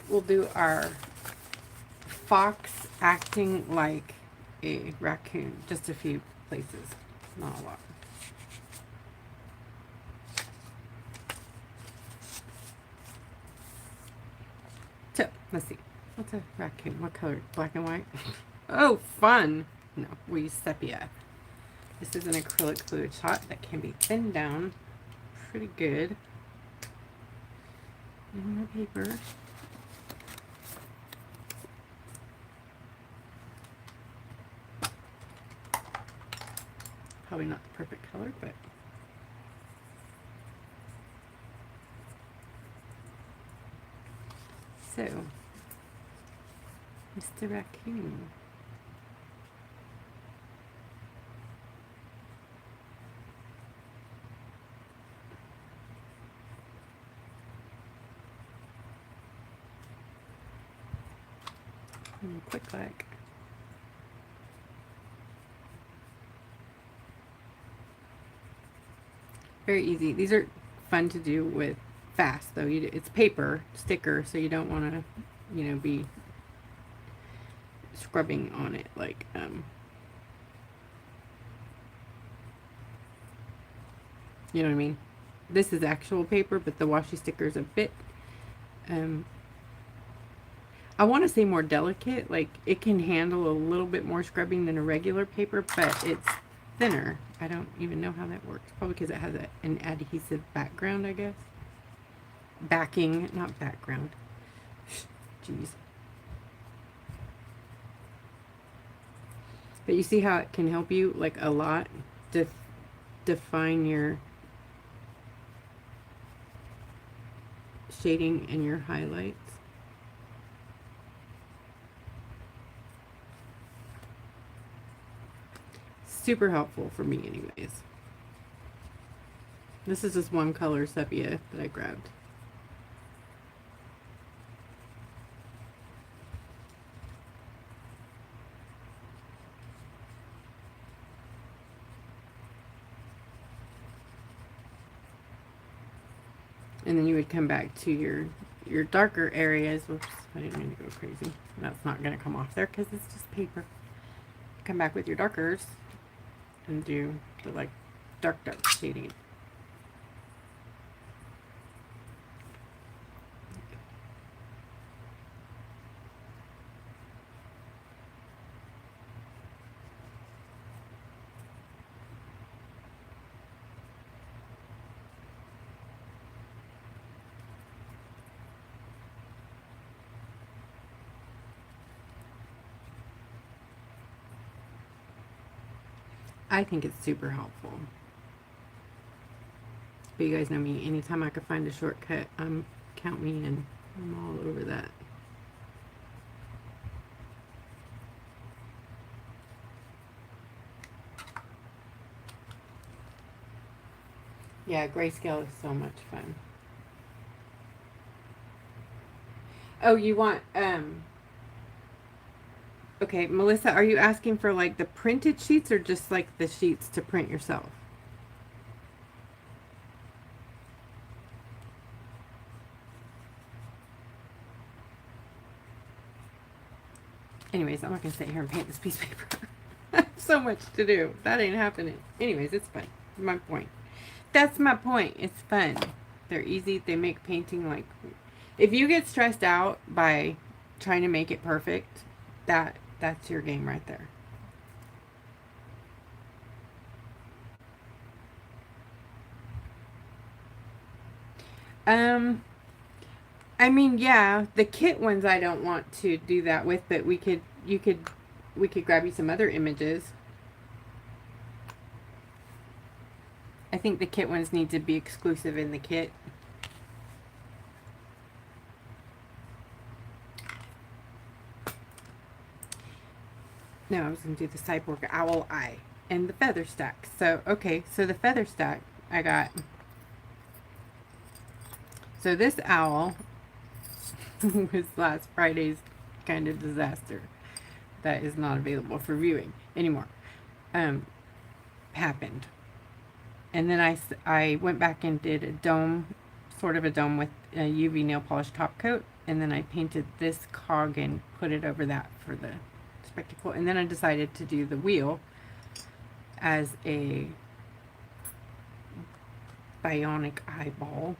We'll do our fox acting like a raccoon. Just a few places, not a lot. So, let's see. What's a raccoon? What color? Black and white? Oh, fun! No, we use sepia. This is an acrylic fluid shot that can be thinned down pretty good. And the paper. Probably not the perfect color, but... So, Mr. Raccoon. And quick like. Very easy. These are fun to do with fast though. It's paper sticker, so you don't want to, you know, be scrubbing on it like you know what I mean. This is actual paper, but the washi sticker is a bit I want to say more delicate. Like it can handle a little bit more scrubbing than a regular paper, but it's thinner I don't even know how that works. Probably because it has an adhesive background, I guess. Backing, not background. Jeez. But you see how it can help you, like, a lot to define your shading and your highlights. Super helpful for me anyways. This is just one color sepia that I grabbed. And then you would come back to your darker areas. Whoops, I didn't mean to go crazy. That's not going to come off there because it's just paper. Come back with your darkers and do the like dark shading. I think it's super helpful. But you guys know me, anytime I could find a shortcut, count me in. I'm all over that. Yeah, grayscale is so much fun. Oh, you want, okay, Melissa, are you asking for like the printed sheets or just like the sheets to print yourself? Anyways, I'm not going to sit here and paint this piece of paper. I have so much to do. That ain't happening. Anyways, it's fun. My point. That's my point. It's fun. They're easy. They make painting like... If you get stressed out by trying to make it perfect, that's your game right there. I mean, yeah, the kit ones I don't want to do that with, but we could grab you some other images. I think the kit ones need to be exclusive in the kit. No, I was going to do the cyborg owl eye and the feather stack. So, okay, so the feather stack I got. So this owl was last Friday's kind of disaster. That is not available for viewing anymore. Happened. And then I went back and did a dome, sort of a dome with a UV nail polish top coat. And then I painted this cog and put it over that for the spectacle. And then I decided to do the wheel as a bionic eyeball.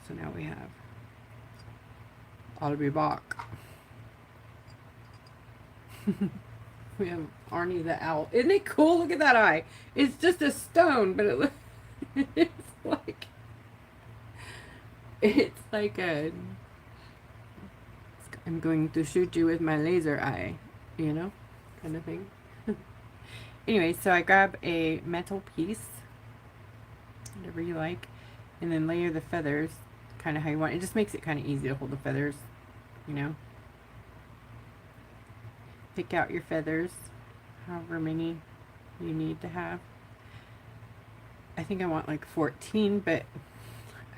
So now we have, I'll be back. We have Arnie the owl. Isn't it cool? Look at that eye. It's just a stone, but it looks, it's like a, I'm going to shoot you with my laser eye, you know, kind of thing. Anyway, so I grab a metal piece, whatever you like, and then layer the feathers kind of how you want. It just makes it kind of easy to hold the feathers, you know. Pick out your feathers, however many you need to have. I think I want like 14, but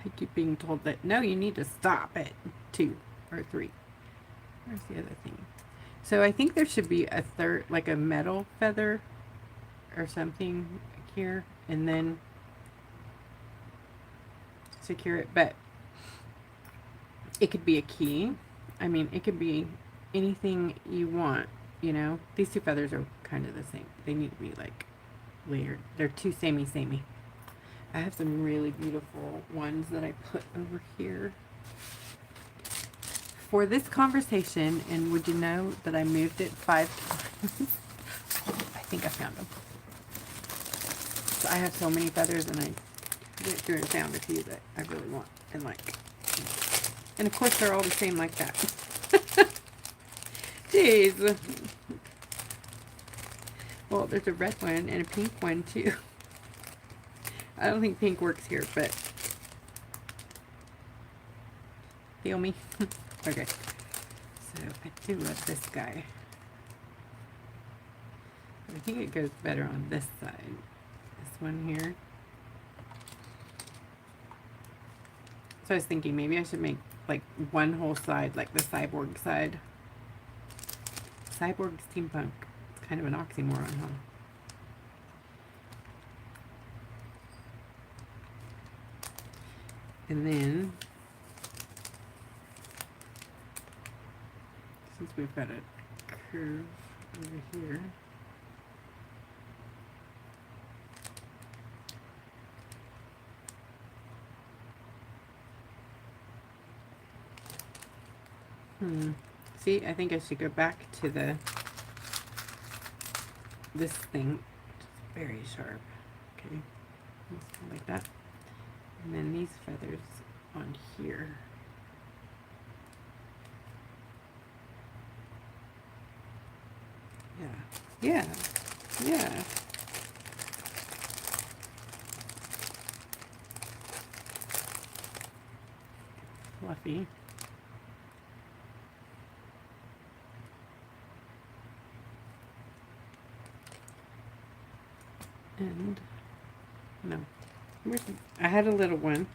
I keep being told that no, you need to stop at 2 or 3. Where's the other thing? So I think there should be a third, like a metal feather or something here, and then secure it. But it could be a key. I mean, it could be anything you want, you know. These two feathers are kind of the same. They need to be like layered. They're too samey. I have some really beautiful ones that I put over here for this conversation. And would you know that I moved it 5 times? I think I found them. I have so many feathers, and I went through and found a few that I really want and like. And of course, they're all the same like that. Jeez. Well, there's a red one and a pink one too. I don't think pink works here, but feel me? Okay. So I do love this guy. I think it goes better on this side. This one here. So I was thinking maybe I should make like one whole side, like the cyborg side. Cyborg steampunk. It's kind of an oxymoron, huh? And then, since we've got a curve over here, see, I think I should go back to this thing, which is very sharp. Okay, like that. And then these feathers on here. Yeah. Fluffy. And no, I had a little one.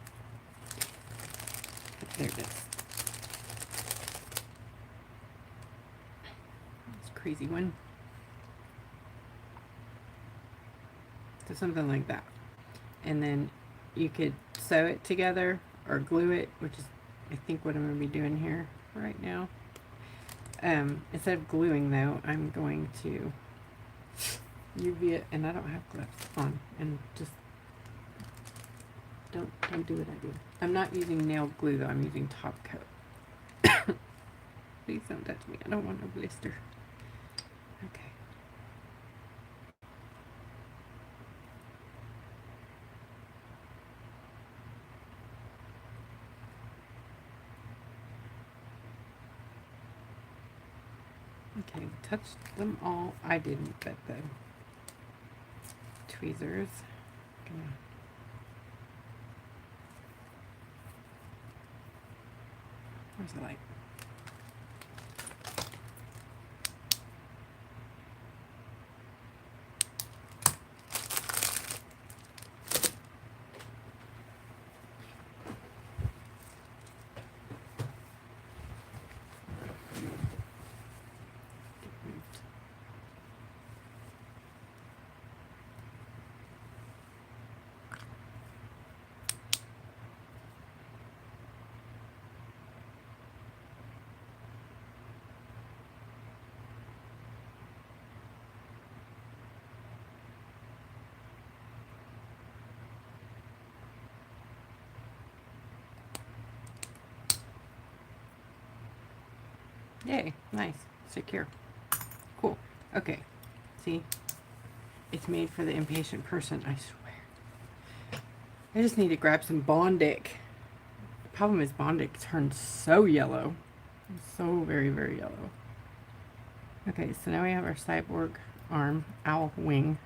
There it is. This crazy one. So something like that. And then you could sew it together or glue it, which is I think what I'm going to be doing here right now. Instead of gluing though, I'm going to UV it, and I don't have gloves on, and just don't do what I do. I'm not using nail glue though, I'm using top coat. Please don't touch me, I don't want a blister. Okay. Okay, touched them all. I didn't, but the tweezers. Where's the light? Yay, nice, secure, cool. Okay, see, it's made for the impatient person, I swear. I just need to grab some Bondic. The problem is Bondic turns so yellow, so very, very yellow. Okay, so now we have our cyborg arm, owl wing,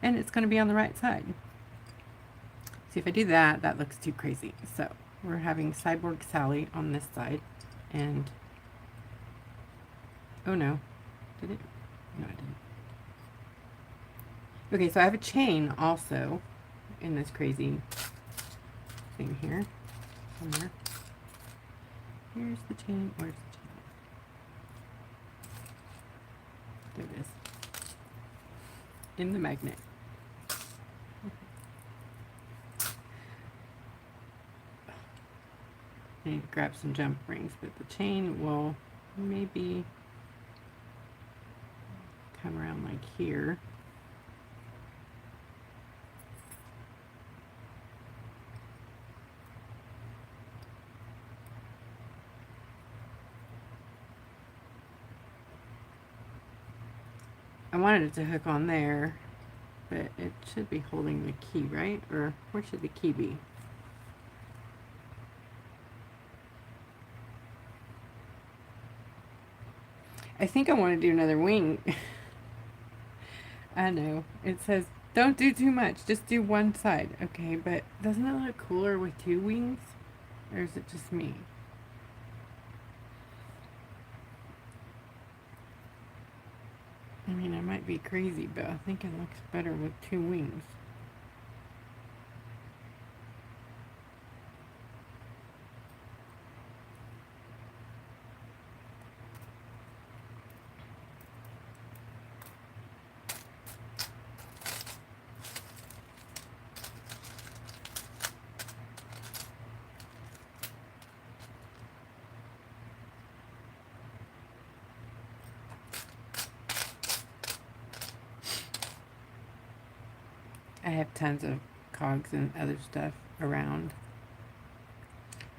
and it's going to be on the right side. See, if I do that, that looks too crazy. So we're having cyborg Sally on this side, and oh no, did it? No, I didn't. Okay, so I have a chain also in this crazy thing here. Somewhere. Here's the chain. Where's the chain? There it is. In the magnet. I need to grab some jump rings, but the chain will maybe come around like here. I wanted it to hook on there, but it should be holding the key, right? Or where should the key be? I think I want to do another wing. I know. It says, don't do too much. Just do one side. Okay, but doesn't it look cooler with two wings? Or is it just me? I mean, I might be crazy, but I think it looks better with two wings. I have tons of cogs and other stuff around.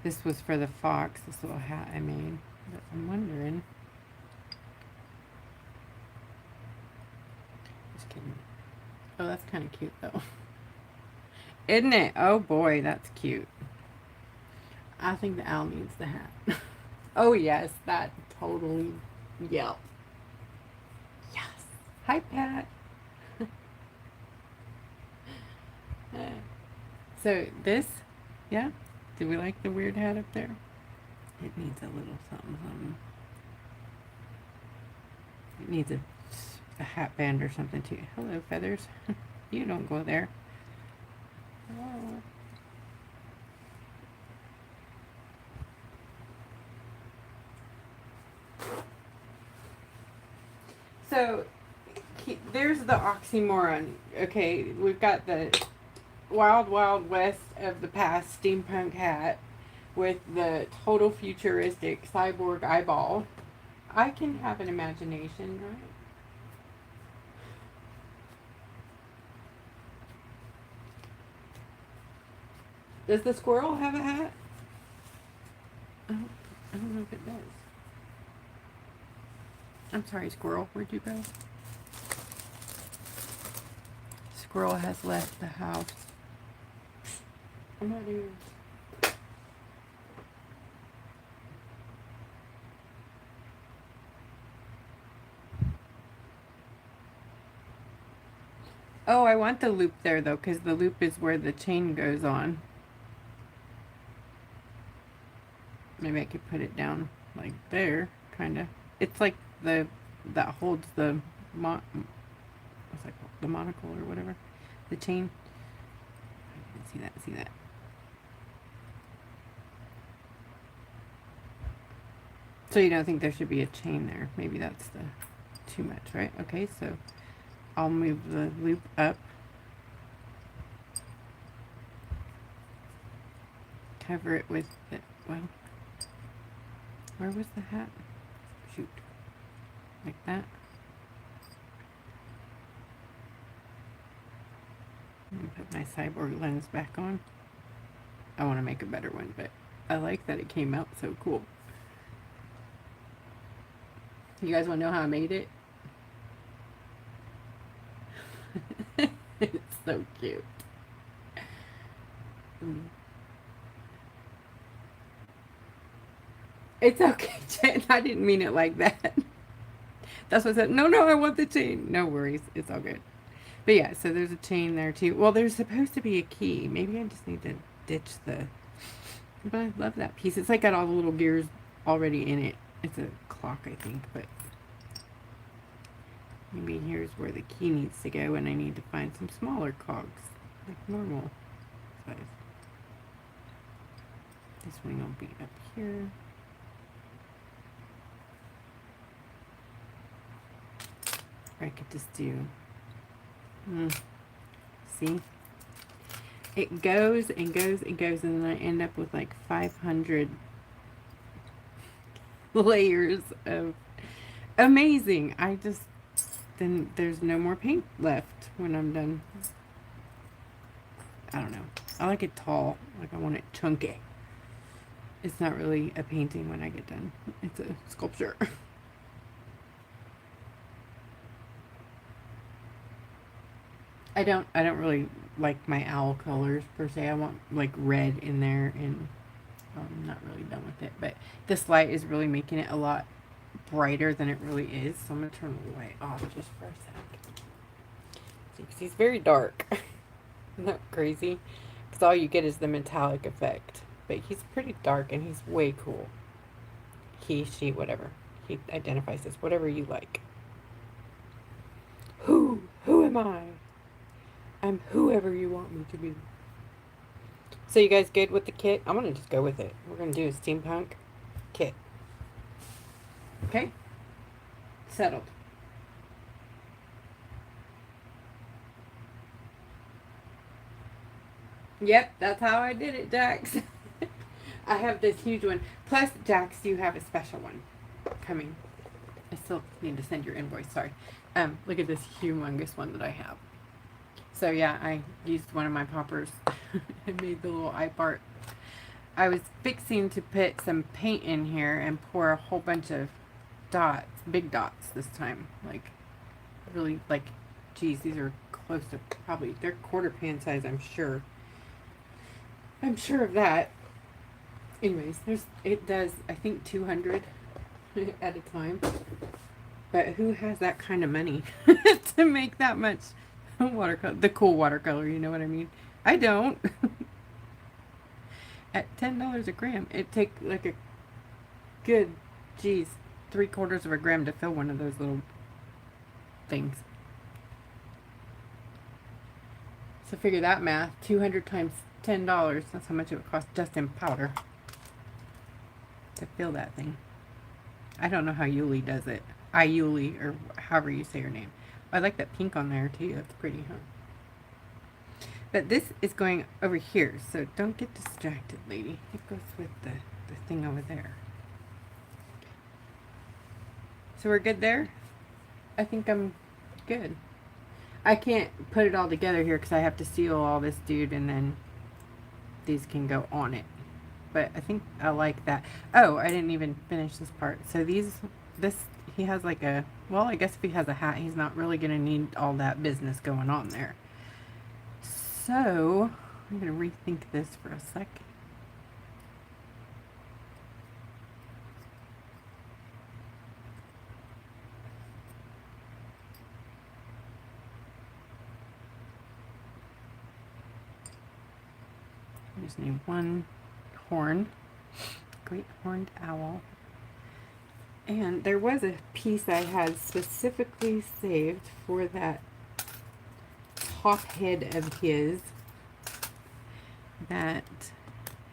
This was for the fox, this little hat I made. But I'm wondering. Just kidding. Oh, that's kind of cute though. Isn't it? Oh boy, that's cute. I think the owl needs the hat. Oh yes, that totally. Yep. Yes. Hi, Pat. So this, yeah. Do we like the weird hat up there? It needs a little something, something. It needs a hat band or something too. Hello, feathers. You don't go there. Oh. So there's the oxymoron. Okay, we've got the wild, wild west of the past steampunk hat with the total futuristic cyborg eyeball. I can have an imagination, right? Does the squirrel have a hat? I don't know if it does. I'm sorry, squirrel. Where'd you go? Squirrel has left the house. I'm not even. Oh, I want the loop there though, because the loop is where the chain goes on. Maybe I could put it down like there, kind of. It's like that holds the what's that called? The monocle or whatever, the chain. See that? See that? So you don't think there should be a chain there? Maybe that's too much, right? Okay, so I'll move the loop up. Cover it with the, well, where was the hat? Shoot. Like that. And put my cyborg lens back on. I want to make a better one, but I like that it came out so cool. You guys want to know how I made it? It's so cute. It's okay, Jen. I didn't mean it like that. That's what I said. No, no, I want the chain. No worries. It's all good. But yeah, so there's a chain there too. Well, there's supposed to be a key. Maybe I just need to ditch the... But I love that piece. It's like got all the little gears already in it. It's a clock, I think, but... Maybe here's where the key needs to go, and I need to find some smaller cogs, like normal size. This wing will be up here. Or I could just do, see? It goes and goes and goes, and then I end up with like 500 layers of amazing. Then there's no more paint left when I'm done. I don't know. I like it tall. Like I want it chunky. It's not really a painting when I get done. It's a sculpture. I don't really like my owl colors per se. I want like red in there, and I'm not really done with it. But this light is really making it a lot brighter than it really is. So I'm gonna turn the light off just for a sec. See, 'cause he's very dark. Isn't that crazy? Because all you get is the metallic effect. But he's pretty dark and he's way cool. He, she, whatever. He identifies as whatever you like. Who am I? I'm whoever you want me to be. So you guys good with the kit? I'm gonna just go with it. We're gonna do a steampunk kit. Okay? Settled. Yep, that's how I did it, Jax. I have this huge one. Plus, Jax, you have a special one coming. I still need to send your invoice, sorry. Look at this humongous one that I have. So yeah, I used one of my poppers and made the little eye part. I was fixing to put some paint in here and pour a whole bunch of dots, big dots this time. Like, really, like, geez, these are close to probably, they're quarter pan size, I'm sure. I'm sure of that. Anyways, it does, I think, 200 at a time. But who has that kind of money to make that much watercolor? The cool watercolor, you know what I mean? I don't. At $10 a gram, it take like a good, geez, 3/4 of a gram to fill one of those little things. So figure that math. 200 times $10. That's how much it would cost just in powder to fill that thing. I don't know how Yuli does it. Yuli, or however you say her name. I like that pink on there too. That's pretty, huh? But this is going over here, so don't get distracted, lady. It goes with the thing over there. So we're good there? I think I'm good. I can't put it all together here because I have to seal all this dude, and then these can go on it. But I think I like that. Oh, I didn't even finish this part. So he has like a, well, I guess if he has a hat, he's not really going to need all that business going on there. So I'm going to rethink this for a sec. I just need one horn, great horned owl. And there was a piece I had specifically saved for that top head of his that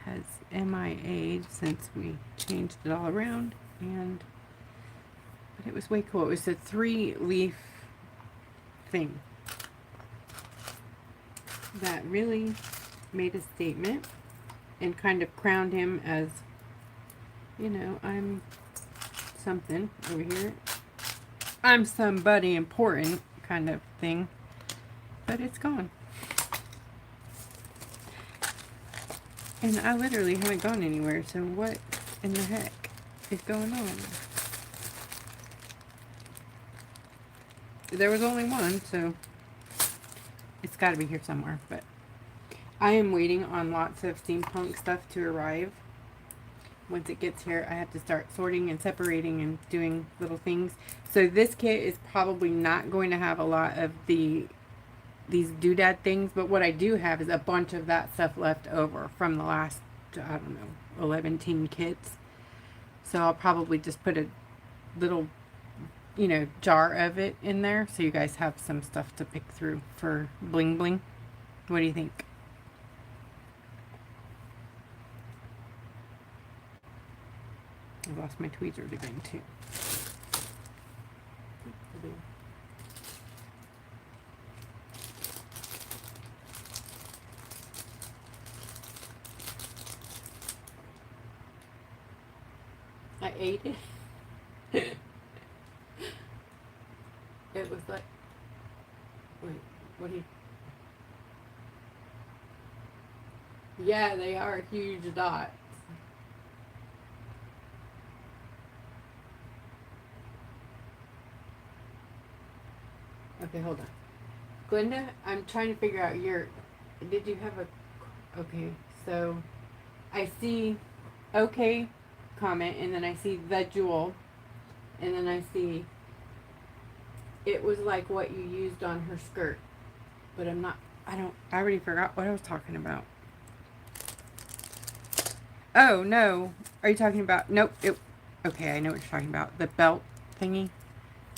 has MIA'd since we changed it all around, but it was way cool. It was a 3-leaf thing that really made a statement and kind of crowned him as, you know, I'm something over here. I'm somebody important kind of thing. But it's gone. And I literally haven't gone anywhere, so what in the heck is going on? There was only one, so it's got to be here somewhere. But I am waiting on lots of steampunk stuff to arrive. Once it gets here, I have to start sorting and separating and doing little things. So this kit is probably not going to have a lot of these doodad things, but what I do have is a bunch of that stuff left over from the last, I don't know, 11 kits. So I'll probably just put a little, you know, jar of it in there so you guys have some stuff to pick through for bling bling. What do you think? I lost my tweezers again too. I ate it. It was like, wait, what do you? Yeah, they are huge dots. Okay, hold on. Glenda, I'm trying to figure out did you have okay, so I see okay comment, and then I see the jewel, and then I see it was like what you used on her skirt, but I already forgot what I was talking about. Oh, no. Are you talking about, nope, okay, I know what you're talking about. The belt thingy.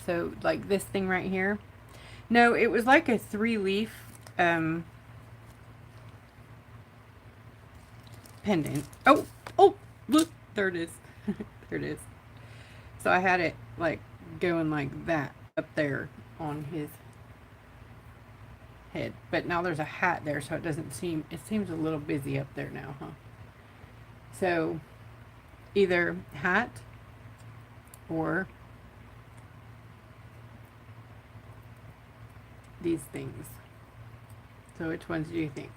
So, like this thing right here. No, it was like a 3-leaf, pendant. Oh, look, there it is. There it is. So I had it, like, going like that up there on his head. But now there's a hat there, so it seems a little busy up there now, huh? So, either hat or these things. So which ones do you think?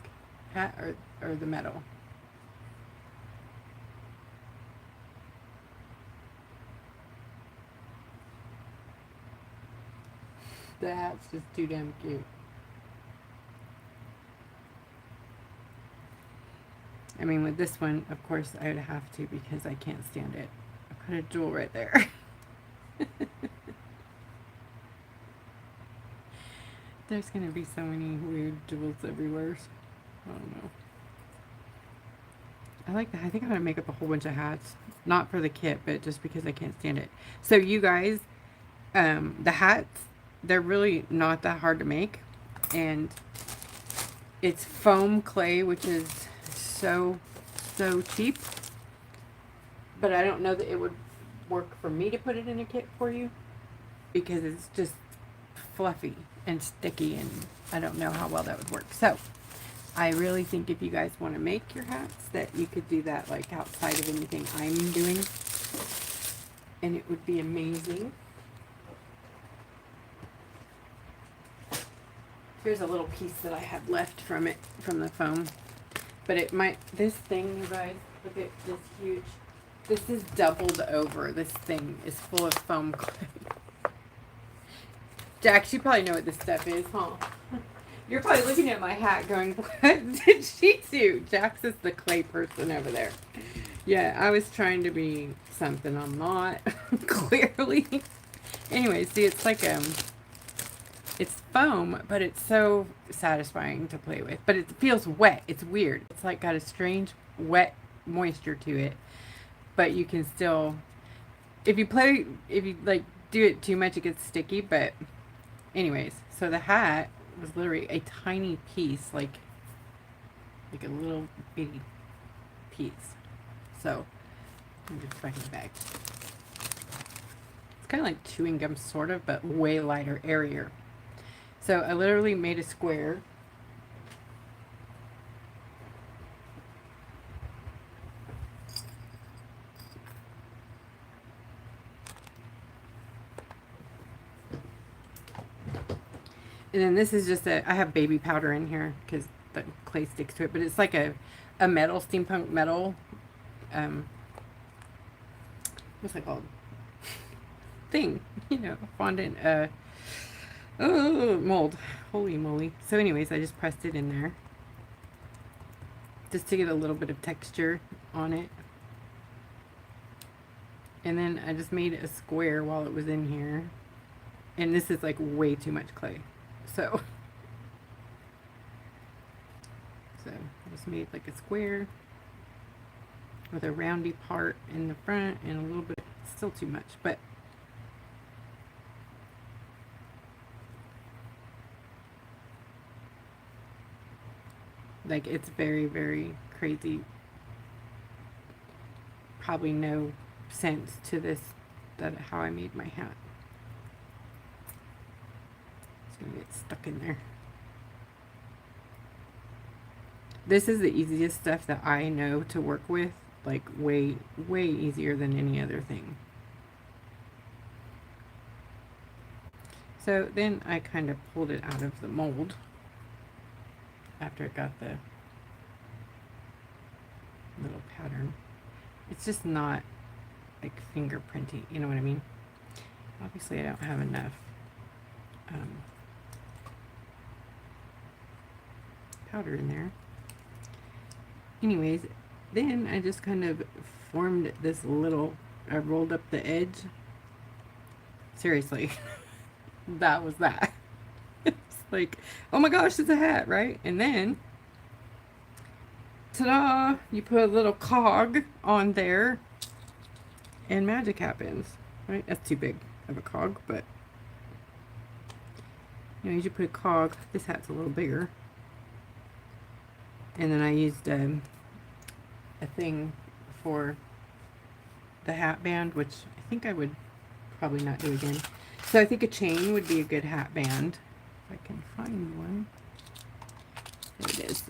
Hat or the metal? The hat's just too damn cute. I mean, with this one, of course, I would have to because I can't stand it. I put a jewel right there. There's going to be so many weird jewels everywhere. I don't know. I like that. I think I'm going to make up a whole bunch of hats. Not for the kit, but just because I can't stand it. So you guys, the hats, they're really not that hard to make. And it's foam clay, which is so cheap. But I don't know that it would work for me to put it in a kit for you. Because it's just fluffy and sticky, and I don't know how well that would work. So I really think if you guys want to make your hats, that you could do that like outside of anything I'm doing, and it would be amazing. Here's a little piece that I had left from the foam, but this thing, you guys, look at this huge, this is doubled over. This thing is full of foam clay. Jax, you probably know what this stuff is, huh? You're probably looking at my hat going, what did she do? Jax is the clay person over there. Yeah, I was trying to be something I'm not, clearly. Anyway, see, it's like, it's foam, but it's so satisfying to play with. But it feels wet. It's weird. It's like got a strange wet moisture to it. But you can still, if you like do it too much, it gets sticky, but anyways, so the hat was literally a tiny piece, like a little bitty piece. So, let me just put it in the bag. It's kind of like chewing gum, sort of, but way lighter, airier. So I literally made a square. And then this is just I have baby powder in here because the clay sticks to it, but it's like a metal, steampunk metal, what's that called? Thing, fondant, mold. Holy moly. So anyways, I just pressed it in there just to get a little bit of texture on it. And then I just made a square while it was in here. And this is like way too much clay. So I just made like a square with a roundy part in the front and a little bit, still too much, but like it's very, very crazy. Probably no sense to this, that how I made my hat. It's gonna get stuck in there. This is the easiest stuff that I know to work with, like way, way easier than any other thing. So then I kind of pulled it out of the mold after it got the little pattern. It's just not like fingerprinty, you know what I mean? Obviously I don't have enough powder in there. Anyways, then I just kind of formed this little, I rolled up the edge. Seriously, that was that. It's like, oh my gosh, it's a hat, right? And then, ta-da, you put a little cog on there and magic happens, right? That's too big of a cog, but you know, you should put a cog. This hat's a little bigger. And then I used a thing for the hat band, which I think I would probably not do again. So I think a chain would be a good hat band. If I can find one. There it is.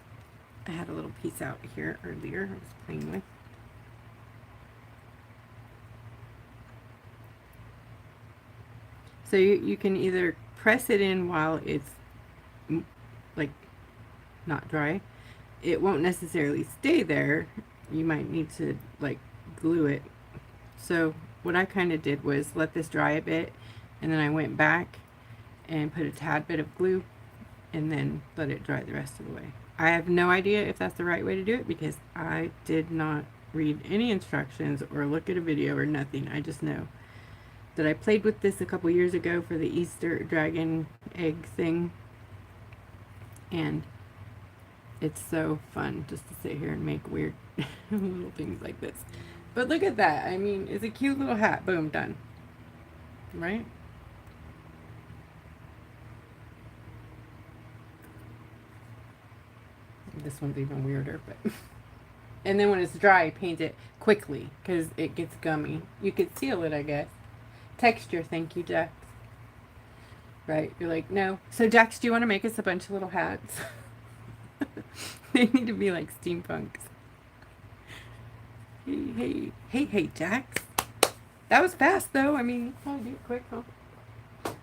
I had a little piece out here earlier I was playing with. So you can either press it in while it's like not dry. It won't necessarily stay there. You might need to like glue it. So what I kind of did was let this dry a bit, and then I went back and put a tad bit of glue and then let it dry the rest of the way. I have no idea if that's the right way to do it because I did not read any instructions or look at a video or nothing. I just know that I played with this a couple years ago for the Easter dragon egg thing, and it's so fun just to sit here and make weird little things like this. But look at that. I mean, it's a cute little hat. Boom, done. Right? This one's even weirder, but and then when it's dry, paint it quickly because it gets gummy. You could seal it, I guess. Texture, thank you, Jax. Right? You're like, no. So, Jax, do you want to make us a bunch of little hats? They need to be like steampunks. Hey, Jax. That was fast, though. I mean, I'll do it quick, huh?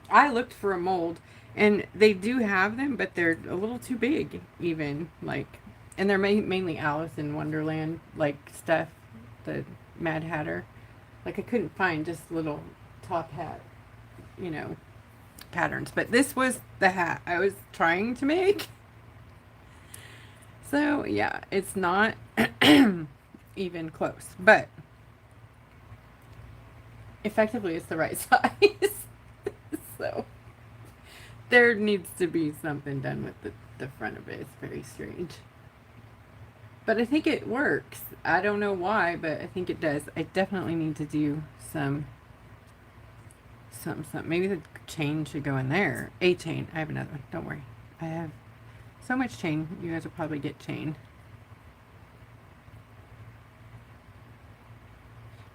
I looked for a mold, and they do have them, but they're a little too big, even. Like, and they're mainly Alice in Wonderland, like, stuff. The Mad Hatter. Like, I couldn't find just little top hat, you know, patterns. But this was the hat I was trying to make. So, yeah, it's not even close. But, effectively, it's the right size. So, there needs to be something done with the front of it. It's very strange. But I think it works. I don't know why, but I think it does. I definitely need to do something. Maybe the chain should go in there. A chain. I have another one. Don't worry. I have so much chain. You guys will probably get chain.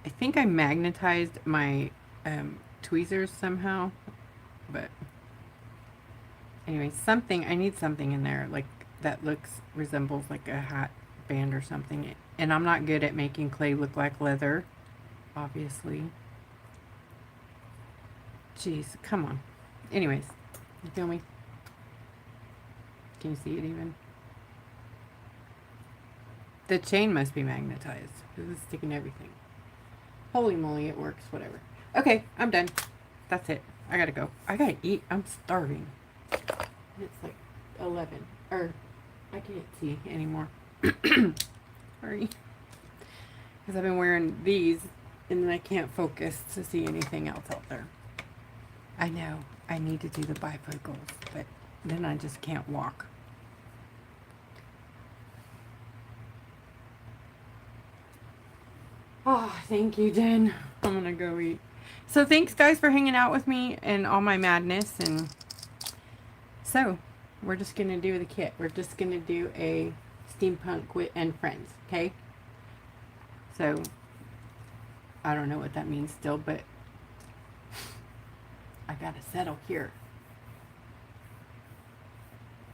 I think I magnetized my tweezers somehow. But anyway, something. I need something in there like that resembles like a hat band or something. And I'm not good at making clay look like leather, obviously. Jeez, come on. Anyways, you feel me? Can you see it even? The chain must be magnetized. This is sticking to everything. Holy moly, it works. Whatever. Okay, I'm done. That's it. I gotta go. I gotta eat. I'm starving. It's like 11. Or, I can't see anymore. Sorry. Because I've been wearing these, and then I can't focus to see anything else out there. I know. I need to do the bifocals, but then I just can't walk. Oh, thank you, Jen. I'm gonna go eat. So thanks, guys, for hanging out with me and all my madness. And so we're just gonna do the kit. We're just gonna do a steampunk wit and friends, okay? So I don't know what that means still, but I gotta settle here.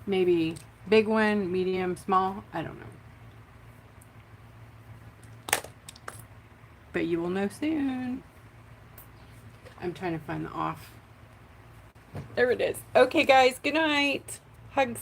Maybe big one, medium, small. I don't know. But you will know soon. I'm trying to find the off. There it is. Okay, guys. Good night. Hugs.